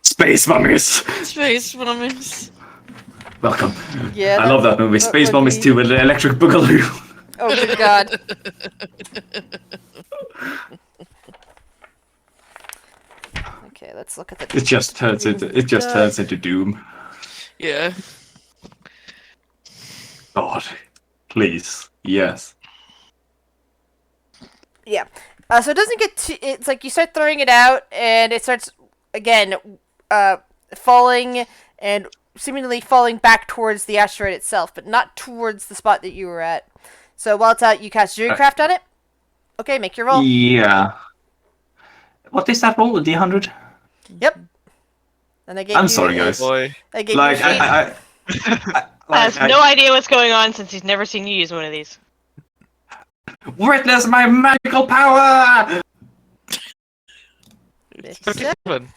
Space mummies! Space mummies. Welcome. Yeah, I love that movie. that Space would Mummies be- 2 with the electric boogaloo. Oh, good God. Okay, let's look at the. It just turns into Doom. Yeah. God, please, yes. Yeah. So it doesn't get too. It's like you start throwing it out, and it starts again, falling and seemingly falling back towards the asteroid itself, but not towards the spot that you were at. So while it's out, you cast Druidcraft on it. Okay, make your roll. Yeah. What is that roll? A D100? Yep. And I gave I'm you sorry, a- guys. Boy. I gave Like, you a sheet. Has no idea what's going on since he's never seen you use one of these. Witness my magical power! It's 57.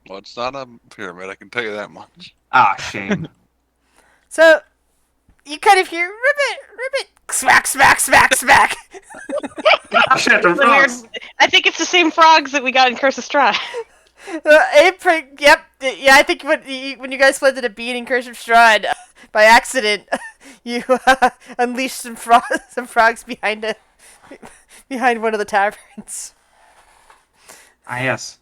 Well, it's not a pyramid, I can tell you that much. Ah, shame. So, you kind of hear ribbit, smack, smack, smack, smack. Shit, the The weird, frogs. I think it's the same frogs that we got in Curse of Strahd. Yep, yeah. I think when you guys planted a bean in Curse of Strahd by accident, you unleashed some frogs behind one of the taverns. Ah, yes.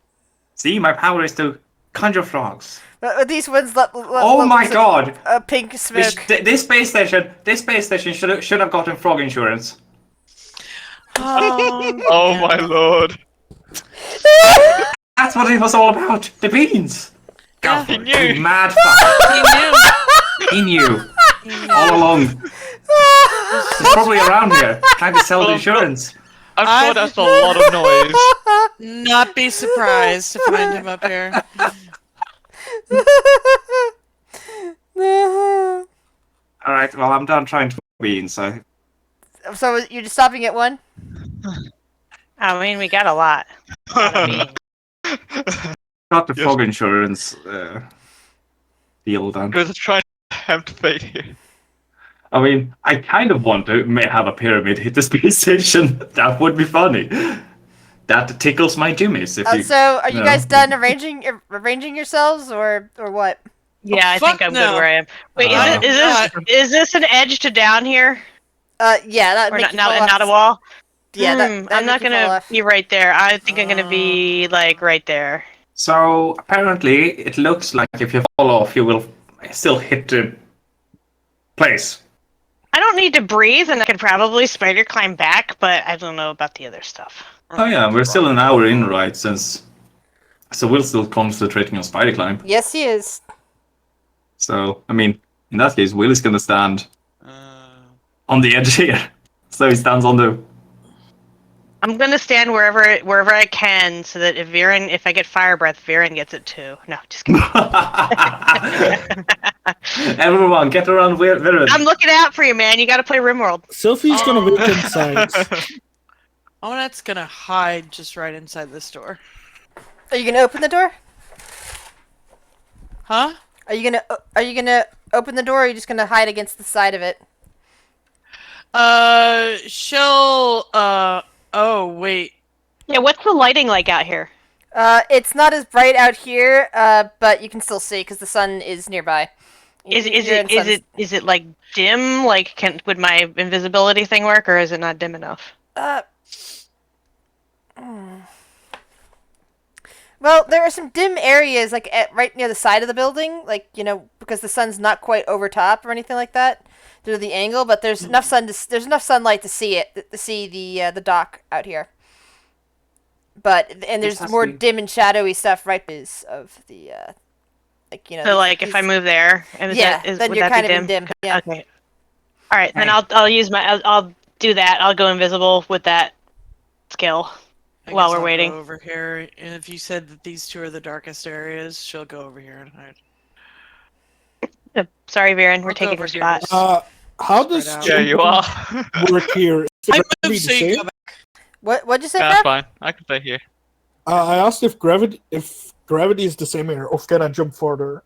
See, my power is to conjure frogs. But these ones Oh my god! pink smoke. This space station should have gotten frog insurance. Oh my lord. That's what it was all about. The beans. Yeah, Go he for it, knew. you mad fuck. He knew. He knew all along. He's probably around here trying to sell the Well, insurance. I'm sure that's a lot of noise. Not be surprised to find him up here. All right, well I'm done trying to beans. So So you're just stopping at one? I mean, we got a lot. got the Yes. frog insurance deal done. Because trying to tempt fate here. I mean, I kind of want to have a pyramid hit the space station. That would be funny. That tickles my jimmies. If you, So are you no. guys done arranging yourselves, or what? Yeah, I think fuck I'm no. good where I am. Wait, Uh, is this an edge to down here, Yeah, that or make not? you fall Not a off. wall. Yeah, that I'm not make you fall gonna off. be right there. I think I'm gonna be like right there. So apparently, it looks like if you fall off, you will still hit the place. I don't need to breathe, and I could probably spider climb back, but I don't know about the other stuff. Oh yeah, we're still an hour in, right? So we're still concentrating on spider climb. Yes, he is. So I mean, in that case, Will is gonna stand Uh, on the edge here. So he stands on the. I'm gonna stand wherever I can, so that if I get fire breath, Viren gets it too. No, just kidding. Everyone, get around Viren. I'm looking out for you, man. You gotta play RimWorld. Sophie's gonna wait inside. Onet's gonna hide just right inside this door. Are you gonna open the door? Huh? Are you gonna open the door? Or are you just gonna hide against the side of it? She'll, oh, wait. Yeah, what's the lighting like out here? It's not as bright out here, but you can still see because the sun is nearby. Is You're in sun- it like dim? Like, would my invisibility thing work, or is it not dim enough? Well, there are some dim areas, like right near the side of the building, like because the sun's not quite over top or anything like that due to the angle. But there's enough there's enough sunlight to see it, to see the dock out here. And there's has to more be- dim and shadowy stuff right of the So, like, if I move there, and yeah, then would you're that kind be of in dim. Yeah. Okay. All right, then Right. I'll use I'll do that. I'll go invisible with that skill. I While guess we're I'll waiting. go over here, and if you said that these two are the darkest areas, she'll go over here and hide. Sorry, Viren, we're I'll go taking over your here. spot. How does Spread out. Yeah, you are. work here? Is I gravity moved the so you same? go back. What'd you say, That's Fab? fine. I can stay here. I asked if gravity is the same here, or can I jump further?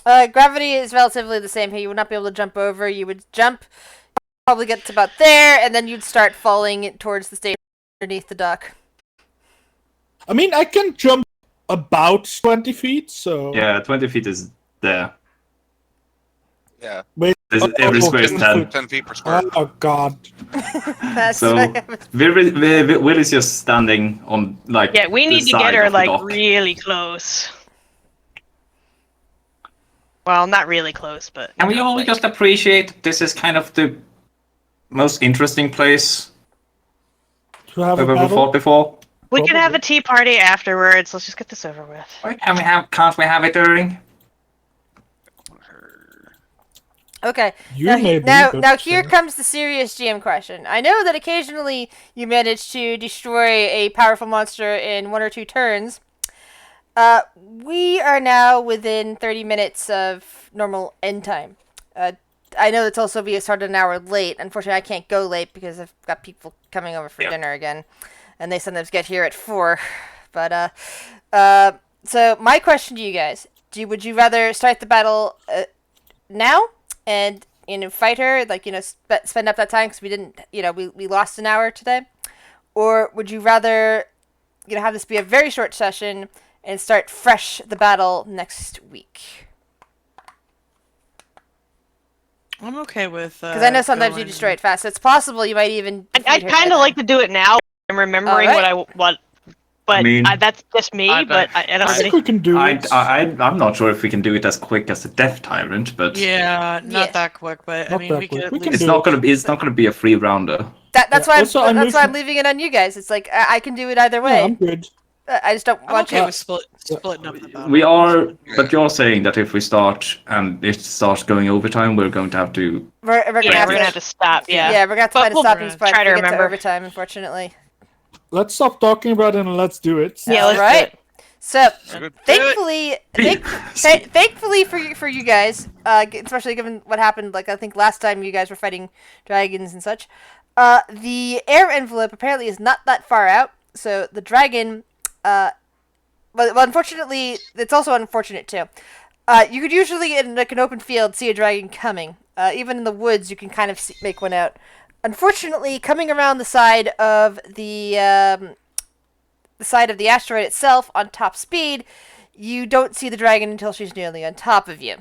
Gravity is relatively the same here. You would not be able to jump over. You would jump, probably get to about there, and then you'd start falling towards the station underneath the dock. I mean, I can jump about 20 feet, so... Yeah, 20 feet is there. yeah, Every square is 10. 10 feet per square. Oh, God. That's So Will is just standing on like. Yeah, we the need to side get her of the like dock. really close. Well, not really close, but And we all just appreciate this is kind of the most interesting place To have we've a ever battle? fought before. we can have Probably. a tea party afterwards. Let's just get this over with. Why can't we have it during? Okay. You may be, but Now here sure. comes the serious GM question. I know that occasionally you manage to destroy a powerful monster in 1 or 2 turns. We are now within 30 minutes of normal end time. I know it's also we started an hour late. Unfortunately, I can't go late because I've got people coming over for dinner again, and they sometimes get here at 4. But so my question to you guys: would you rather start the battle now and fight her, like spend up that time because we didn't, we lost an hour today, or would you rather have this be a very short session and start fresh the battle next week? I'm okay with. Because I know sometimes you destroy it fast. So it's possible you might even. I'd kind of like to do it now. I'm remembering Alright. but I mean, that's just me. I but I don't I have think any. we can do it. I'm not sure if we can do it as quick as the Death Tyrant, but Yeah, not Yeah. that quick, but I Not mean, that we quick. could at We can least. it's not gonna be a free rounder. That's Yeah, why. also, I'm That's why I'm moving- leaving it on you guys. It's like I can do it either Yeah, way. I'm good. I just don't I'm want okay to. with splitting up the battle. We are, Yeah. but you're saying that if we start and it starts going overtime, we're going to have to. We're gonna Yeah, have we're to. gonna have to stop. Yeah. Yeah, we're gonna have to But find a we'll stopping spot try if to we get to remember. overtime. Unfortunately. Let's stop talking about it and let's do it. Yeah, let's do Alright. it. So Good. thankfully, thankfully for you guys, especially given what happened, like I think last time you guys were fighting dragons and such, the air envelope apparently is not that far out. So the dragon, well, unfortunately, it's also unfortunate too. You could usually in like an open field see a dragon coming. Even in the woods, you can kind of make one out. Unfortunately, coming around the side of the side of the asteroid itself on top speed, you don't see the dragon until she's nearly on top of you.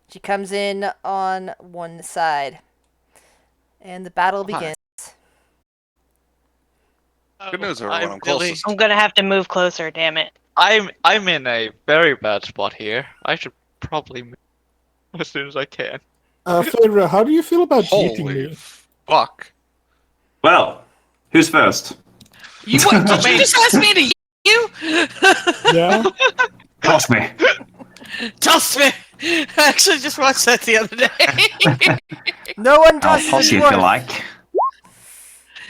She comes in on one side, and the battle begins. Good news, everyone. I'm really, closest. I'm gonna have to move closer. Damn it. I'm in a very bad spot here. I should probably move as soon as I can. Fedra, how do you feel about cheating Holy me? fuck. Well, who's first? You what? Did you just ask me to you? Yeah? Toss me. Toss me. I actually just watched that the other day. No one I'll tosses toss a you if you dwarf. like.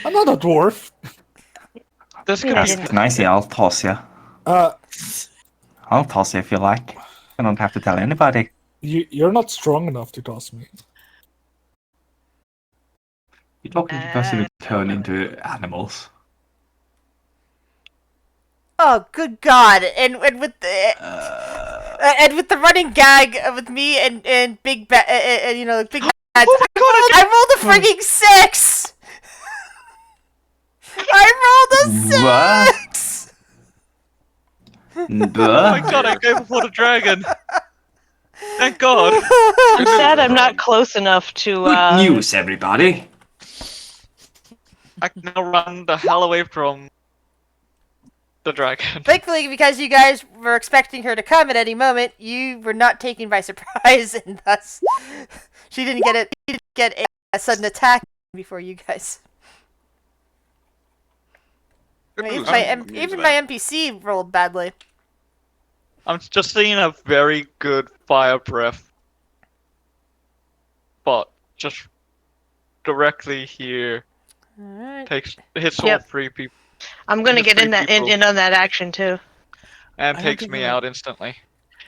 I'm not a dwarf. This could Yes. be Can I say I'll toss you? Uh, I'll toss you if you like. You don't have to tell anybody. you're not strong enough to toss me. You're talking because you turn into animals. Oh, good God! And with the running gag with me and Big Big Bad. I rolled a freaking 6. I rolled a 6. Oh my god, I gave up on a dragon. Thank God. I'm sad I'm not close enough to. Good news, everybody. I can now run the hell away from the dragon. Thankfully, because you guys were expecting her to come at any moment, you were not taken by surprise, and thus she didn't get a sudden attack before you guys. Good Even news. my, I'm amused even by my it. NPC rolled badly. I'm just seeing a very good fire breath spot just directly here. Alright. Hits all Yep. 3 people I'm gonna Just get in three that in, people. in on that action too. and I don't takes think me I- out instantly.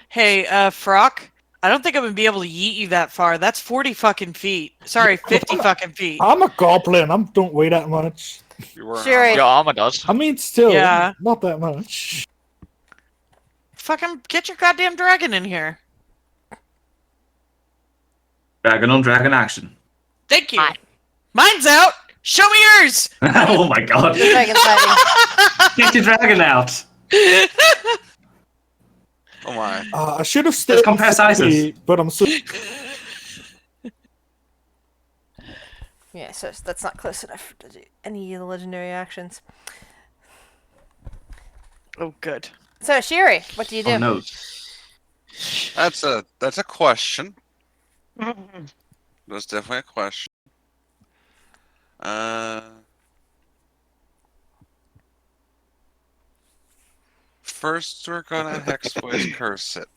Hey, Frock. I don't think I'm gonna be able to yeet you that far. That's 40 fucking feet. Sorry, 50 fucking feet. I'm a goblin. I don't weigh that much. You were Sure. Your armor does. I mean, still, Yeah. not that much. Fucking get your goddamn dragon in here. Dragon on dragon action. Thank you. Fine. Mine's out. Show me yours. Oh my god. The dragon's fighting. Get your dragon out. Oh my. I should have stayed compare sizes. but I'm so. Yeah, so that's not close enough to do any of the legendary actions. Oh, good. So, Shiri, what do you do? Oh no. That's a question. That's definitely a question. First we're gonna Hex Voice curse it.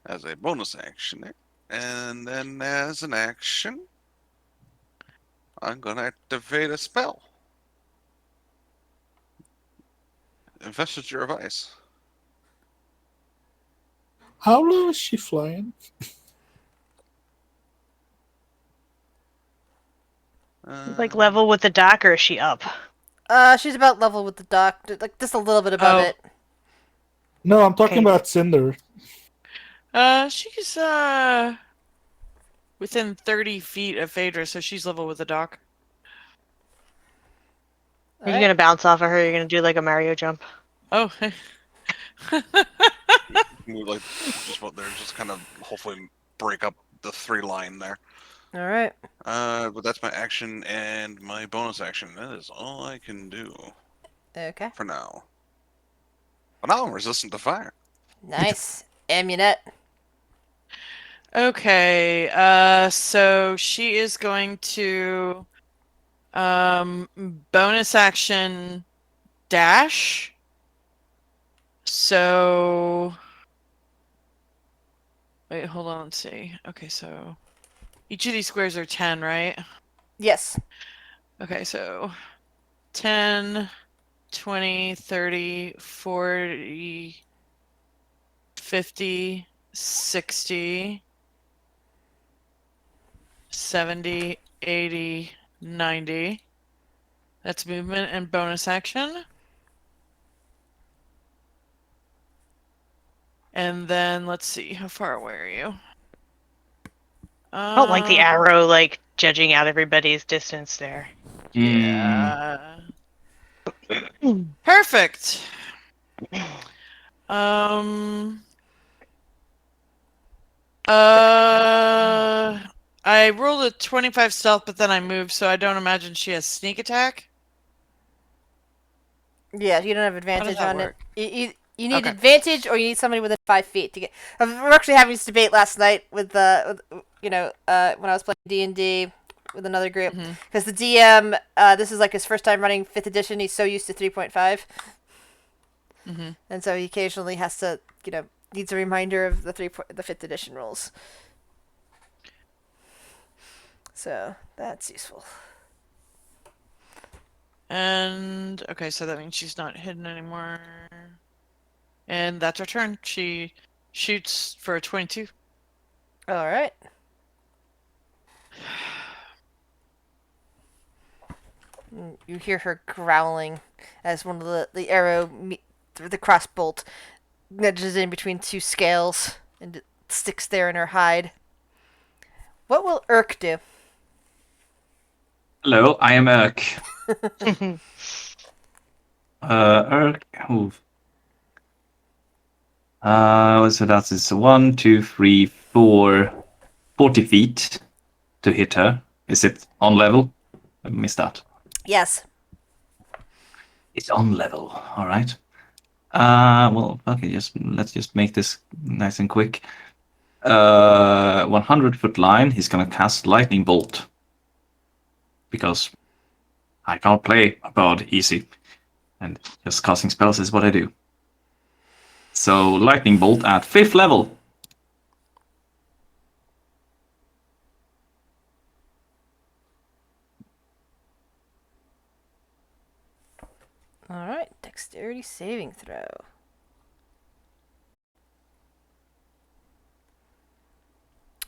as a bonus action. And then as an action, I'm going to activate a spell. Investiture of Ice. How low is she flying? Like level with the dock, or is she up? She's about level with the dock, like just a little bit above Oh. it. No, I'm talking Okay. about Cinder. She's within 30 feet of Phaedra, so she's level with the dock. Are you gonna bounce off of her? You're gonna do like a Mario jump? Oh. Move like just about there, just kind of hopefully break up the 3 line there. All right. But that's my action and my bonus action. That is all I can do Okay. for now. But now I'm resistant to fire. Nice. Amunet. Okay, so she is going to bonus action dash. So wait, hold on, let's see. Okay, so each of these squares are 10, right? Yes. Okay, so 10, 20, 30, 40, 50, 60, 70, 80, 90. That's movement and bonus action. And then let's see, how far away are you? I don't like the arrow, like judging out everybody's distance there. Yeah. Perfect. I rolled a 25 stealth, but then I moved, so I don't imagine she has sneak attack. Yeah, you don't have How advantage does that on work? it. You need Okay. advantage, or you need somebody within 5 feet to get. We were actually having this debate last night with when I was playing DnD with another group, Mhm. because the DM, this is like his first time running 5th edition. He's so used to 3.5, Mhm. and so he occasionally has to, needs a reminder of the 5th edition rules. So that's useful. And okay, so that means she's not hidden anymore. And that's her turn. She shoots for a 22. All right. You hear her growling as one of the arrow the crossbolt nudges in between 2 scales and it sticks there in her hide. What will Urk do? Hello, I am Urk. Urk. Ooh. So that is 1, 2, 3, 4, 40 feet to hit her. Is it on level? I missed that. Yes. It's on level. All right. Well, okay. Let's just make this nice and quick. 100-foot line. He's gonna cast lightning bolt because I can't play a bard easy, and just casting spells is what I do. So lightning bolt at 5th level. All right. Dexterity saving throw.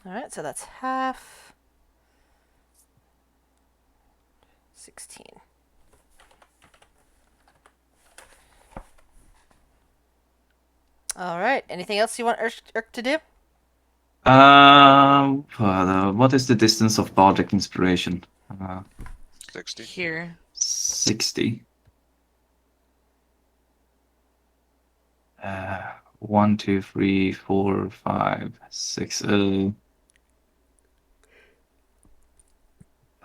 All right. So that's half. 16. All right. Anything else you want Urk to do? What is the distance of bardic inspiration? 60. Here. 60. 1, 2, 3, 4, 5, 6.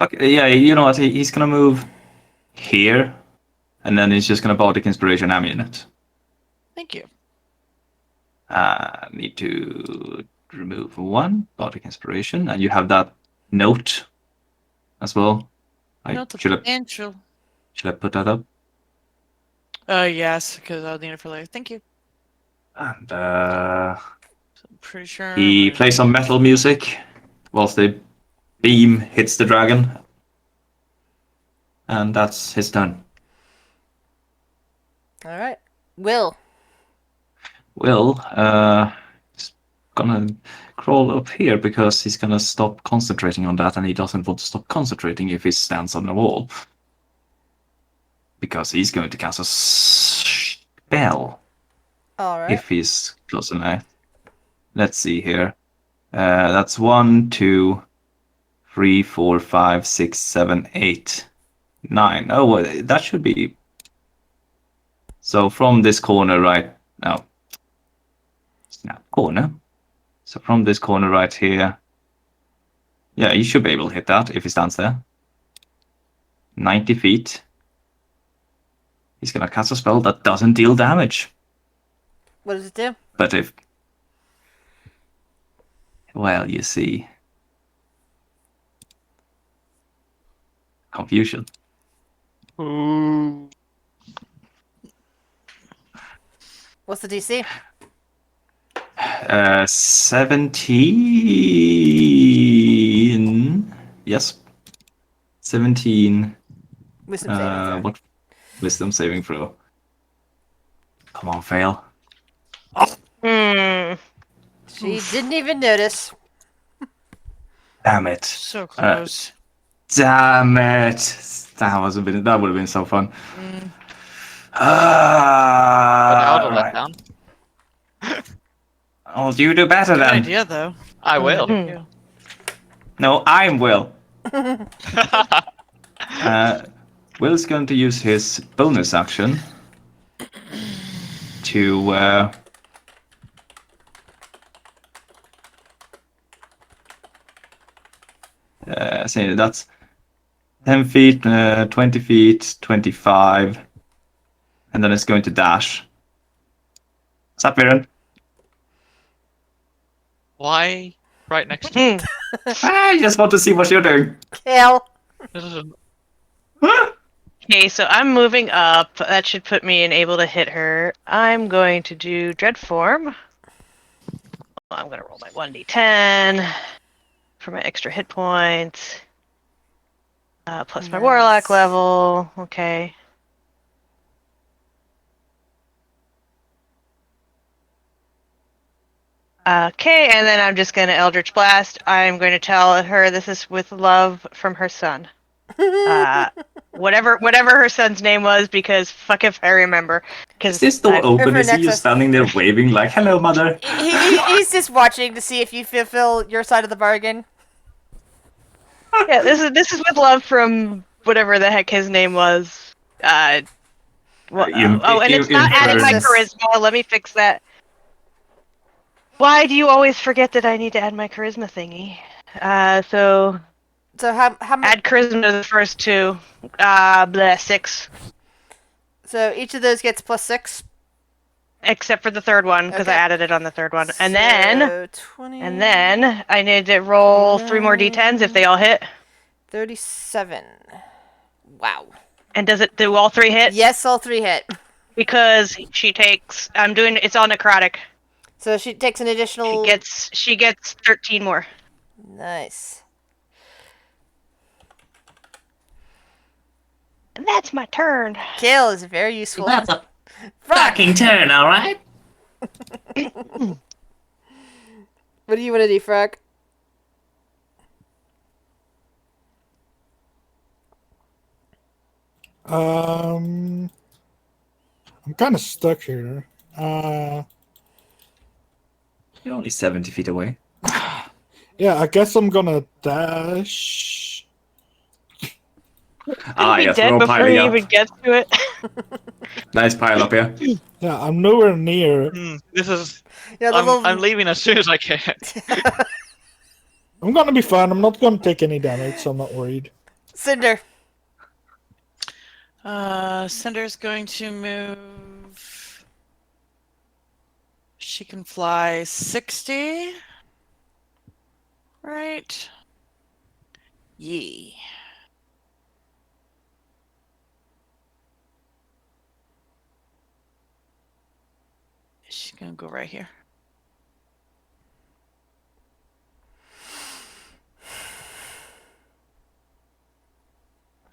Okay, yeah, you know what? He's gonna move here, and then he's just gonna bardic inspiration amulet. Thank you. Need to remove 1 bardic inspiration, and you have that note as well. Not Should substantial. I put that up? Yes, because I'll need it for later. Thank you. And pretty sure. He plays some metal music whilst the beam hits the dragon. And that's his turn. All right. Will. Will, is gonna crawl up here because he's gonna stop concentrating on that, and he doesn't want to stop concentrating if he stands on the wall. Because he's going to cast a spell All right. if he's close enough. Let's see here. That's 1, 2, 3, 4, 5, 6, 7, 8, 9. Oh, well, that should be. So from this corner right now. Snap corner. So from this corner right here. Yeah, you should be able to hit that if he stands there. 90 feet. He's gonna cast a spell that doesn't deal damage. What does it do? But if. Well, you see. Confusion. Ooh. What's the DC? 17. Yes. 17. Wisdom saving throw. What wisdom saving throw? Come on, fail. Hmm. She didn't even notice. Damn it. So close. Damn it. That would have been so fun. Mm. But that was a Right. letdown. Oh, you do better Good then. idea, though. I will. Hmm. Yeah. No, I'm Will. Will's going to use his bonus action to say that's 10 feet, 20 feet, 25, and then it's going to dash. What's up, Viren? Why right next to you? I just want to see what you're doing. Kale. This is Okay, so I'm moving up. That should put me in able to hit her. I'm going to do Dread Form. I'm going to roll my 1d10 for my extra hit points. Plus my Nice. Warlock level. Okay. Okay, and then I'm just going to Eldritch Blast. I'm going to tell her this is with love from her son. Whatever her son's name was, because fuck if I remember. Is this door open? Over Is he next just us. standing there waving like, hello, mother? He's just watching to see if you fulfill your side of the bargain. Yeah, this is with love from whatever the heck his name was. And it's not adding my Infernus. charisma. Let me fix that. Why do you always forget that I need to add my charisma thingy? So So how many? add charisma to the first two. 6. So each of those gets +6. Except for the third one, because I Okay. added it on the third one. And So 20. then I need to roll 3 more d10s if they all hit. 37. Wow. And does it do all 3 hit? Yes, all 3 hit. Because she takes. It's all necrotic. So she takes an additional. She gets 13 more. Nice. And that's my turn. Kale is very useful. That's a Fuck. fucking turn, alright? What do you want to do, Frog? I'm kind of stuck here. You're only 70 feet away. Yeah, I guess I'm gonna dash. Ah, Be yes, dead we're all before piling he up. even gets to it. Nice pile up here. Yeah, I'm nowhere near. this is. Yeah, the I'm leaving as soon as I can. I'm gonna be fine. I'm not gonna take any damage, so I'm not worried. Cinder. Cinder's going to move. She can fly 60. Right? Yee. She's gonna go right here.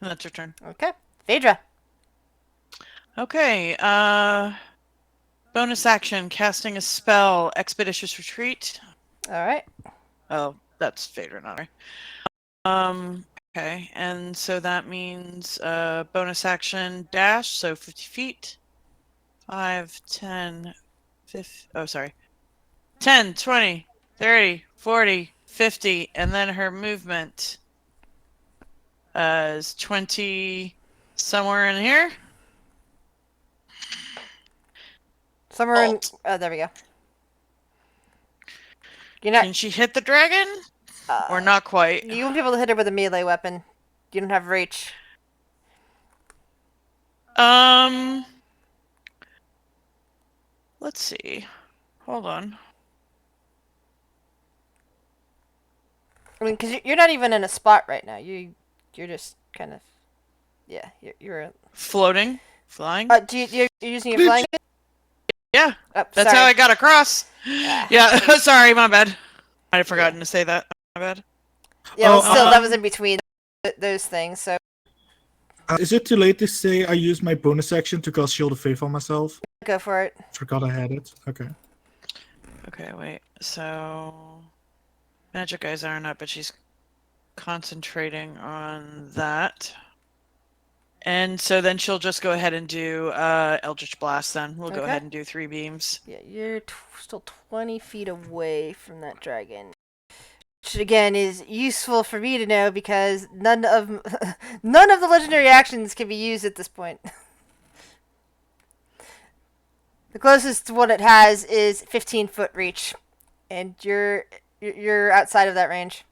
That's your turn. Okay. Phaedra. Okay, bonus action, casting a spell, Expeditious Retreat. Alright. Oh, that's Phaedra, not right. Okay, and so that means bonus action dash, so 50 feet. 5, 10, 50, oh, sorry. 10, 20, 30, 40, 50, and then her movement is 20 somewhere in here. Somewhere in. Alt. Oh, there we go. You're not. Can she hit the dragon? Or not quite? You won't be able to hit her with a melee weapon. You don't have reach. Let's see. Hold on. I mean, because you're not even in a spot right now. You're just kind of. Yeah, you're. Floating? Flying? You're using your flying? Yeah, Oh, that's sorry. how I got across. Ah. Yeah, sorry, my bad. I'd have forgotten to say that. My bad. Yeah, well, Oh, still, that was in between those things, so. Is it too late to say I used my bonus action to cast Shield of Faith on myself? Go for it. Forgot I had it. Okay. Okay, wait. So, magic eyes aren't up, but she's concentrating on that. And so then she'll just go ahead and do Eldritch Blast then. We'll go Okay. ahead and do 3 beams. Yeah, you're still 20 feet away from that dragon. Which, again, is useful for me to know because none of the legendary actions can be used at this point. The closest one it has is 15-foot reach, and you're outside of that range.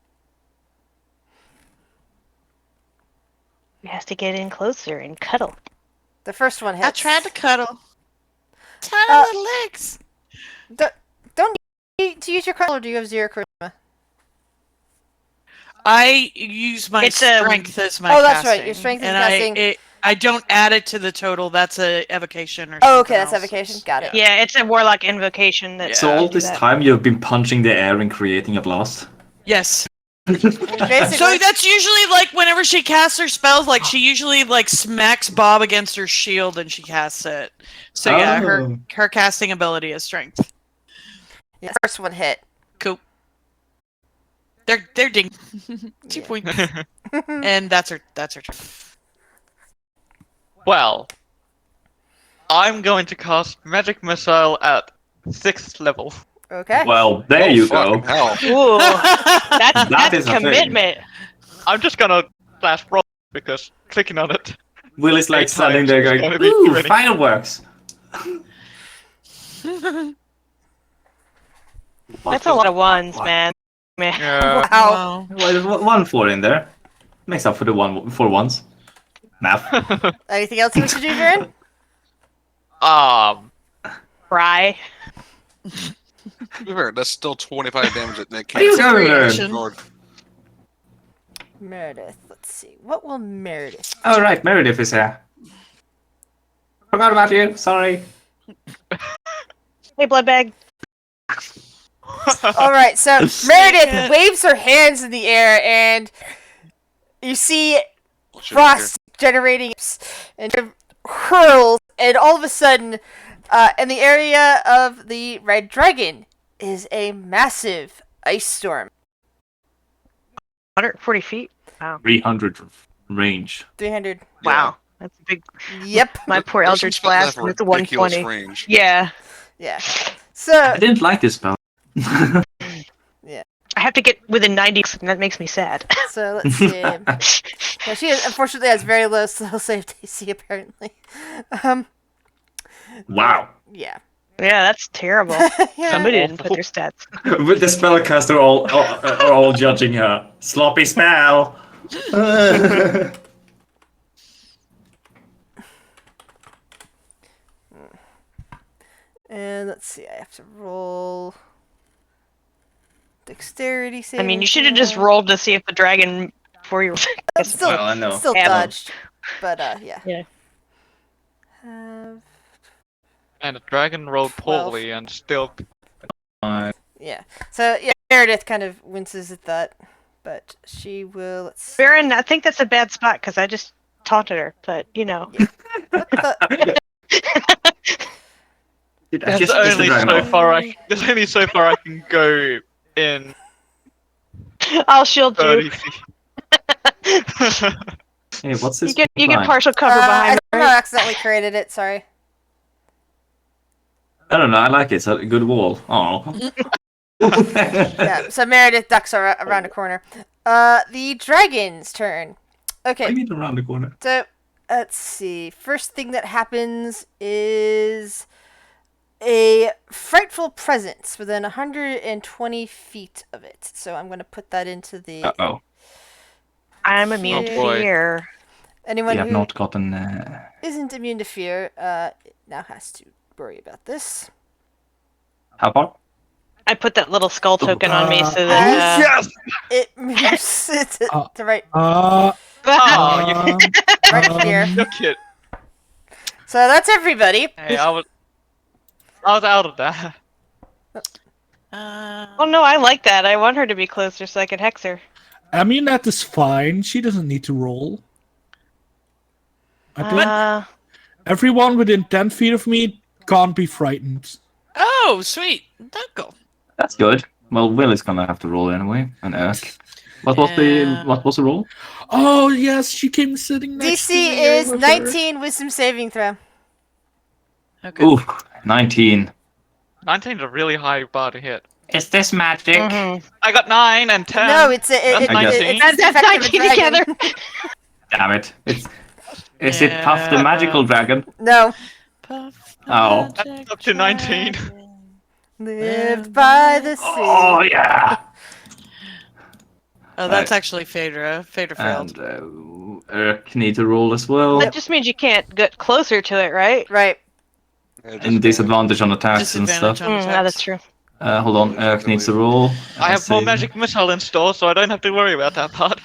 You have to get in closer and cuddle. The first one hits. I tried to cuddle. Tiny Uh, little legs. Don't need to use your charisma, or do you have 0 charisma? I use my It's, strength as my Oh, that's right, casting, your strength is and casting. I don't add it to the total. That's a evocation or Oh, something okay, that's else. evocation. Got it. Yeah, it's a warlock invocation that. Yeah. So all this time you've been punching the air and creating a blast? Yes. Basically, So that's usually like whenever she casts her spells, like she usually like smacks Bob against her shield and she casts it. So yeah, Oh. her casting ability is strength. the first one hit. Cool. They're ding. 2 Yeah. points. And that's her turn. Well, I'm going to cast Magic Missile at 6th level. Okay. Well, there Oh, you fucking go. hell. Ooh, That that's is a thing. commitment. I'm just gonna flash roll because clicking on it. Will is like 8 standing times there is going, gonna be "Ooh, 20." fireworks!" That's a lot of ones, man. Man. Yeah. Wow. Wow. Well, there's 1 4 in there. Makes up for the 1 4 1s. Math. Anything else you wish to do, Viren? Cry. To be fair, that's still 25 damage that Nick Are you can't going there? Creation. Meredith. Let's see. What will Meredith? Oh right, Meredith is here. Forgot about you. Sorry. Hey, Bloodbag. All right. So Meredith waves her hands in the air, and you see frost generating and hurls, and all of a sudden, in the area of the red dragon is a massive ice storm. 140 feet. Wow. 300 range. 300. Wow. That's a big. Yep. My poor There's some Eldritch spells that Blast. have It's a ridiculous 120. range. Yeah. Yeah. So I didn't like this spell. I have to get within 90, and that makes me sad. So let's see. Yeah, she unfortunately has very low save DC apparently. Wow. Yeah. Yeah, that's terrible. Yeah. Somebody didn't put their stats. With the spellcaster all judging her. Sloppy spell. And let's see. I have to roll dexterity save. I mean, you should have just rolled to see if the dragon before you. Still, Well, I know. still Ammo. dodged, but yeah. Yeah. Have And the dragon rolled poorly and still. yeah. So yeah, Meredith kind of winces at that, but she will. Let's see. Baron, I think that's a bad spot because I just taunted her, but you know. What the? There's Just the only dragon so off. far there's only so far I can go in I'll shield 30 you. feet. Hey, what's You this? get line? partial cover I behind me. somehow Right? accidentally created it. Sorry. I don't know. I like it. It's a good wall. Oh. Yeah. So Meredith ducks around a corner. The dragon's turn. I Okay. mean around the corner. So let's see. First thing that happens is a frightful presence within 120 feet of it. So I'm going to put that into the. Uh-oh. I'm immune Oh, to boy. fear. Anyone We have who not gotten... isn't immune to fear now has to worry about this. How far? I put that little skull token on me so Yes! that. It moves to right, Oh, right here. you're cute. So that's everybody. Hey, I was out of that. Oh no, I like that. I want her to be closer so I can hex her. Amunet is fine. She doesn't need to roll. I think everyone within 10 feet of me can't be frightened. Oh, sweet. That's cool. That's good. Well, Will is gonna have to roll anyway. And Erk. What was the roll? Oh, yes, she came sitting next to DC me. I is love her. 19 wisdom saving throw. Okay. Ooh, 19. 19's a really high bar to hit. Is this magic? Mm-hmm. I got 9 and 10. No, it's That's 19. it's That's effect of a 19 dragon. together. Damn it. Is it Puff the Magical Dragon? No. Puff the Oh. magic That's up to 19. dragon. Lived by the sea. Oh, yeah! Oh, that's Right. actually Phaedra. Phaedra failed. And Erk need to roll as well. That just means you can't get closer to it, right? Right. And disadvantage on attacks and Disadvantage stuff. on Yeah, attacks. that's true. Hold on, Erk needs to roll. I have more Save. magic missile in store, so I don't have to worry about that part.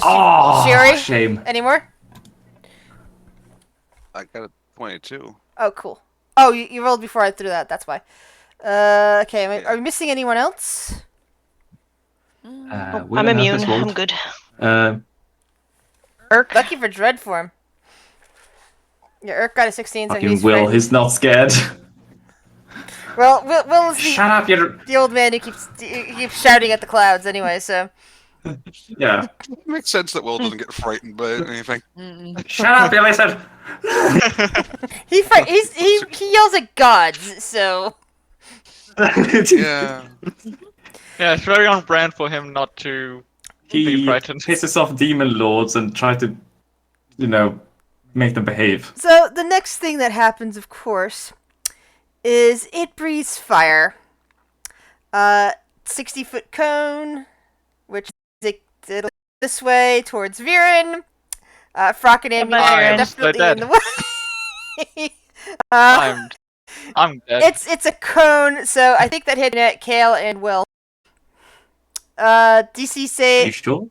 Oh, Shiri? shame. Any more? I got a 22. Oh, cool. Oh, you rolled before I threw that. That's why. Okay. Are we missing anyone else? Will I'm and Erk immune. has rolled. I'm good. Irk. Lucky for dread form. Yeah, Irk got a 16, so Fucking he's Will, frightened. he's not scared. Well, Will is Shut up, you're. the old man who keeps shouting at the clouds anyway. So Yeah. It makes sense that Will doesn't get frightened by anything. Shut up, you lizard! he yells at gods. So Yeah. Yeah, it's very on brand for him not to be He frightened. pisses off demon lords and try to, make them behave. So the next thing that happens, of course, is it breathes fire. 60-foot cone, which it'll this way towards Viren. Frock and Amy Bye, are Viren. definitely They're in the way. I'm dead. It's a cone, so I think that hit at Kale and Will. DC Are you say sure?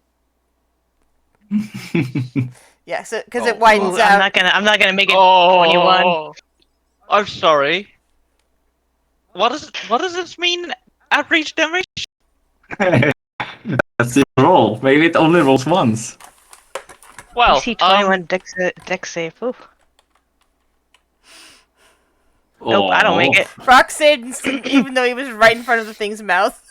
yeah, so because Oh. it widens Ooh, out. I'm not gonna make it 21. Oh, I'm sorry. What does this mean? Outreach damage? That's the roll. Maybe it only rolls once. Well, DC 21 dex save. Ooh. Nope, I don't make it. Frock saved instantly, even though he was right in front of the thing's mouth.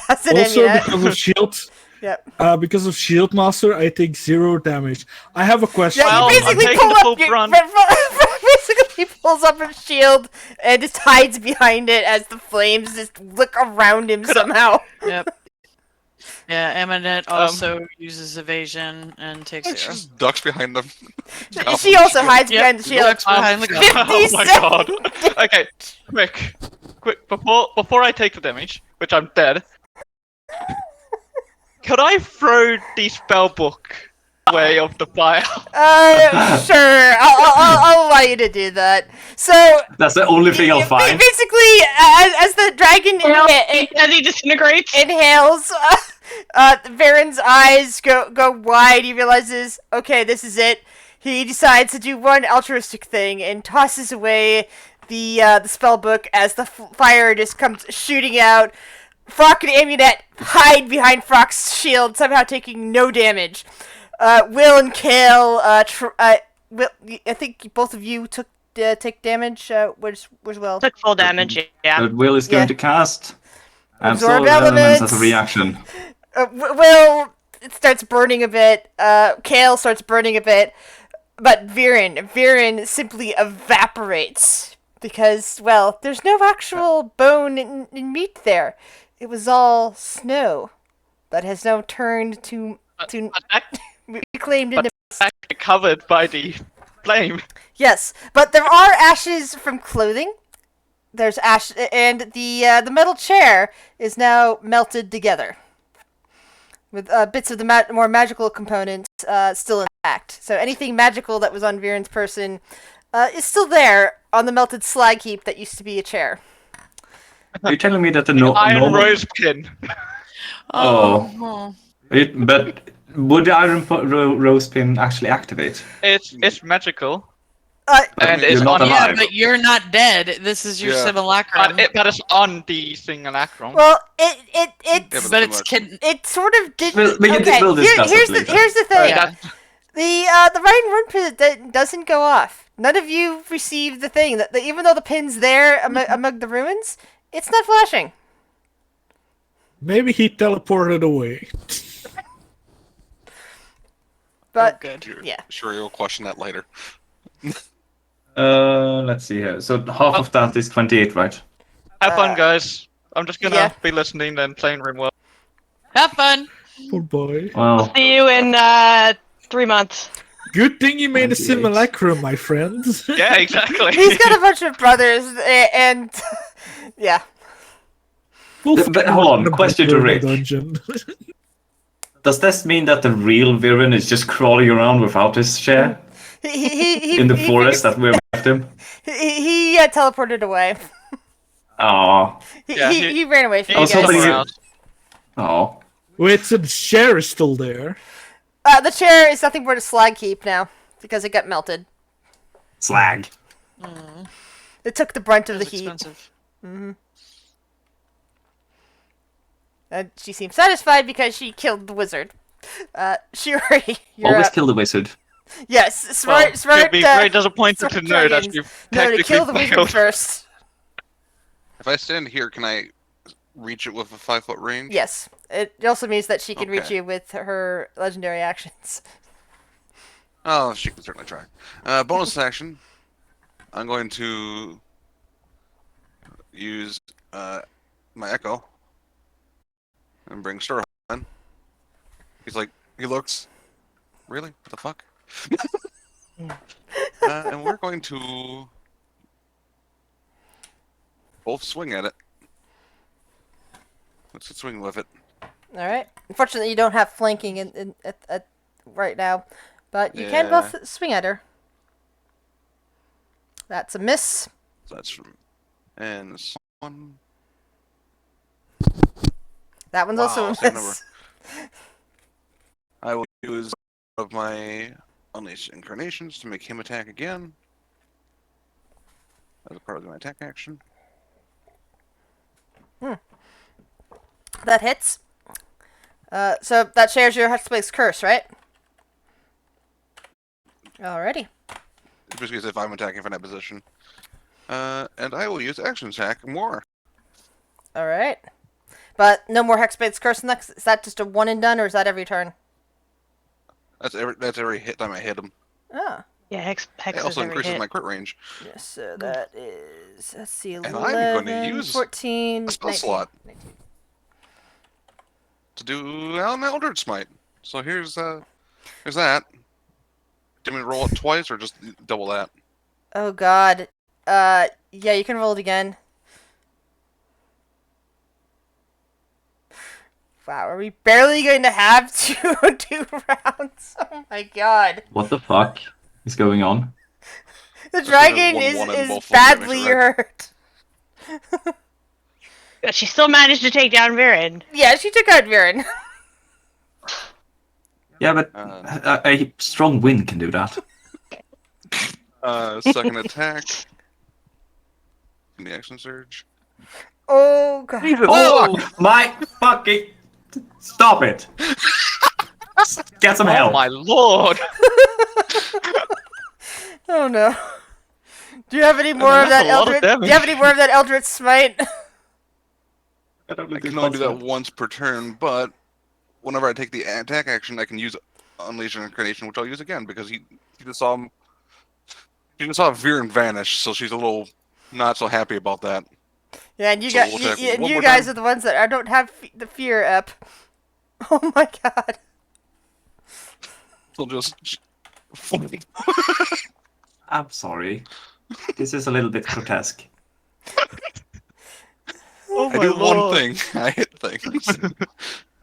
As an Also, amulet. because of shield, Yep. because of shield master, I take 0 damage. I have a question. Yeah, Well, you I'm basically taking pull the up full your brunt. basically he pulls up his shield and just hides behind it as the flames just look around him somehow. Yep. Yeah, Emanet also uses evasion and takes She 0. just ducks behind them. She also hides behind the shield. Ducks behind the goblin. Oh my god. Okay, quick, before I take the damage, which I'm dead. Could I throw the spellbook way of the fire? Sure. I'll allow you to do that. So That's the only thing I'll find. basically, as the dragon As he disintegrates. inhales, Varen's eyes go wide. He realizes, okay, this is it. He decides to do one altruistic thing and tosses away the spell book as the fire just comes shooting out. Frock and Amunet hide behind Frock's shield, somehow taking no damage. Will and Kale. Will, I think both of you take damage. Where's Will? Took full damage. Yeah. But Will is Yeah. going to cast Absorb Absorb Elements as a elements. reaction. Will it starts burning a bit. Kale starts burning a bit, but Viren simply evaporates because, well, there's no actual bone in meat there. It was all snow that has now turned to But that reclaimed into. covered by the flame. Yes, but there are ashes from clothing. There's ash, and the metal chair is now melted together, with bits of the more magical components still intact. So anything magical that was on Viren's person is still there on the melted slag heap that used to be a chair. Are you telling me that the Iron normal... rose pin. Oh. But would the Iron Rose Pin actually activate? It's magical. And It's you're not on Yeah, alive. but you're not dead. This is your Yeah. simulacrum. but it's on the simulacrum. Well, Yeah, but it's too much. it sort of did. We'll Okay, we'll discuss here's it the later. here's the thing. Yeah. The Ryan Run pin doesn't go off. None of you received the thing that even though the pin's there among the ruins, it's not flashing. Maybe he teleported away. But good. yeah. Sure, you'll question that later. Let's see here. So half of that is 28, right? Have fun, guys. I'm just gonna yeah. be listening then playing RimWorld. Have fun. Poor boy. Well, See you in 3 months. Good thing you made a 28. simulacrum, my friend. Yeah, exactly. He's got a bunch of brothers, and yeah. But hold on, question to Rick. Dungeon. does this mean that the real Viren is just crawling around without his share He in the forest that we left him? He teleported away. Oh, He ran away from I you was guys. hoping around. oh. Wait, so the chair is still there. The chair is nothing but a slag heap now because it got melted. Slag. It took the brunt of the It's heat. expensive. She seems satisfied because she killed the wizard. Shuri, you're Always up. kill the wizard. Yes, smart. Well, smart. she'll be very disappointed to smart know that dragons you've know to technically kill the wizard failed. first. If I stand here, can I reach it with a 5-foot range? Yes, it also means that she can reach Okay. you with her legendary actions. Oh, she can certainly try. Bonus action. I'm going to use my echo and bring Stir in. He's like, he looks. Really? What the fuck? And we're going to both swing at it. Let's get swing with it. All right. Unfortunately, you don't have flanking at right now, but you can Yeah. both swing at her. That's a miss. So that's from. And this one. That one's also Wow, a same miss. I will use one of my Unleashed Incarnations to make him attack again. As a part of my attack action. That hits. So that shares your Hexblade's curse, right? Alrighty. Basically, as if I'm attacking from that position. And I will use action attack more. All right. But no more Hexblade's curse next. Is that just a one and done, or is that every turn? That's every hit time I hit him. Ah. Yeah, Hex It is also every increases hit. my crit range. Yes. So that is. Let's see. I'm 11, gonna use 14, a spell 19. slot. To do Eldritch Smite. So here's that. Do you want me to roll it twice or just double that? Oh God. Yeah, you can roll it again. Wow, are we barely going to have two rounds? Oh my God. What the fuck is going on? The That's dragon another 1-1 and is both of them damage, badly right? hurt. But she still managed to take down Viren. Yeah, she took out Viren. Yeah, but a strong wind can do that. Second attack. The action surge. Oh God. Oh, my fucking... Stop it! Get some Oh help. my lord! Oh no. Do you have any more That's of that a lot of Eldritch? Do damage. you have any more of that Eldritch Smite? I can only do that once per turn, but whenever I take the attack action, I can use Unleash Incarnation, which I'll use again because she just saw him. She just saw Viren vanish, so she's a little not so happy about that. Yeah, and you So got we'll you, attack and one you more guys time. are the ones that don't have the fear up. Oh my god. So just I'm sorry. This is a little bit grotesque. Oh I my do one lord! thing. I hit things.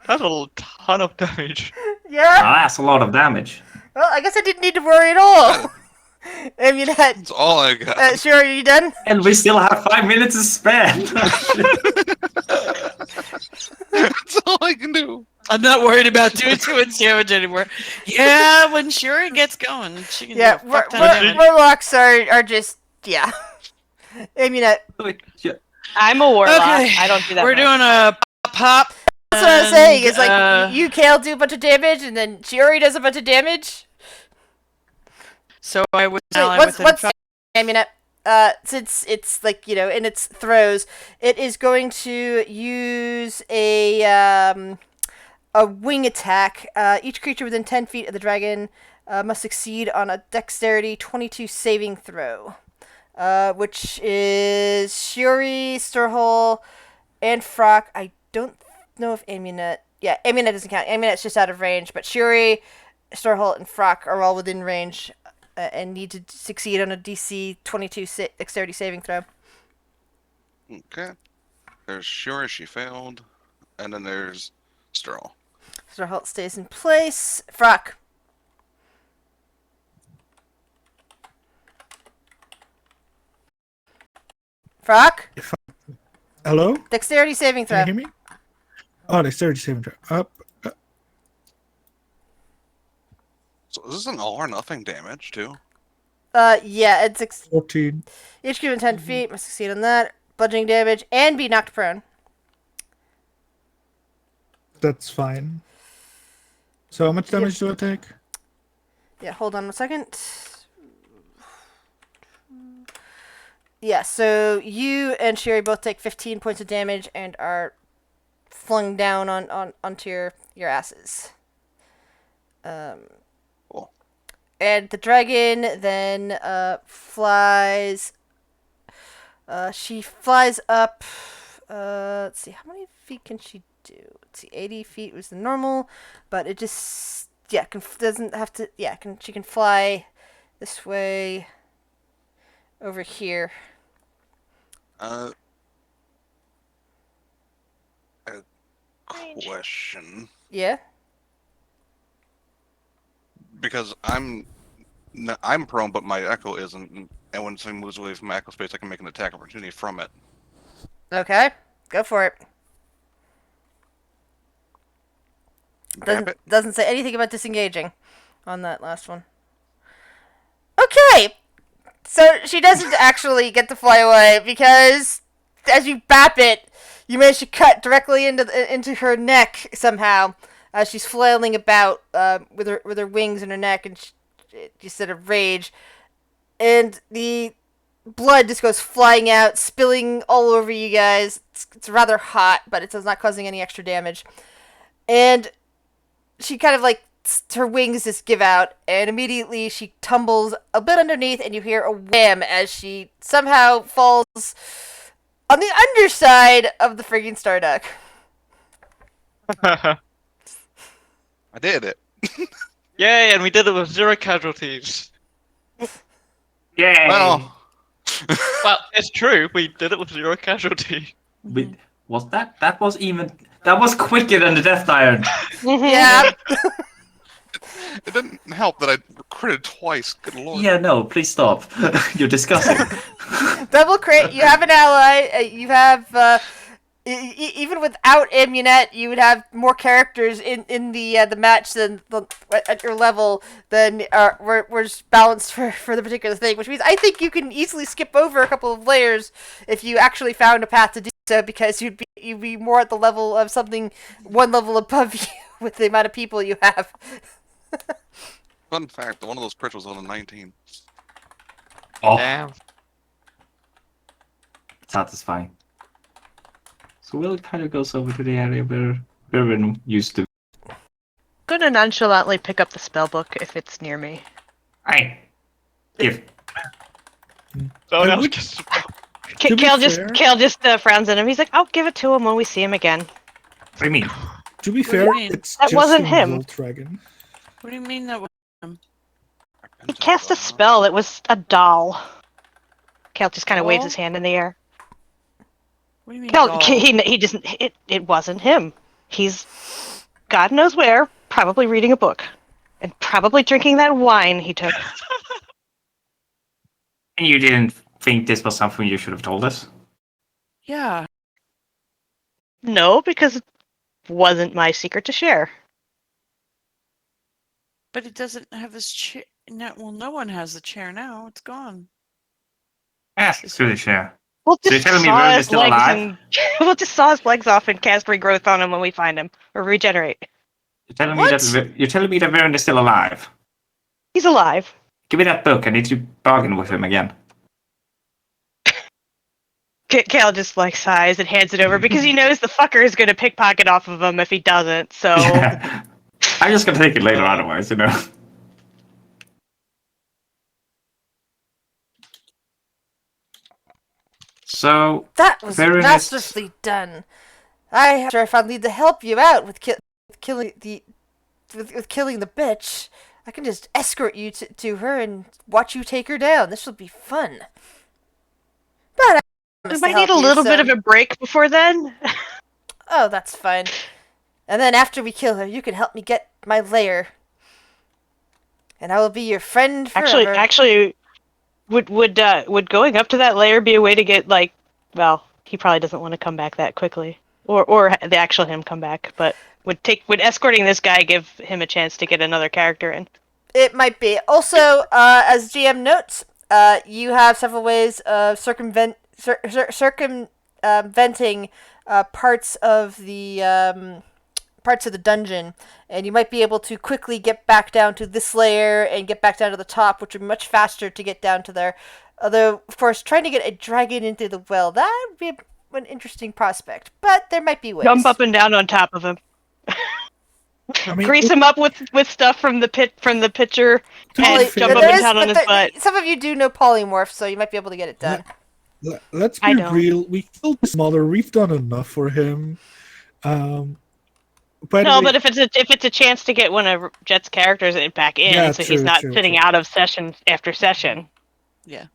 That's a ton of damage. Yeah. That's a lot of damage. Well, I guess I didn't need to worry at all. I mean, That's all I got. sure, are you done? And we still have 5 minutes to spare. That's all I can do. I'm not worried about doing too much damage anymore. Yeah, when Shuri gets going, she can Yeah, do a fuck ton of damage. warlocks are just yeah. I mean, I'm a warlock. Okay, I don't do that. we're much. doing a pop. that's what I'm saying. Is like And, you Kale do a bunch of damage, and then Shiori does a bunch of damage. So I was So ally what's within five. Amunet? Since it's like in its throws, it is going to use a wing attack. Each creature within 10 feet of the dragon must succeed on a Dexterity 22 saving throw, which is Shiori, Sturhole, and Frock. I don't know if Amunet. Yeah, Amunet doesn't count. Amunet's just out of range, but Shiori, Sturhole, and Frock are all within range and need to succeed on a DC 22 Dexterity saving throw. Okay. There's Shura, she failed. And then there's Sterl. Sturhole stays in place. Frock. Frock? Hello? Dexterity saving Can you throw. hear me? Oh, dexterity saving throw. Up. So is this an all or nothing damage too? Yeah, it's 14. each creature within 10 feet must succeed on that. Bludgeoning damage and be knocked prone. That's fine. So how much damage do I take? Yeah, hold on a second. Yeah, so you and Sherry both take 15 points of damage and are flung down onto your asses. Cool. And the dragon then flies. She flies up. Let's see, how many feet can she do? Let's see, 80 feet was the normal, but it just doesn't have to. Yeah, she can fly this way over here. A question. Yeah. Because I'm prone, but my echo isn't. And when something moves away from my echo space, I can make an attack opportunity from it. Okay, go for it. Grab it. Doesn't say anything about disengaging on that last one. Okay, so she doesn't actually get to fly away because as you bap it, you manage to cut directly into her neck somehow as she's flailing about with her wings and her neck, and just out of rage, and the blood just goes flying out, spilling all over you guys. It's rather hot, but it's not causing any extra damage. And she kind of her wings just give out, and immediately she tumbles a bit underneath, and you hear a wham as she somehow falls on the underside of the friggin' Starduck. I did it. Yay, and we did it with 0 casualties. Yay! Well, Well, it's true, we did it with 0 casualty. Was that was quicker than the Death Iron. Yeah. it didn't help that I critted twice. Good lord. Yeah, no, please stop. You're disgusting. Double crit. You have an ally. You have even without Amunet, you would have more characters in the match than at your level than were balanced for the particular thing. Which means I think you can easily skip over a couple of layers if you actually found a path to do so, because you'd be more at the level of something one level above you. with the amount of people you have. Fun fact: one of those perch was on a 19. Oh, Damn. satisfying. So Will kind of goes over to the area where Viren used to. Gonna nonchalantly pick up the spell book if it's near me. Hey, give. Someone I else would- gets To be Kale just fair- frowns at him. He's like, "I'll give it to him when we see him again." What do you mean? To be do you fair, mean? it's That just wasn't a him. Volt dragon. What do you mean that? He cast a spell. It was a doll. Kale just kind of waves his Doll? hand in the air. What do you mean? Kale, doll? he just it wasn't him. He's God knows where, probably reading a book, and probably drinking that wine he took. And you didn't think this was something you should have told us? Yeah. No, because it wasn't my secret to share. But it doesn't have his chair. No, well, no one has the chair now. It's gone. Yes, it's really sure. We'll So you're just telling me saw Vern is his still legs alive? and we'll just saw his legs off and cast regrowth on him when we find him or regenerate. You're telling What? me that Viren is still alive? He's alive. Give me that book. I need to bargain with him again. Kale just like sighs and hands it over because he knows the fucker is gonna pickpocket off of him if he doesn't. So I'm just gonna take it later, otherwise, you know. So That was Baroness- masterfully done. I'm sure if I need to help you out with, with killing the bitch, I can just escort you to her and watch you take her down. This will be fun. But I we promise to might need help a you, little bit so- of a break before then. Oh, that's fine. And then after we kill her, you can help me get my lair. And I will be your friend forever. Actually, would going up to that layer be a way to get like? Well, he probably doesn't want to come back that quickly, or the actual him come back. But would escorting this guy give him a chance to get another character in? It might be. Also, as GM notes, you have several ways of circumventing parts of the dungeon, and you might be able to quickly get back down to this layer and get back down to the top, which would be much faster to get down to there. Although, of course, trying to get a dragon into the well, that would be an interesting prospect. But there might be ways. Jump up and down on top of him. I mean, Grease him up with stuff from the pitcher, To and be jump fair- up and down on his butt. Some of you do know polymorph, so you might be able to get it done. Let's I be don't. real. We killed his mother. We've done enough for him. By the No, way- but if it's a chance to get one of Jet's characters back in, Yeah, so he's true, not true, sitting true. out of session after session. Yeah.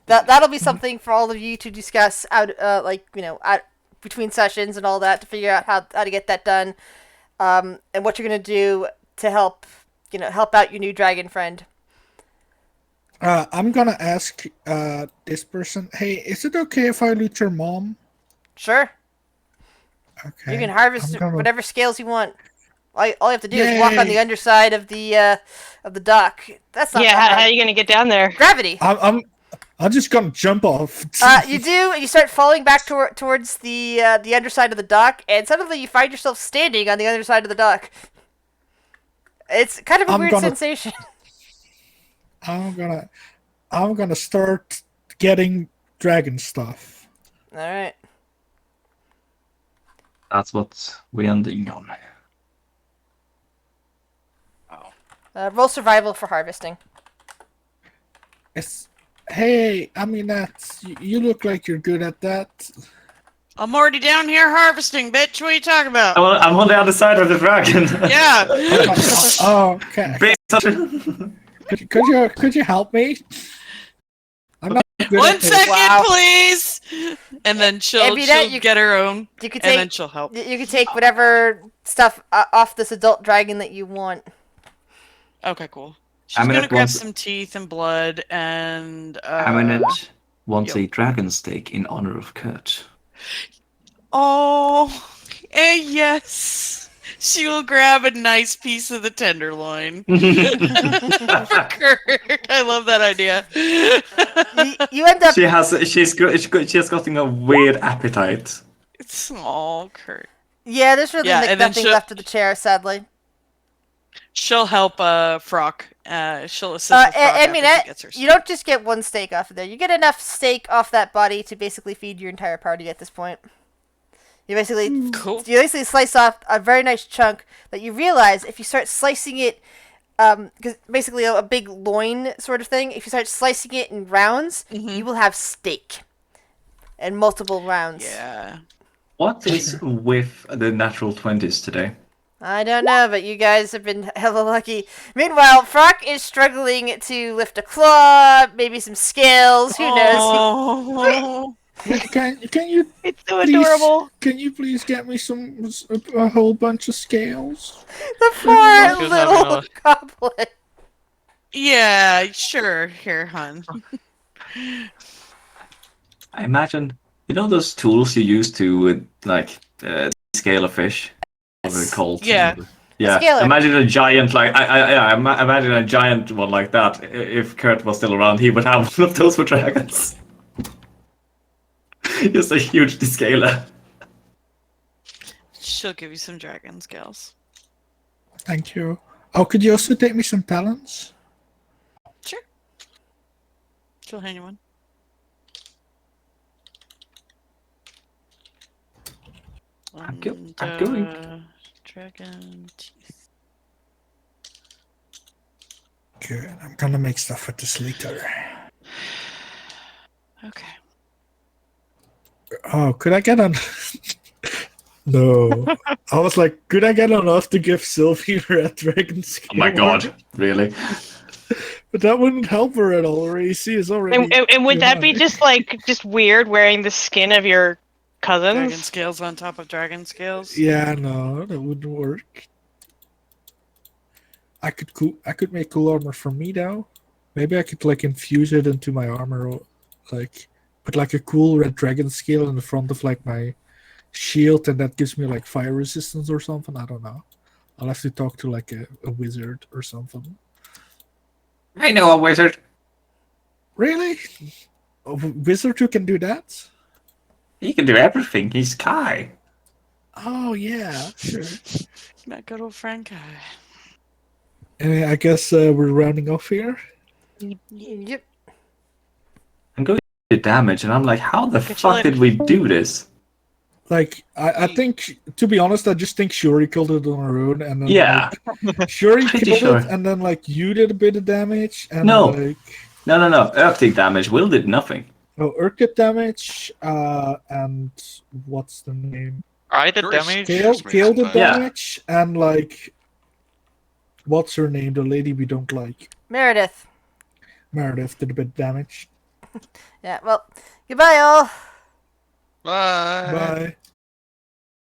That'll be something for all of you to discuss out, out between sessions and all that to figure out how to get that done, and what you're gonna do to help out your new dragon friend. I'm gonna ask this person. Hey, is it okay if I loot your mom? Sure, Okay. you can harvest I'm gonna- whatever scales you want. All you have to do is walk on the Yay. underside of the dock. That's not Yeah, that how are hard. you gonna get down there? Gravity. I'm just gonna jump off. You do. You start falling back towards the underside of the dock, and suddenly you find yourself standing on the other side of the dock. It's kind of a I'm weird gonna- sensation. I'm gonna start getting dragon stuff. All right. That's what we ending on. Roll survival for harvesting. Hey, I mean you look like you're good at that. I'm already down here harvesting, bitch. What are you talking about? I'm on the other side of the dragon. Yeah. Oh, okay. Could you help me? I'm not good One at it. second, Wow. please. And then she'll Ambidet, you- get her own, You could and then take she'll help. you could take whatever stuff off this adult dragon that you want. Okay, cool. She's I'm gonna gonna grab want- some teeth and blood and Aminet wants yo. a dragon steak in honor of Kurt. Oh, yes. She will grab a nice piece of the tenderloin for Kurt. I love that idea. You end up She's gotten a weird appetite. It's small, Kurt. Yeah, there's really Yeah, like and then nothing she'll- left of the chair, sadly. She'll help Frock. She'll assist with Frock I after mean, she gets her you stuff. don't just get one steak off of there. You get enough steak off that body to basically feed your entire party at this point. You basically, Cool. you basically slice off a very nice chunk that you realize if you start slicing it, because basically a big loin sort of thing. If you start slicing it in rounds, you will have steak, and multiple rounds. Yeah. What is with the natural 20s today? I don't know, but you guys have been hella lucky. Meanwhile, Frock is struggling to lift a claw, maybe some scales. Who knows? Oh. Can you It's so please? adorable. Can you please get me a whole bunch of scales? The poor Frock is having little a- goblin. Yeah, sure. Here, hun. I imagine, you know those tools you use to scale a fish? What are they called? Yeah. Yeah. scaler. Imagine a giant imagine a giant one like that. If Kurt was still around, he would have one of those for dragons. Just a huge descaler. She'll give you some dragon scales. Thank you. Oh, could you also take me some talents? Sure. She'll hand you one. I'm going. Dragon teeth. Good. I'm gonna make stuff for this later. Okay. Oh, could I get on? No. I was like, could I get enough to give Sylvie Red Dragon Scale? Oh my god, really? But that wouldn't help her at all. Her AC is already. And would too that be high. just weird wearing the skin of your Dragon cousins? scales on top of dragon scales. Yeah, no, that wouldn't work. I could make cool armor for me though. Maybe I could like infuse it into my armor, or like put like a cool red dragon scale in the front of like my shield, and that gives me like fire resistance or something. I don't know. I'll have to talk to like a wizard or something. I know a wizard. Really? A wizard who can do that? He can do everything. He's Kai. Oh yeah, sure. My good old friend guy. I guess we're rounding off here. Yep. I'm going to do damage, and I'm like, how the Get you fuck later. did we do this? Like, I think, to be honest, I just think Shuri killed it on her own, and then Yeah. like, Shuri Pretty killed sure. it, and then like you did a bit of damage, and No. like No. Earth did damage. Will did nothing. Urk did damage, and what's the name? I did Very damage. scale- Kale did Yeah. damage, and like, what's her name? The lady we don't like, Meredith. Meredith, did a bit of damage. Yeah, well, goodbye, all. Bye. Bye.